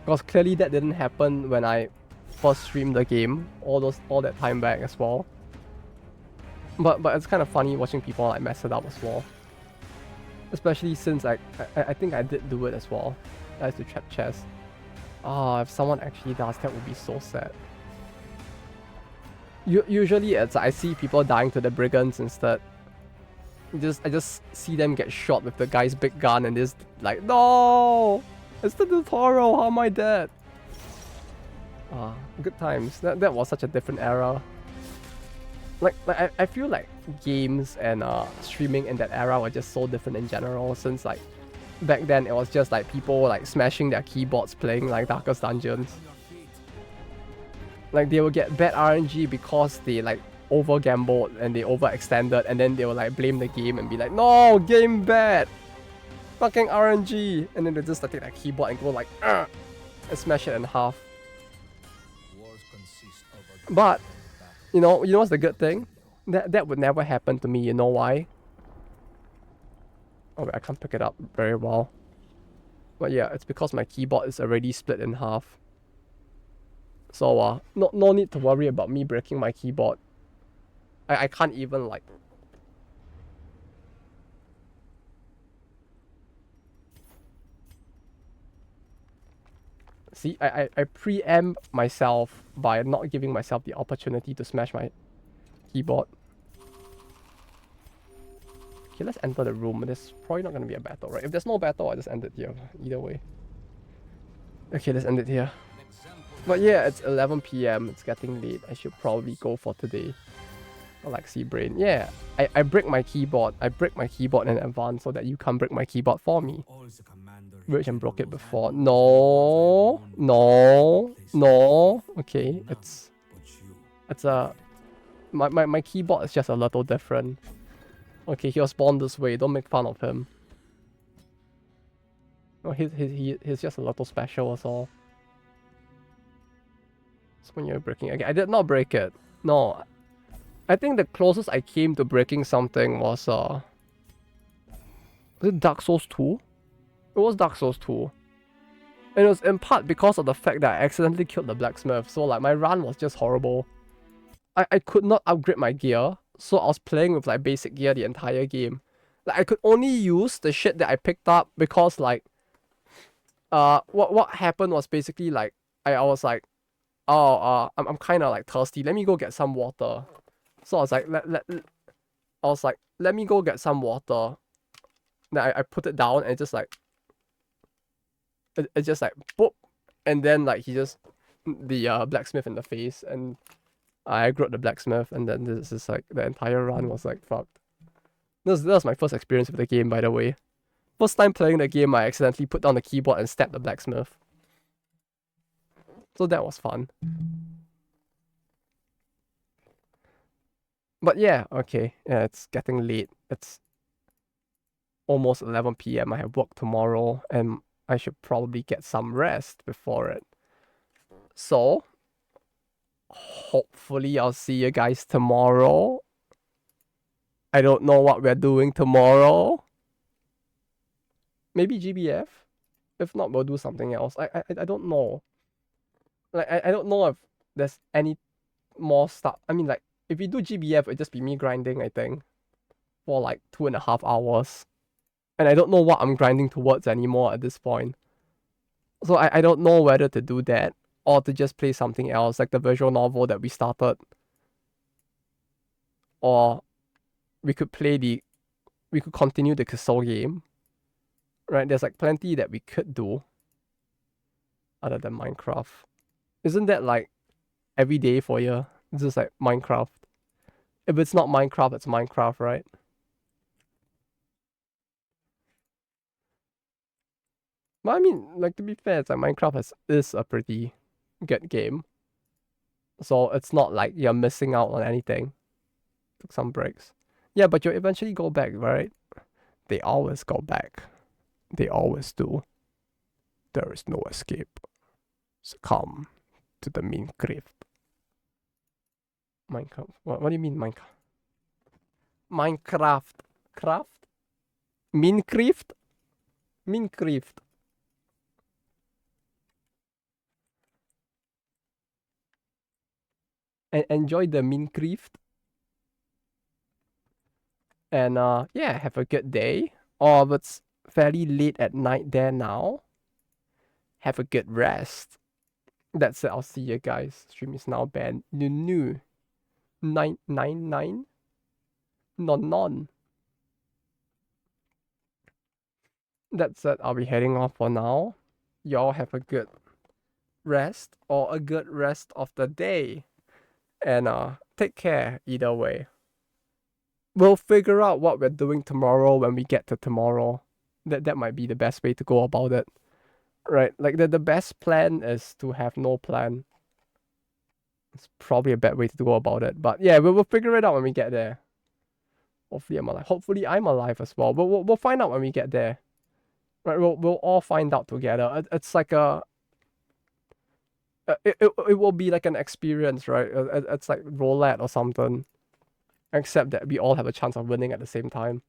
Because clearly that didn't happen when I first streamed the game, all that time back as well. But it's kind of funny watching people, like, mess it up as well. Especially since I think I did do it as well. I used to trap chests. Ah, if someone actually does, that would be so sad. Usually it's I see people dying to the brigands instead. I just see them get shot with the guy's big gun and just like, no! It's the tutorial, how am I dead? Ah, good times. That was such a different era. Like I feel like games and streaming in that era were just so different in general, since like back then it was just like people like smashing their keyboards playing like Darkest Dungeons. Like they will get bad RNG because they like over gambled and they overextended, and then they will like blame the game and be like, no, game bad, fucking RNG, and then they just take their keyboard and go like and smash it in half. But you know what's the good thing? That would never happen to me. You know why? Oh, wait, I can't pick it up very well. But yeah, it's because my keyboard is already split in half. So no need to worry about me breaking my keyboard. I can't even like... See, I preempt myself by not giving myself the opportunity to smash my keyboard. Okay, let's enter the room. There's probably not gonna be a battle, right? If there's no battle, I just end it here. Either way. Okay, let's end it here. But yeah, it's 11 p.m. It's getting late. I should probably go for today. Alexi Brain. Yeah, I break my keyboard. I break my keyboard in advance so that you can't break my keyboard for me. Virgin broke it before. No, no, no. Okay, it's a my keyboard is just a little different. Okay, he was born this way. Don't make fun of him. No, he's just a little special as all. So when you're breaking again, I did not break it. No, I think the closest I came to breaking something was it Dark Souls 2? It was Dark Souls 2. And it was in part because of the fact that I accidentally killed the blacksmith. So like my run was just horrible. I could not upgrade my gear. So I was playing with like basic gear the entire game. Like I could only use the shit that I picked up because like what happened was basically like I was like, oh I'm kinda like thirsty. Let me go get some water. So I was like let me go get some water. Then I put it down and it just like it just like boop, and then like he just the blacksmith in the face, and I aggroed the blacksmith, and then this is like the entire run was like fucked. That was my first experience with the game, by the way. First time playing the game, I accidentally put down the keyboard and stabbed the blacksmith. So that was fun. But yeah, okay. Yeah, it's getting late. It's almost 11 p.m. I have work tomorrow, and I should probably get some rest before it. So, hopefully I'll see you guys tomorrow. I don't know what we're doing tomorrow. Maybe GBF? If not, we'll do something else. I don't know. Like, I don't know if there's any more stuff. I mean, like, if we do GBF, it'd just be me grinding, I think, for like 2.5 hours. And I don't know what I'm grinding towards anymore at this point. So I don't know whether to do that or to just play something else, like the visual novel that we started. Or we could continue the Castle game. Right? There's like plenty that we could do other than Minecraft. Isn't that like every day for you? It's just like Minecraft. If it's not Minecraft, it's Minecraft, right? But I mean, like, to be fair, it's like Minecraft is a pretty good game. So it's not like you're missing out on anything. Took some breaks. Yeah, but you'll eventually go back, right? They always go back. They always do. There is no escape. Succumb to the Minecraft. Minecraft? What do you mean Minecraft? Minecraft. Craft? Minecraft? Minecraft. And enjoy the Minecraft. And yeah, have a good day. Or if it's fairly late at night there now, have a good rest. That's it. I'll see you guys. Stream is now banned. Nunu. 999. Non. That's it. I'll be heading off for now. Y'all have a good rest or a good rest of the day. And take care either way. We'll figure out what we're doing tomorrow when we get to tomorrow. That might be the best way to go about it. Right? Like the best plan is to have no plan. It's probably a bad way to go about it. But yeah, we'll figure it out when we get there. Hopefully I'm alive. Hopefully I'm alive as well. But we'll find out when we get there. Right? We'll all find out together. It's like a it will be like an experience, right? It's like roulette or something. Except that we all have a chance of winning at the same time.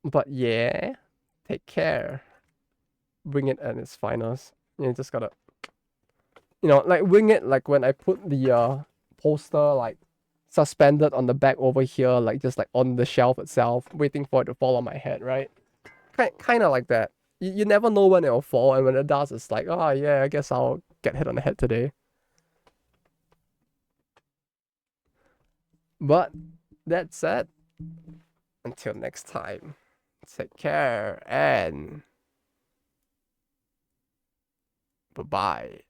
But yeah, take care. Wing it at its finest. You just gotta, like wing it like when I put the poster like suspended on the back over here, like just like on the shelf itself, waiting for it to fall on my head, right? kind of like that. You never know when it'll fall, and when it does, it's like, oh yeah, I guess I'll get hit on the head today. But that said, until next time, take care and bye bye.